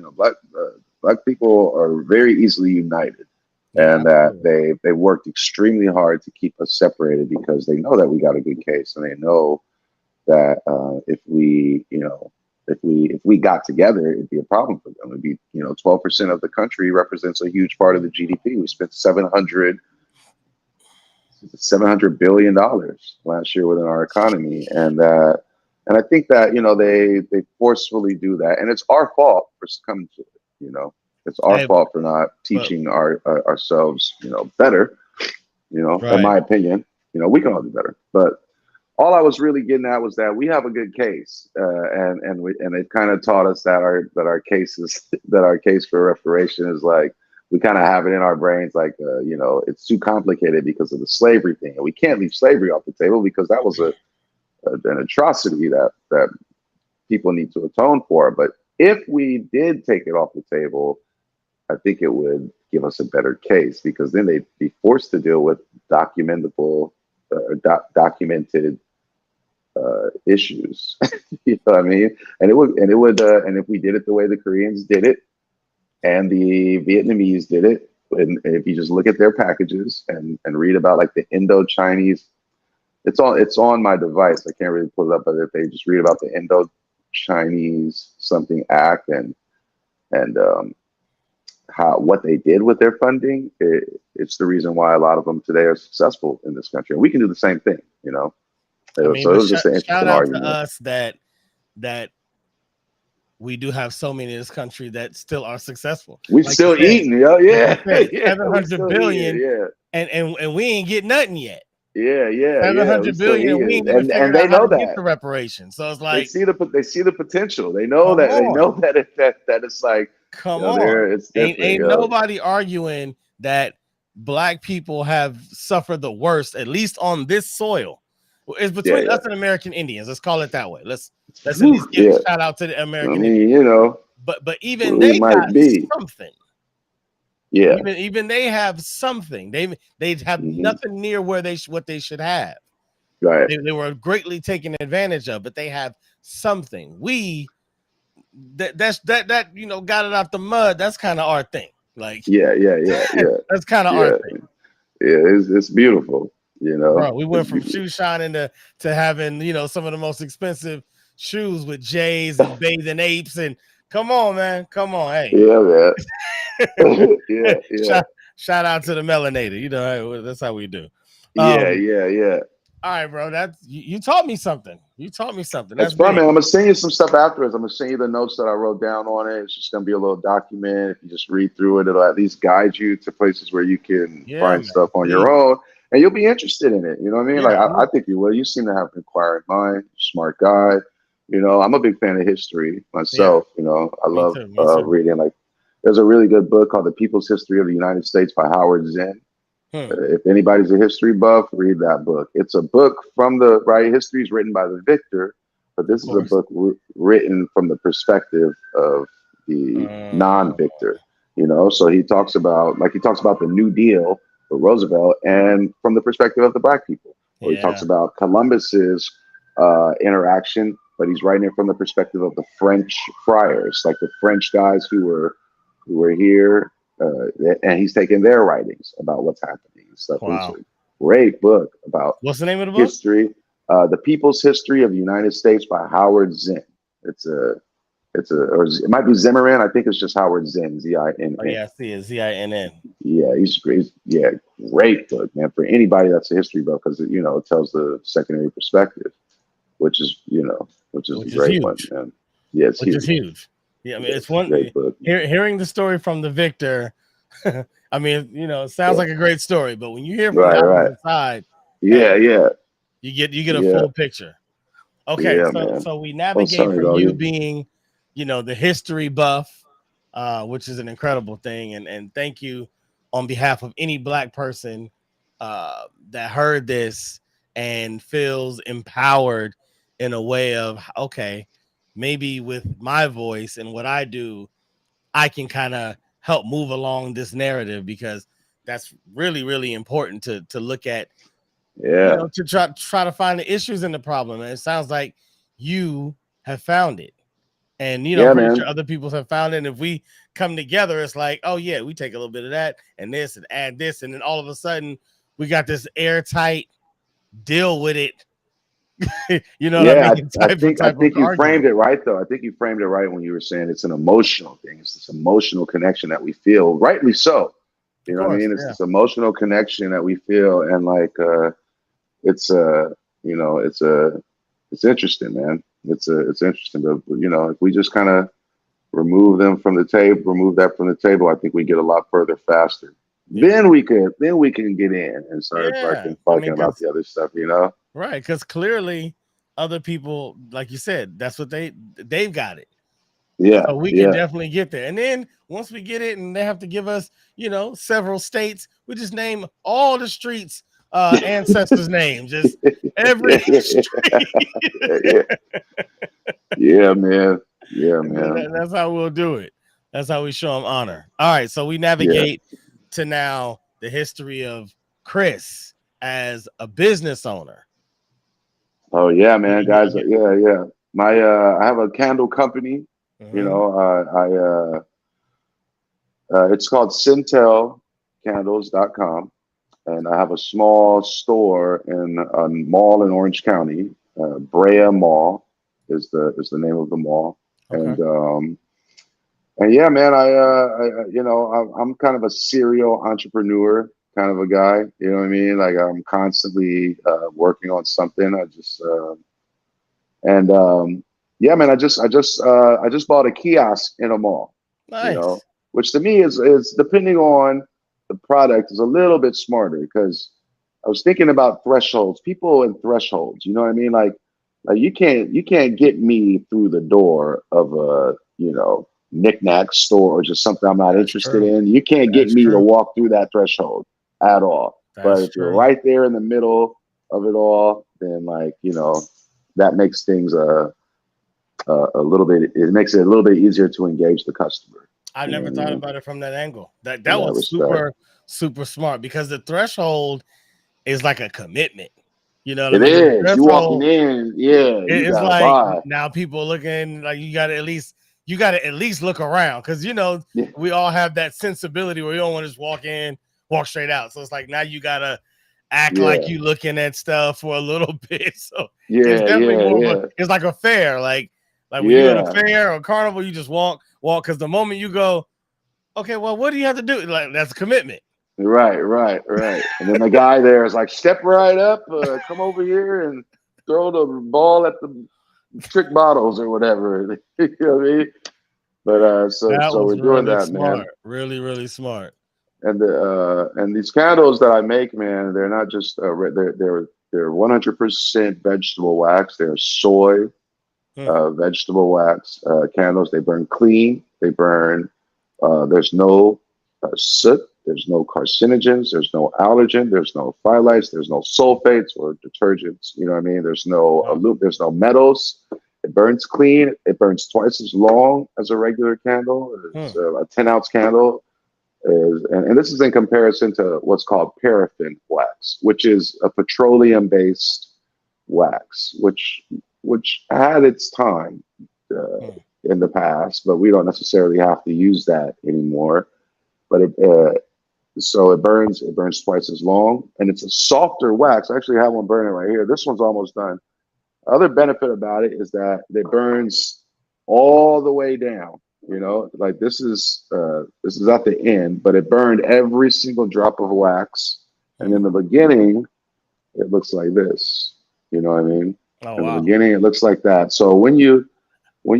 Speaker 3: black people are very easily united. And that they worked extremely hard to keep us separated because they know that we got a good case, and they know that if we got together, it'd be a problem for them. It'd be 12% of the country represents a huge part of the GDP. We spent $700 billion last year within our economy, and I think that they forcefully do that, and it's our fault for succumbing to it. It's our fault for not teaching ourselves, better, in my opinion. We can all do better. But all I was really getting at was that we have a good case, and it kind of taught us that our case for reparation is like, we kind of have it in our brains, like, it's too complicated because of the slavery thing. And we can't leave slavery off the table because that was an atrocity that people need to atone for. But if we did take it off the table, I think it would give us a better case, because then they'd be forced to deal with documented issues. You know what I mean? And if we did it the way the Koreans did it and the Vietnamese did it, and if you just look at their packages and read about like the Indo-Chinese, it's on my device. I can't really pull it up, but if they just read about the Indo-Chinese something act and what they did with their funding, it's the reason why a lot of them today are successful in this country. And we can do the same thing,
Speaker 1: I mean,
Speaker 3: so it was just an interesting argument.
Speaker 1: To us that we do have so many in this country that still are successful.
Speaker 3: We're like still eating, yo. Yeah.
Speaker 1: 700 billion. Yeah. And we ain't get nothing yet.
Speaker 3: Yeah.
Speaker 1: 700 billion. We ain't even figured out how to get the reparations. So it's like
Speaker 3: they see the potential. They know that it's like,
Speaker 1: come on. Ain't nobody arguing that Black people have suffered the worst, at least on this soil. It's
Speaker 3: Yeah,
Speaker 1: between
Speaker 3: yeah.
Speaker 1: us and American Indians. Let's call it that way. Let's at
Speaker 3: Whew,
Speaker 1: least give
Speaker 3: yeah.
Speaker 1: a shout out to the
Speaker 3: I
Speaker 1: American
Speaker 3: mean,
Speaker 1: Indians.
Speaker 3: you know,
Speaker 1: But even
Speaker 3: we
Speaker 1: they got
Speaker 3: might be.
Speaker 1: something.
Speaker 3: Yeah.
Speaker 1: Even they have something. They have nothing near where what they should have.
Speaker 3: Right.
Speaker 1: They were greatly taken advantage of, but they have something. We that you know got it out the mud. That's kind of our thing. Like
Speaker 3: Yeah.
Speaker 1: that's kind of our
Speaker 3: Yeah.
Speaker 1: thing.
Speaker 3: Yeah. It's beautiful. You know,
Speaker 1: Bro, we went
Speaker 3: it's
Speaker 1: from shoe shining to having, you know, some of the most expensive shoes with J's and bathing apes. And come on, man. Come on. Hey.
Speaker 3: yeah, man. Yeah.
Speaker 1: Shout out to the melanator. You know, that's how we do.
Speaker 3: Yeah.
Speaker 1: All right, bro. That's you taught me something. You taught me something.
Speaker 3: That's
Speaker 1: That's
Speaker 3: fun,
Speaker 1: big.
Speaker 3: man. I'm gonna send you some stuff afterwards. I'm gonna send you the notes that I wrote down on it. It's just gonna be a little document. If you just read through it, it'll at least guide you to places where you can
Speaker 1: Yeah,
Speaker 3: find
Speaker 1: man.
Speaker 3: stuff on
Speaker 1: Please.
Speaker 3: your own, and you'll be interested in it. You know what I mean?
Speaker 1: Yeah,
Speaker 3: Like I think you will. You seem to have an inquiring mind, smart guy. You know, I'm a big fan of history myself. You know, I
Speaker 1: me
Speaker 3: love
Speaker 1: too. Me too.
Speaker 3: reading. Like, there's a really good book called The People's History of the United States by Howard Zinn. If anybody's a history buff, read that book. It's a book from the right. History is written by the victor, but this is a book written from the perspective of the non-victor. You know, so he talks about the New Deal for Roosevelt, and from the perspective of the black people. Or he talks about Columbus's interaction, but he's writing it from the perspective of the French friars, like the French guys who were here. And he's taking their writings about what's happening and stuff.
Speaker 1: Wow.
Speaker 3: It's a great book about
Speaker 1: What's the name of the book?
Speaker 3: History. The People's History of the United States by Howard Zinn. Or it might be Zimmerman. I think it's just Howard Zinn, Z-I-N-N.
Speaker 1: Oh, yeah, I see it, Z-I-N-N.
Speaker 3: Yeah, he's great. Yeah, great book, man, for anybody that's a history book, because you know it tells the secondary perspective, which is a great
Speaker 1: huge.
Speaker 3: one, man. Yeah, it's
Speaker 1: which is huge. Yeah, I mean, it's one
Speaker 3: great book.
Speaker 1: Hearing the story from the victor. I mean, you know, it sounds like a great story, but when you hear from the opposite side, you get a full picture. Okay, so we navigate from you being, you know, the history buff, which is an incredible thing, and thank you on behalf of any black person that heard this and feels empowered in a way of, okay, maybe with my voice and what I do, I can kind of help move along this narrative, because that's really, really important to look at, you know, to try to find the issues in the problem. And it sounds like you have found it. And, you know, I'm pretty sure other people have found it. And if we come together, it's like, oh, yeah, we take a little bit of that and this and add this. And then all of a sudden we got this airtight deal with it. You know what I mean?
Speaker 3: I think you framed it right, though. I think you framed it right when you were saying it's an emotional thing. It's this emotional connection that we feel, rightly so. You know what I mean? It's this emotional connection that we feel, and like it's interesting, man. It's interesting, but you know, if we just kind of remove that from the table, I think we get a lot further faster. Then we can get in and start talking about the other stuff, you know?
Speaker 1: Right, because clearly other people, like you said, that's what they've got it.
Speaker 3: Yeah.
Speaker 1: So we can definitely get there. And then once we get it and they have to give us, you know, several states, we just name all the streets ancestors' names, just every street.
Speaker 3: Yeah, man. Yeah, man.
Speaker 1: That's how we'll do it. That's how we show them honor. All right, so we navigate to now the history of Chris as a business owner.
Speaker 3: Oh yeah, man, guys. Yeah. I have a candle company. You know, it's called CintelCandles.com, and I have a small store in a mall in Orange County. Brea Mall is the name of the mall. And yeah, man, I'm kind of a serial entrepreneur kind of a guy. You know what I mean? Like I'm constantly working on something. Yeah, man, I just bought a kiosk in a mall.
Speaker 1: Nice.
Speaker 3: You know, which to me is depending on the product is a little bit smarter, because I was thinking about thresholds, people and thresholds. You know what I mean? Like you can't get me through the door of a, you know, knickknack store or just something I'm not interested in. You can't get me to walk through that threshold. at all.
Speaker 1: That's
Speaker 3: But if you're
Speaker 1: true.
Speaker 3: right there in the middle of it all, then like, you know, that makes things a little bit. It makes it a little bit easier to engage the customer.
Speaker 1: I've
Speaker 3: You know
Speaker 1: never
Speaker 3: what I
Speaker 1: thought
Speaker 3: mean?
Speaker 1: about it from that angle. That
Speaker 3: In that
Speaker 1: was
Speaker 3: respect,
Speaker 1: super smart because the threshold is like a commitment. You know what I
Speaker 3: it
Speaker 1: mean? The
Speaker 3: is. You walking
Speaker 1: threshold
Speaker 3: in, yeah, you
Speaker 1: it's
Speaker 3: gotta
Speaker 1: like
Speaker 3: buy.
Speaker 1: now people looking like you gotta at least look around because you know
Speaker 3: Yeah,
Speaker 1: we all have that sensibility where you don't want to just walk in, walk straight out. So it's like now you gotta act like
Speaker 3: yeah,
Speaker 1: you looking at stuff for a little bit. So it's
Speaker 3: yeah,
Speaker 1: definitely
Speaker 3: yeah,
Speaker 1: more of a
Speaker 3: yeah,
Speaker 1: it's like a fair. Like when you at a
Speaker 3: yeah.
Speaker 1: fair or carnival, you just walk because the moment you go, okay, well, what do you have to do? Like that's a commitment.
Speaker 3: Right, right, right. And then the guy there is like, step right up, come over here and throw the ball at the trick bottles or whatever. You know what I mean? But
Speaker 1: That
Speaker 3: so
Speaker 1: was
Speaker 3: we're doing
Speaker 1: really
Speaker 3: that, man.
Speaker 1: smart. Really, really smart.
Speaker 3: And these candles that I make, man, they're not just they're 100% vegetable wax. They're soy
Speaker 1: Hmm.
Speaker 3: vegetable wax candles. They burn clean. They burn. There's no soot. There's no carcinogens. There's no allergen. There's no phthalates. There's no sulfates or detergents. You know what I mean? There's no
Speaker 1: Wow.
Speaker 3: there's no metals. It burns clean. It burns twice as long as a regular candle. It's a 10-ounce candle. And this is in comparison to what's called paraffin wax, which is a petroleum-based wax, which had its time
Speaker 1: Hmm.
Speaker 3: in the past, but we don't necessarily have to use that anymore. But so it burns twice as long, and it's a softer wax. I actually have one burning right here. This one's almost done. Other benefit about it is that it burns all the way down. You know, like this is at the end, but it burned every single drop of wax. And
Speaker 1: Hmm.
Speaker 3: in the beginning, it looks like this. You know what I mean?
Speaker 1: Oh
Speaker 3: In the
Speaker 1: wow.
Speaker 3: beginning, it looks like that. So when you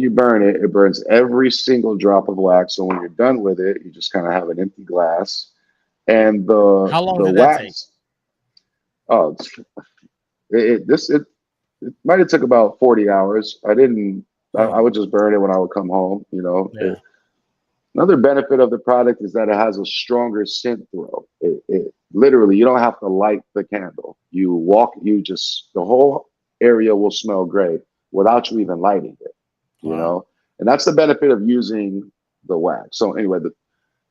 Speaker 3: burn it, it burns every single drop of wax. So when you're done with it, you just kind of have an empty glass. And
Speaker 1: How long
Speaker 3: the
Speaker 1: did that take?
Speaker 3: wax, oh, it might have took about 40 hours. I didn't. I
Speaker 1: Hmm.
Speaker 3: would just burn it when I would come home. You know.
Speaker 1: Yeah.
Speaker 3: Another benefit of the product is that it has a stronger scent throw. It literally, you don't have to light the candle. You walk. You just the whole area will smell great without you even lighting it. You
Speaker 1: Wow.
Speaker 3: know, and that's the benefit of using the wax. So anyway,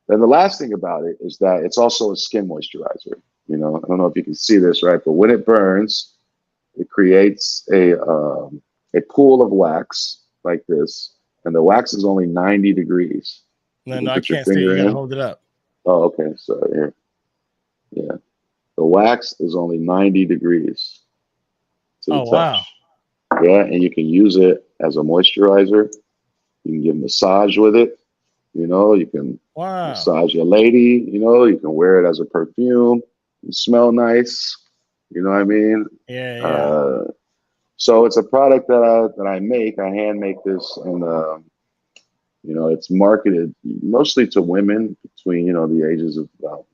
Speaker 3: then the last thing about it is that it's also a skin moisturizer. You know, I don't know if you can see this, right? But when it burns, it creates a pool of wax like this, and the wax is only 90 degrees. You
Speaker 1: No,
Speaker 3: can
Speaker 1: no, I
Speaker 3: put your
Speaker 1: can't see it. You
Speaker 3: finger
Speaker 1: gotta
Speaker 3: in.
Speaker 1: hold it up.
Speaker 3: Oh, okay. So here, yeah, the wax is only 90 degrees to the
Speaker 1: Oh wow.
Speaker 3: touch. Yeah, and you can use it as a moisturizer. You can give a massage with it. You know, you can
Speaker 1: Wow.
Speaker 3: massage your lady. You know, you can wear it as a perfume. You smell nice. You know what I mean?
Speaker 1: Yeah, yeah.
Speaker 3: Uh, so it's a product that I make. I hand make this, and you know, it's marketed mostly to women between the ages of about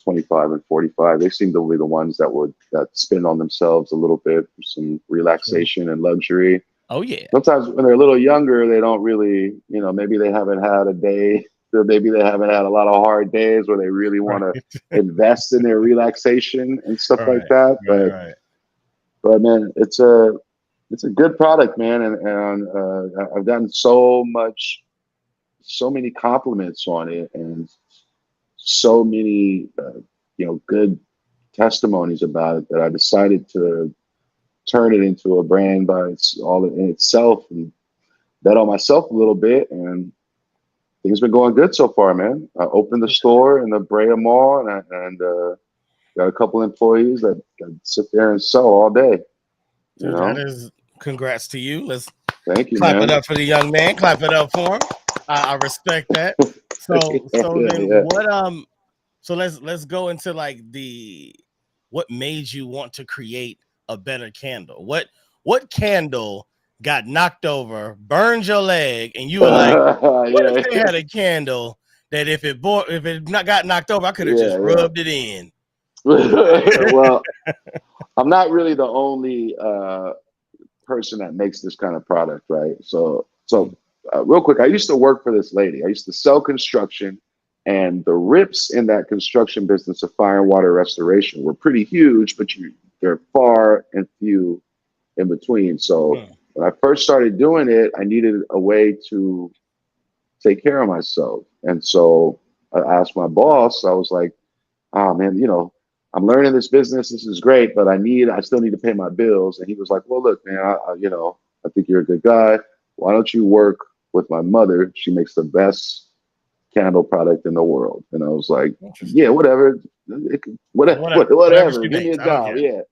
Speaker 3: 25 and 45. They seem to be the ones that spend on themselves a little bit for some
Speaker 1: True.
Speaker 3: relaxation and luxury.
Speaker 1: Oh yeah.
Speaker 3: Sometimes when they're a little younger, they don't really, maybe they haven't had a day, or maybe they haven't had a lot of hard days where they really want to
Speaker 1: Right.
Speaker 3: invest in their relaxation and stuff like
Speaker 1: Right.
Speaker 3: that.
Speaker 1: Right. Right.
Speaker 3: But man, it's a good product, man, and I've gotten so many compliments on it, and so many good testimonies about it that I decided to turn it into a brand all in itself and bet on myself a little bit, and things been going good so far, man. I opened the store in the Brea Mall, and got a couple employees that sit there and sell all day. You
Speaker 1: Dude, that
Speaker 3: know,
Speaker 1: is congrats to you. Let's
Speaker 3: thank you,
Speaker 1: clap it
Speaker 3: man.
Speaker 1: up for the young man. Clap it up for him. I respect that. So
Speaker 3: Yeah,
Speaker 1: then
Speaker 3: yeah.
Speaker 1: so let's go into like what made you want to create a better candle? What candle got knocked over, burned your leg, and you were like, what if
Speaker 3: Yeah,
Speaker 1: they had a candle that if it not got knocked over, I could have just
Speaker 3: yeah,
Speaker 1: rubbed it in.
Speaker 3: yeah. Well, I'm not really the only person that makes this kind of product, right? So real quick, I used to work for this lady. I used to sell construction, And the rips in that construction business of fire and water restoration were pretty huge, but they're far and few in between. So when I first started doing it, I needed a way to take care of myself. And so I asked my boss, I was like, oh man, I'm learning this business. This is great, but I still need to pay my bills. And he was like, well, look, man, I think you're a good guy. Why don't you work with my mother? She makes the best candle product in the world. And I was like, yeah, whatever. Whatever. Give me a job. Yeah.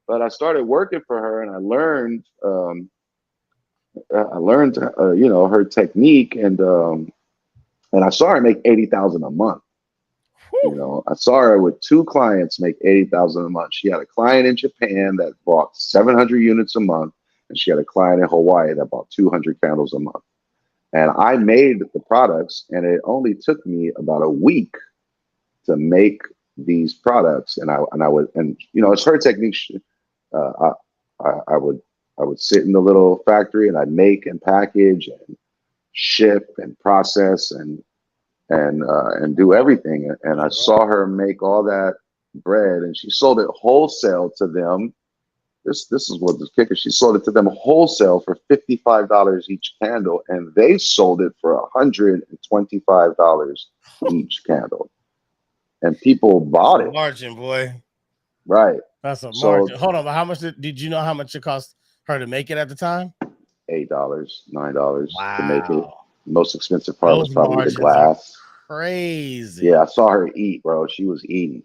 Speaker 3: But I started working for her and I learned, her technique and I saw her make 80,000 a month. I saw her with 2 clients make 80,000 a month. She had a client in Japan that bought 700 units a month, and she had a client in Hawaii that bought 200 candles a month. And I made the products, and it only took me about a week to make these products. And it's her technique. I would sit in the little factory, and I'd make and package and ship and process and do everything. And I saw her make all that bread, and she sold it wholesale to them. This is what the kicker. She sold it to them wholesale for $55 each candle, and they sold it for $125 each candle. And people bought it.
Speaker 1: Margin, boy.
Speaker 3: Right.
Speaker 1: That's a margin. Hold on, but how much did you know how much it cost her to make it at the time?
Speaker 3: $8, $9
Speaker 1: wow.
Speaker 3: to make it. The most expensive part was probably the glass.
Speaker 1: Crazy.
Speaker 3: Yeah, I saw her eat, bro. She was eating.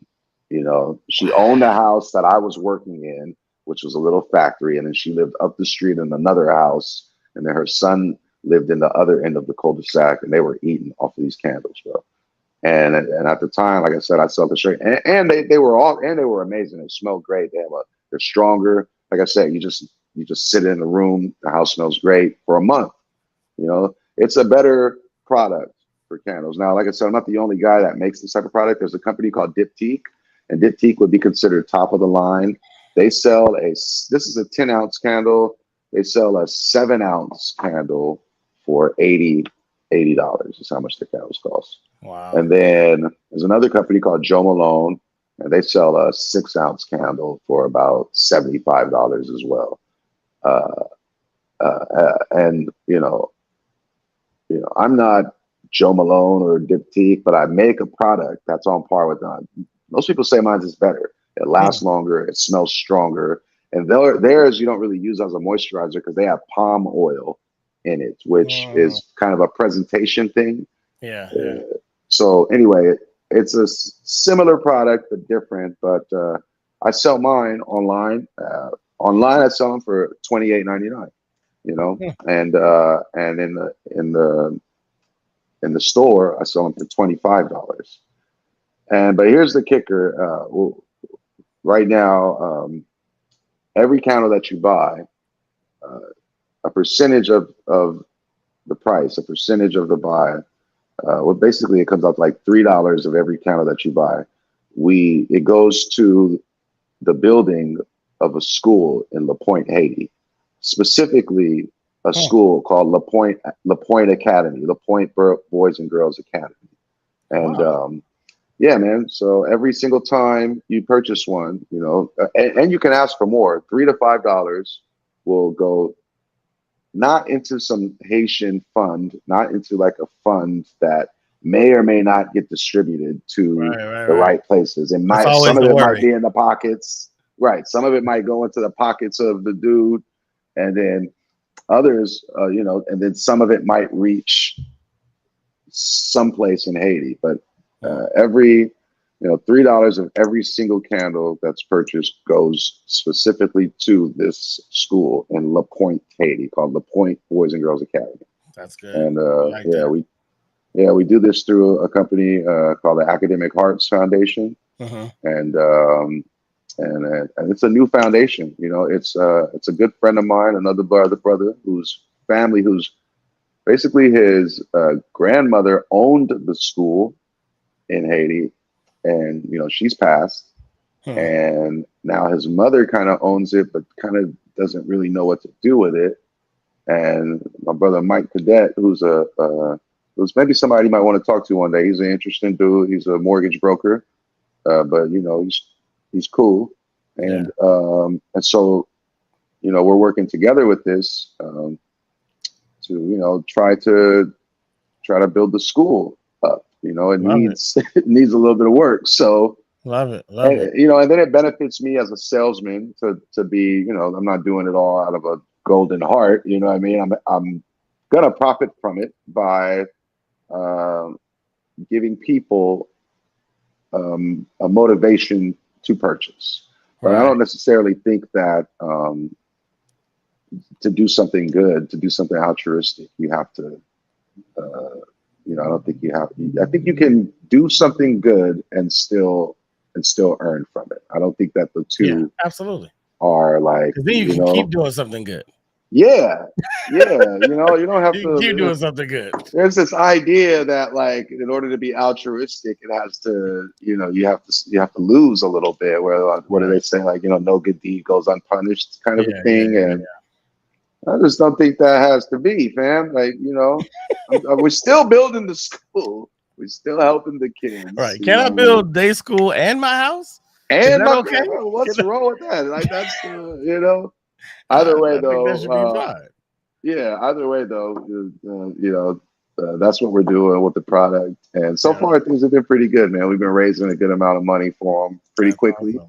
Speaker 3: She owned a house that I was working in, which was a little factory, and then she lived up the street in another house, and then her son lived in the other end of the cul-de-sac, and they were eating off of these candles, bro. And at the time, like I said, I sold the straight, and they were amazing. They smelled great. They're stronger. Like I said, you just sit in the room. The house smells great for a month. It's a better product for candles. Now, like I said, I'm not the only guy that makes this type of product. There's a company called Diptyque, and Diptyque would be considered top of the line. They sell this is a 10-ounce candle. They sell a 7-ounce candle for $80 is how much the candles cost.
Speaker 1: Wow.
Speaker 3: And then there's another company called Joe Malone, and they sell a 6-ounce candle for about $75 as well. And I'm not Joe Malone or Diptyque, but I make a product that's on par with them. Most people say mine is better. It lasts longer. It smells stronger. And theirs you don't really use as a moisturizer because they have palm oil in it, which is kind of a presentation thing.
Speaker 1: Yeah.
Speaker 3: So anyway, it's a similar product but different. But I sell mine online. Online, I sell them for $28.99. And in the store, I sell them for $25. But here's the kicker. Right now, every candle that you buy, a percentage of the price, a percentage of the buy, basically it comes out to like $3 of every candle that you buy. It goes to the building of a school in La Pointe, Haiti, specifically a school called La Pointe Academy, La Pointe Boys and Girls Academy. And yeah, man. So every single time you purchase one, and you can ask for more, $3 to $5 will go not into some Haitian fund, not into like a fund that may or may not get distributed to the right places. Some of it might be in the pockets. Right. Some of it might go into the pockets of the dude, and then others, and then some of it might reach someplace in Haiti. But $3 of every single candle that's purchased goes specifically to this school in La Pointe, Haiti, called La Pointe Boys and Girls Academy.
Speaker 1: That's good.
Speaker 3: And we do this through a company called the Academic Hearts Foundation, and it's a new foundation. It's a good friend of mine, another brother whose basically his grandmother owned the school in Haiti, and she's passed, and now his mother kind of owns it, but kind of doesn't really know what to do with it. And my brother Mike Cadet, who's a was maybe somebody you might want to talk to one day. He's an interesting dude. He's a mortgage broker, but you know, he's cool, and so you know, we're working together with this to you know try to build the school up. You know, it needs it needs a little bit of work. So
Speaker 1: love it.
Speaker 3: You know, and then it benefits me as a salesman to be, you know, I'm not doing it all out of a golden heart. You know what I mean? I'm gonna profit from it by giving people a motivation to purchase. But I don't necessarily think that to do something good, to do something altruistic, you have to. You know, I don't think you have. I think you can do something good and still earn from it. I don't think that the two
Speaker 1: absolutely
Speaker 3: are like.
Speaker 1: Then you can keep doing something good.
Speaker 3: Yeah. You know, you don't have to
Speaker 1: keep doing something good.
Speaker 3: There's this idea that like in order to be altruistic, it has to, you know, you have to lose a little bit. Where what do they say? Like, you know, no good deed goes unpunished, kind of a thing. And I just don't think that has to be, fam. Like, you know, we're still building the school. We're still helping the kids.
Speaker 1: Right. Can I build day school and my house?
Speaker 3: And my
Speaker 1: okay?
Speaker 3: What's wrong with that? Like, that's, you know, either way, though.
Speaker 1: That should be fine.
Speaker 3: Yeah, either way, though, you know, that's what we're doing with the product. And so far, things have been pretty good, man. We've been raising a good amount of money for them pretty quickly. Awesome.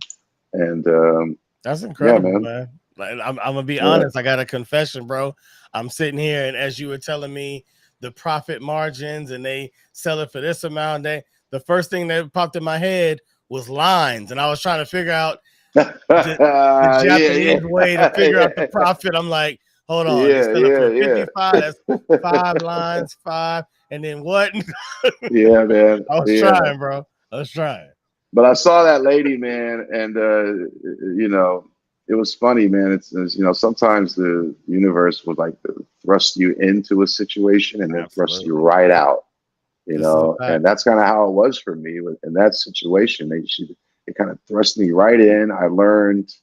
Speaker 3: And
Speaker 1: that's incredible, man. I'm gonna be honest. I got a confession, bro. I'm sitting here, and as you were telling me the profit margins, and they sell it for this amount, the first thing that popped in my head was lines, and I was trying to figure out the Japanese way to figure out the profit. I'm like, hold on, they sell it for 55. That's 5 lines, 5, and then what?
Speaker 3: Yeah, man.
Speaker 1: I was trying, bro. I was trying.
Speaker 3: But I saw that lady, man, and you know. It was funny, man. It's you know, sometimes the universe would like to thrust you into a situation and then thrust you right out, you know. And that's kind of how it was for me in that situation. It kind of thrust me right in. I learned,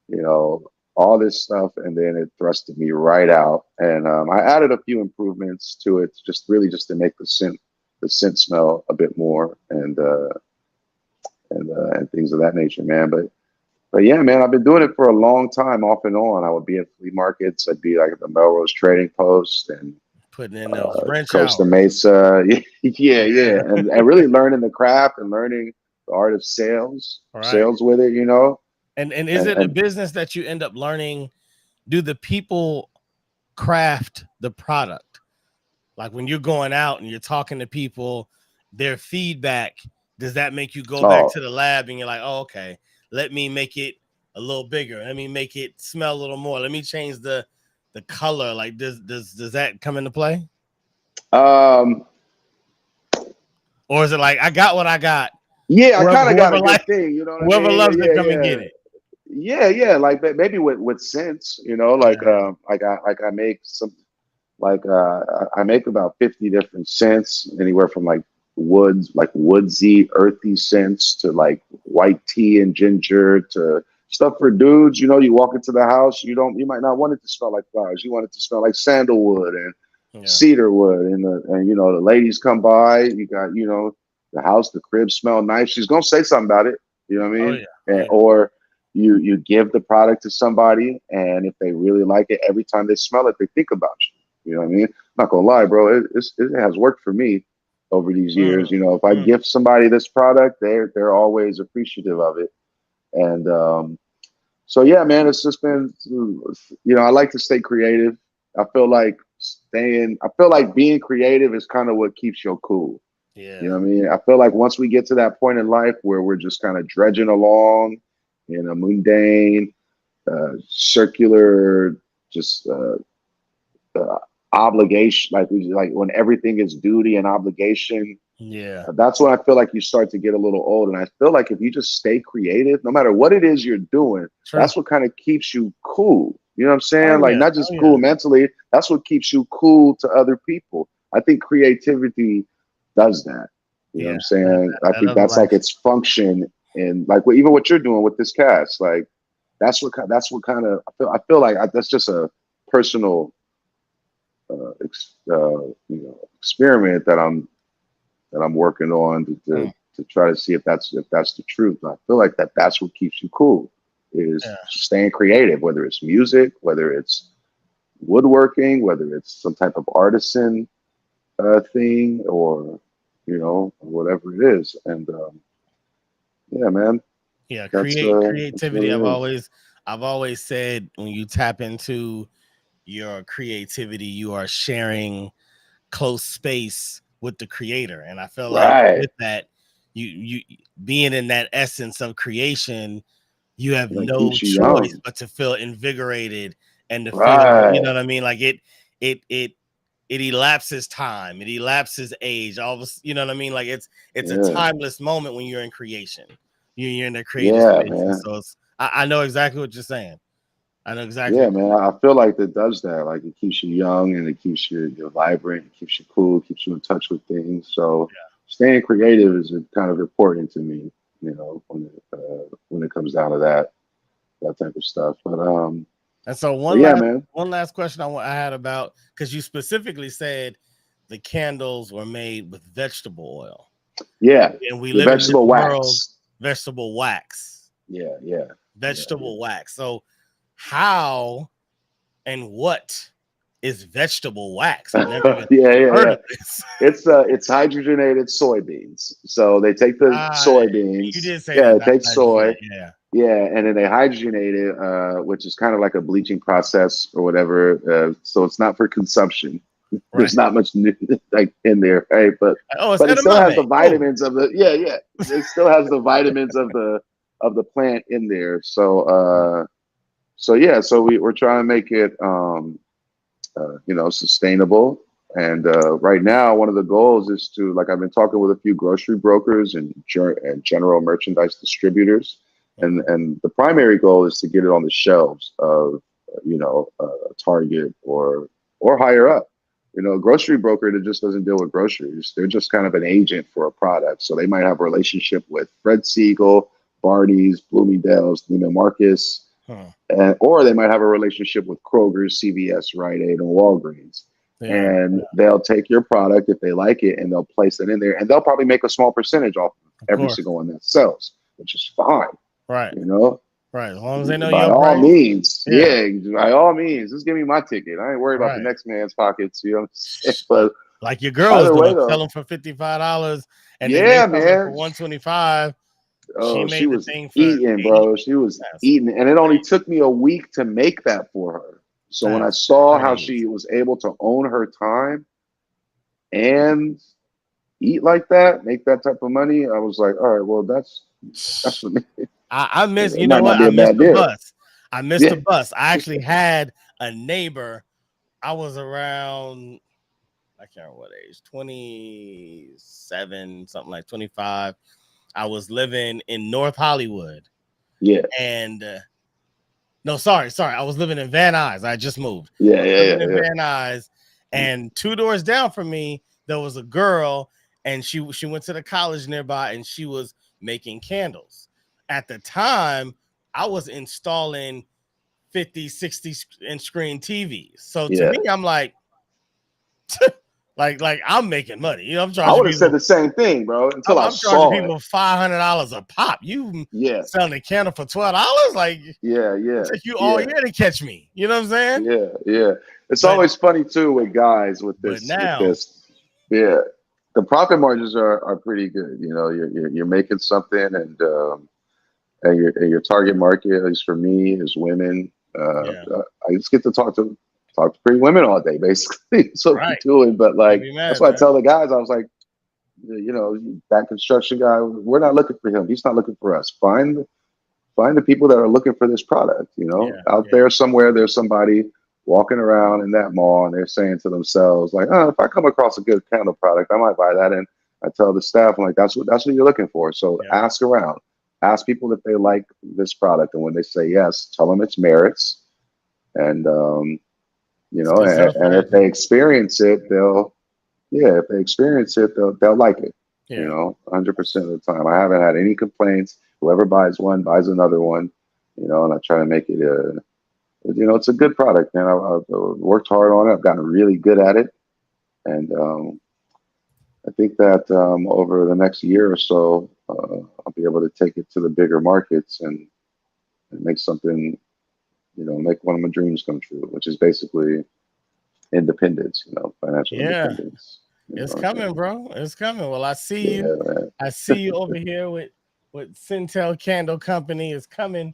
Speaker 3: you know, all this stuff, and then it thrusted me right out. And I added a few improvements to it, just to make the scent smell a bit more, and things of that nature, man. But yeah, man, I've been doing it for a long time, off and on. I would be at flea markets. I'd be like at the Melrose Trading Post and
Speaker 1: putting in those wrench
Speaker 3: Costa Mesa. Yeah. And really learning the craft and learning the art of sales with it, you know.
Speaker 1: And is it a business that you end up learning? Do the people craft the product? Like when you're going out and you're talking to people, their feedback, does that make you go back to the lab and you're like, oh, okay, let me make it a little bigger. Let me make it smell a little more. Let me change the color. Like, does that come into play?
Speaker 3: Or
Speaker 1: is it like, I got what I got?
Speaker 3: Yeah, I kind of got a good thing. You know what
Speaker 1: whoever
Speaker 3: I mean?
Speaker 1: loves it, come and get it.
Speaker 3: Yeah. Like maybe with scents, you know, like I make some, I make about 50 different scents, anywhere from like woodsy, earthy scents to like white tea and ginger to stuff for dudes. You know, you walk into the house, you might not want it to smell like flowers. You want it to smell like sandalwood and cedar wood. And you know, the ladies come by, you got, you know, the house, the crib smell nice. She's gonna say something about it. You know what I mean? Or you give the product to somebody, and if they really like it, every time they smell it, they think about you. You know what I mean? I'm not gonna lie, bro. It has worked for me over these years. You know, if I gift somebody this product, they're always appreciative of it. And so yeah, man, it's just been, you know, I like to stay creative. I feel like being creative is kind of what keeps you cool.
Speaker 1: Yeah.
Speaker 3: You know what I mean? I feel like once we get to that point in life where we're just kind of dredging along in a mundane, circular, just obligation, like when everything is duty and obligation.
Speaker 1: Yeah.
Speaker 3: That's when I feel like you start to get a little old. And I feel like if you just stay creative, no matter what it is you're doing, that's what kind of keeps you cool. You know what I'm saying? Not just cool mentally, that's what keeps you cool to other people. I think creativity does that. You know what I'm saying? I think that's like its function, and like even what you're doing with this cast, like that's what kind of I feel like that's just a personal experiment that I'm working on to try to see if that's the truth. And I feel like that's what keeps you cool, is
Speaker 1: Yeah.
Speaker 3: staying creative, whether it's music, whether it's woodworking, whether it's some type of artisan thing, or whatever it is. And yeah, man,
Speaker 1: Yeah,
Speaker 3: that's what
Speaker 1: creativity.
Speaker 3: it is.
Speaker 1: I've always said, when you tap into your creativity, you are sharing close space with the creator. And I feel like
Speaker 3: Right.
Speaker 1: with that, you being in that essence of creation, you have
Speaker 3: That
Speaker 1: no
Speaker 3: keeps you
Speaker 1: choice
Speaker 3: young.
Speaker 1: but to feel invigorated and to feel, you know
Speaker 3: Right.
Speaker 1: what I mean? Like it elapses time, it elapses age, all of you know what I mean? Like it's a
Speaker 3: Yeah.
Speaker 1: timeless moment when you're in creation. You're in the creative
Speaker 3: Yeah,
Speaker 1: space. And
Speaker 3: man.
Speaker 1: so I know exactly what you're saying. I know exactly
Speaker 3: Yeah,
Speaker 1: what you're
Speaker 3: man.
Speaker 1: saying.
Speaker 3: I feel like that does that. Like it keeps you young and it keeps you vibrant, it keeps you cool, keeps you in touch with things. So staying creative is kind of important to me, when it comes down to that type of stuff.
Speaker 1: And so
Speaker 3: But yeah, man.
Speaker 1: one last question I had about, because you specifically said the candles were made with vegetable oil.
Speaker 3: Yeah.
Speaker 1: And we
Speaker 3: The
Speaker 1: live in this
Speaker 3: vegetable
Speaker 1: world,
Speaker 3: wax.
Speaker 1: vegetable wax.
Speaker 3: Yeah, yeah.
Speaker 1: Vegetable wax. So how and what is vegetable wax? I've never even heard
Speaker 3: Yeah.
Speaker 1: of this.
Speaker 3: It's hydrogenated soybeans. So they take the
Speaker 1: You
Speaker 3: soybeans.
Speaker 1: did say
Speaker 3: Yeah,
Speaker 1: that.
Speaker 3: they take soy.
Speaker 1: Yeah.
Speaker 3: Yeah, and then they hydrogenate it, which is kind of like a bleaching process or whatever. So it's not for consumption.
Speaker 1: Right.
Speaker 3: There's not much like in there, right?
Speaker 1: Oh, it's
Speaker 3: But it still has the
Speaker 1: edamame. Oh,
Speaker 3: vitamins of the yeah. It still has the vitamins of the plant in there. So yeah, so we're trying to make it sustainable. And right now, one of the goals is to, like, I've been talking with a few grocery brokers and general merchandise distributors, and the primary goal is to get it on the shelves of Target or higher up. A grocery broker that just doesn't deal with groceries. They're just kind of an agent for a product. So they might have a relationship with Fred Siegel, Barney's, Bloomingdale's, Neiman Marcus, or they might have a relationship with Kroger's, CVS, Rite Aid, and Walgreens. And they'll take your product if they like it, and they'll place it in there, and they'll probably make a small percentage off every single one that sells, which is fine.
Speaker 1: Right. Right. As long as they know
Speaker 3: By
Speaker 1: your
Speaker 3: all
Speaker 1: price.
Speaker 3: means, by all means, just give me my ticket. I ain't worried about the
Speaker 1: Right.
Speaker 3: next man's pockets. You know what I'm saying? But
Speaker 1: like your girl is
Speaker 3: either way,
Speaker 1: doing,
Speaker 3: though,
Speaker 1: sell them for $55, and then they
Speaker 3: yeah,
Speaker 1: sell it for
Speaker 3: man.
Speaker 1: $125. She
Speaker 3: Oh, she
Speaker 1: made the
Speaker 3: was
Speaker 1: thing for
Speaker 3: eating,
Speaker 1: 80.
Speaker 3: bro. She was
Speaker 1: That's
Speaker 3: eating, and it only took me a week to make that for her. So when I
Speaker 1: that's
Speaker 3: saw how
Speaker 1: crazy.
Speaker 3: she was able to own her time and eat like that, make that type of money, I was like, all right, well, that's for me.
Speaker 1: I miss, you
Speaker 3: It
Speaker 1: know
Speaker 3: might not
Speaker 1: what?
Speaker 3: be
Speaker 1: I
Speaker 3: a
Speaker 1: missed
Speaker 3: bad
Speaker 1: the
Speaker 3: deal.
Speaker 1: bus. I missed the bus. I actually had a neighbor. I was around, I can't remember what age, 27, something like 25. I was living in North Hollywood.
Speaker 3: Yeah.
Speaker 1: And no, sorry. I was living in Van Nuys. I just moved.
Speaker 3: Yeah.
Speaker 1: Living in Van Nuys. And 2 doors down from me, there was a girl, and she went to the college nearby, and she was making candles. At the time, I was installing 50, 60 inch screen TVs. So to me, I'm like, like I'm making money. You know, I'm charging
Speaker 3: I would have said
Speaker 1: people.
Speaker 3: the same thing, bro, until I
Speaker 1: I'm charging
Speaker 3: saw it.
Speaker 1: people $500 a pop. You
Speaker 3: Yeah.
Speaker 1: selling a candle for $12? Like,
Speaker 3: Yeah.
Speaker 1: it took you all year to catch me. You know what I'm saying?
Speaker 3: Yeah. It's
Speaker 1: But
Speaker 3: always funny too with guys with this.
Speaker 1: now,
Speaker 3: Yeah. The profit margins are pretty good. You're making something, and your target market, at least for me, is women. I just get to talk to pretty women all day, basically. So I'm doing, but like that's why I tell the guys, I was like, that construction guy, we're not looking for him. He's not looking for us. Find the people that are looking for this product. Out there somewhere, there's somebody walking around in that mall, and they're saying to themselves, like, oh, if I come across a good candle product, I might buy that. And I tell the staff, I'm like, that's what you're looking for. So ask around, ask people if they like this product, and when they say yes, tell them its merits, and and if they experience it, they'll like it. 100% of the time. I haven't had any complaints. Whoever buys one buys another one, and I try to make it You know, it's a good product, man. I've worked hard on it. I've gotten really good at it, and I think that over the next year or so, I'll be able to take it to the bigger markets and make something, you know, make one of my dreams come true, which is basically independence, you know, financial
Speaker 1: Yeah,
Speaker 3: independence. You know
Speaker 1: it's
Speaker 3: what I'm
Speaker 1: coming,
Speaker 3: saying?
Speaker 1: bro. It's coming. Well, I see
Speaker 3: Yeah,
Speaker 1: you.
Speaker 3: man.
Speaker 1: I see you over here with Centel Candle Company. It's coming.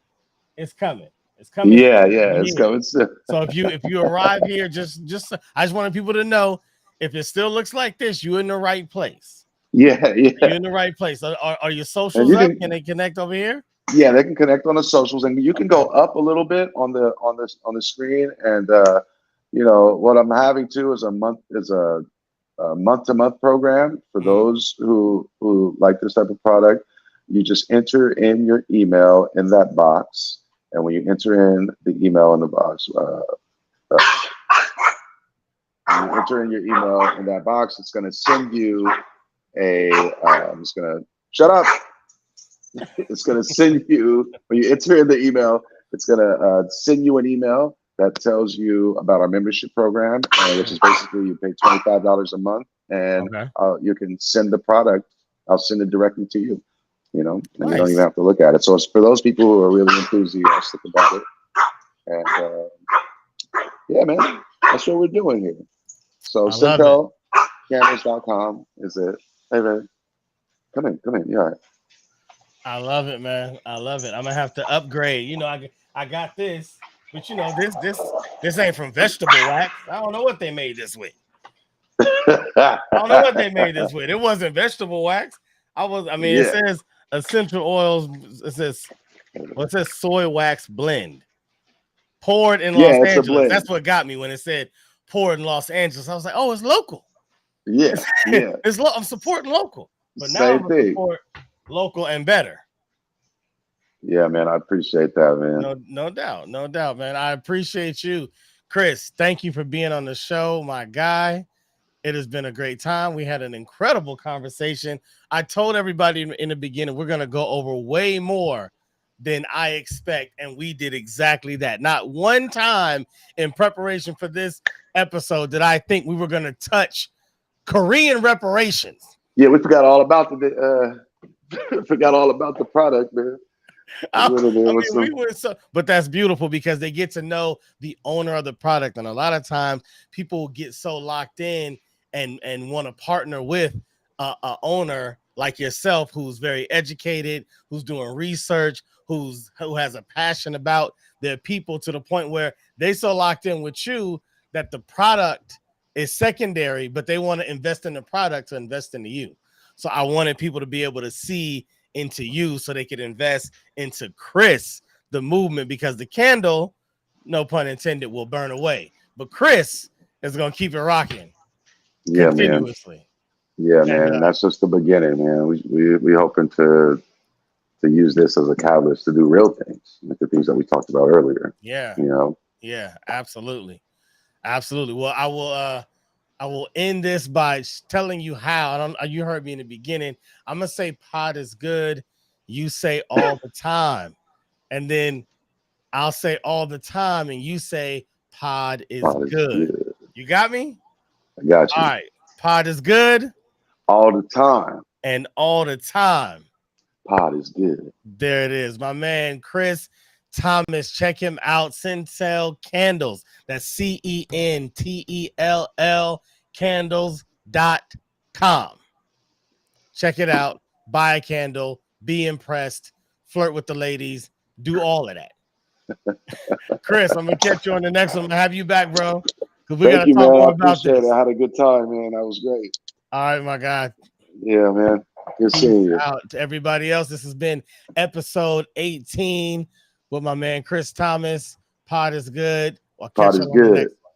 Speaker 1: It's coming. It's coming
Speaker 3: Yeah,
Speaker 1: soon.
Speaker 3: yeah,
Speaker 1: You
Speaker 3: it's
Speaker 1: hear it.
Speaker 3: coming soon.
Speaker 1: So if you arrive here, just I just wanted people to know if it still looks like this, you're in the right place.
Speaker 3: Yeah, yeah.
Speaker 1: You're in the right place. Are your
Speaker 3: And
Speaker 1: socials
Speaker 3: you
Speaker 1: up?
Speaker 3: can,
Speaker 1: Can they connect over here?
Speaker 3: yeah, they can connect on the socials, and you can
Speaker 1: Okay.
Speaker 3: go up a little bit on the screen. And you know what I'm having too is a month-to-month program for
Speaker 1: Mhm.
Speaker 3: those who like this type of product. You just enter in your email in that box, and when you enter in the email in the box, when you enter in your email in that box, it's going to send you a. I'm just going to shut up. It's going to send you when you enter in the email. It's going to send you an email that tells you about our membership program, which is basically you pay $25 a month, and
Speaker 1: Okay.
Speaker 3: you can send the product. I'll send it directly to you. You know, and you don't even
Speaker 1: Nice.
Speaker 3: have to look at it. So it's for those people who are really enthusiastic about it. And yeah, man, that's what we're doing here. So
Speaker 1: I love it.
Speaker 3: CentelCandles.com is it. Hey, man, come in. Yeah,
Speaker 1: I love it, man. I love it. I'm gonna have to upgrade. You know, I got this, but you know, this ain't from vegetable wax. I don't know what they made this with. I don't know what they made this with. It wasn't vegetable wax. I mean, it
Speaker 3: yeah,
Speaker 1: says essential oils. It says Well, it says soy wax blend poured in Los
Speaker 3: yeah. It's a
Speaker 1: Angeles.
Speaker 3: blend.
Speaker 1: That's what got me when it said poured in Los Angeles. I was like, oh, it's local.
Speaker 3: Yeah, yeah.
Speaker 1: I'm supporting local, but now I'm
Speaker 3: Same
Speaker 1: gonna
Speaker 3: thing.
Speaker 1: support local and better.
Speaker 3: Yeah, man. I appreciate that, man.
Speaker 1: No doubt, no doubt, man. I appreciate you, Chris. Thank you for being on the show, my guy. It has been a great time. We had an incredible conversation. I told everybody in the beginning we're gonna go over way more than I expect, and we did exactly that. Not one time in preparation for this episode did I think we were gonna touch Korean reparations.
Speaker 3: Yeah, we forgot all about the forgot all about the product, man.
Speaker 1: I,
Speaker 3: Went in there
Speaker 1: I
Speaker 3: with
Speaker 1: mean, we
Speaker 3: some.
Speaker 1: went so, but that's beautiful because they get to know the owner of the product, and a lot of times people get so locked in and want to partner with a owner like yourself who's very educated, who's doing research, who has a passion about their people to the point where they so locked in with you that the product is secondary, but they want to invest in the product to invest into you. So I wanted people to be able to see into you so they could invest into Chris, the movement, because the candle, no pun intended, will burn away. But Chris is going to keep it rocking
Speaker 3: Yeah, man.
Speaker 1: continuously.
Speaker 3: Yeah,
Speaker 1: And
Speaker 3: man. That's just the beginning, man. We hoping to use this as a catalyst to do real things, like the things that we talked about earlier.
Speaker 1: yeah,
Speaker 3: You know.
Speaker 1: yeah, absolutely. Absolutely. Well, I will end this by telling you how. I don't you heard me in the beginning. I'm gonna say pot is good. You say all the time. And then I'll say all the time, and you say pod is
Speaker 3: Pod is
Speaker 1: good.
Speaker 3: good.
Speaker 1: You got me?
Speaker 3: I got
Speaker 1: All
Speaker 3: you.
Speaker 1: right. Pod is good
Speaker 3: All the time.
Speaker 1: and all the time.
Speaker 3: Pod is good.
Speaker 1: There it is. My man, Chris Thomas. Check him out. Centel Candles. That's CENTELL candles.com. Check it out. Buy a candle. Be impressed. Flirt with the ladies. Do all of that. Chris, I'm going to catch you on the next one. I'm going to have you back, bro, because we got
Speaker 3: Thank
Speaker 1: to
Speaker 3: you,
Speaker 1: talk
Speaker 3: man. I
Speaker 1: more about
Speaker 3: appreciate it.
Speaker 1: this.
Speaker 3: I had a good time, man. That was great.
Speaker 1: All right, my guy.
Speaker 3: Yeah, man. Good
Speaker 1: Peace
Speaker 3: seeing you.
Speaker 1: out to everybody else. This has been episode 18 with my man Chris Thomas. Pod is good. I'll catch
Speaker 3: Pod
Speaker 1: you
Speaker 3: is
Speaker 1: on the next
Speaker 3: good.
Speaker 1: one.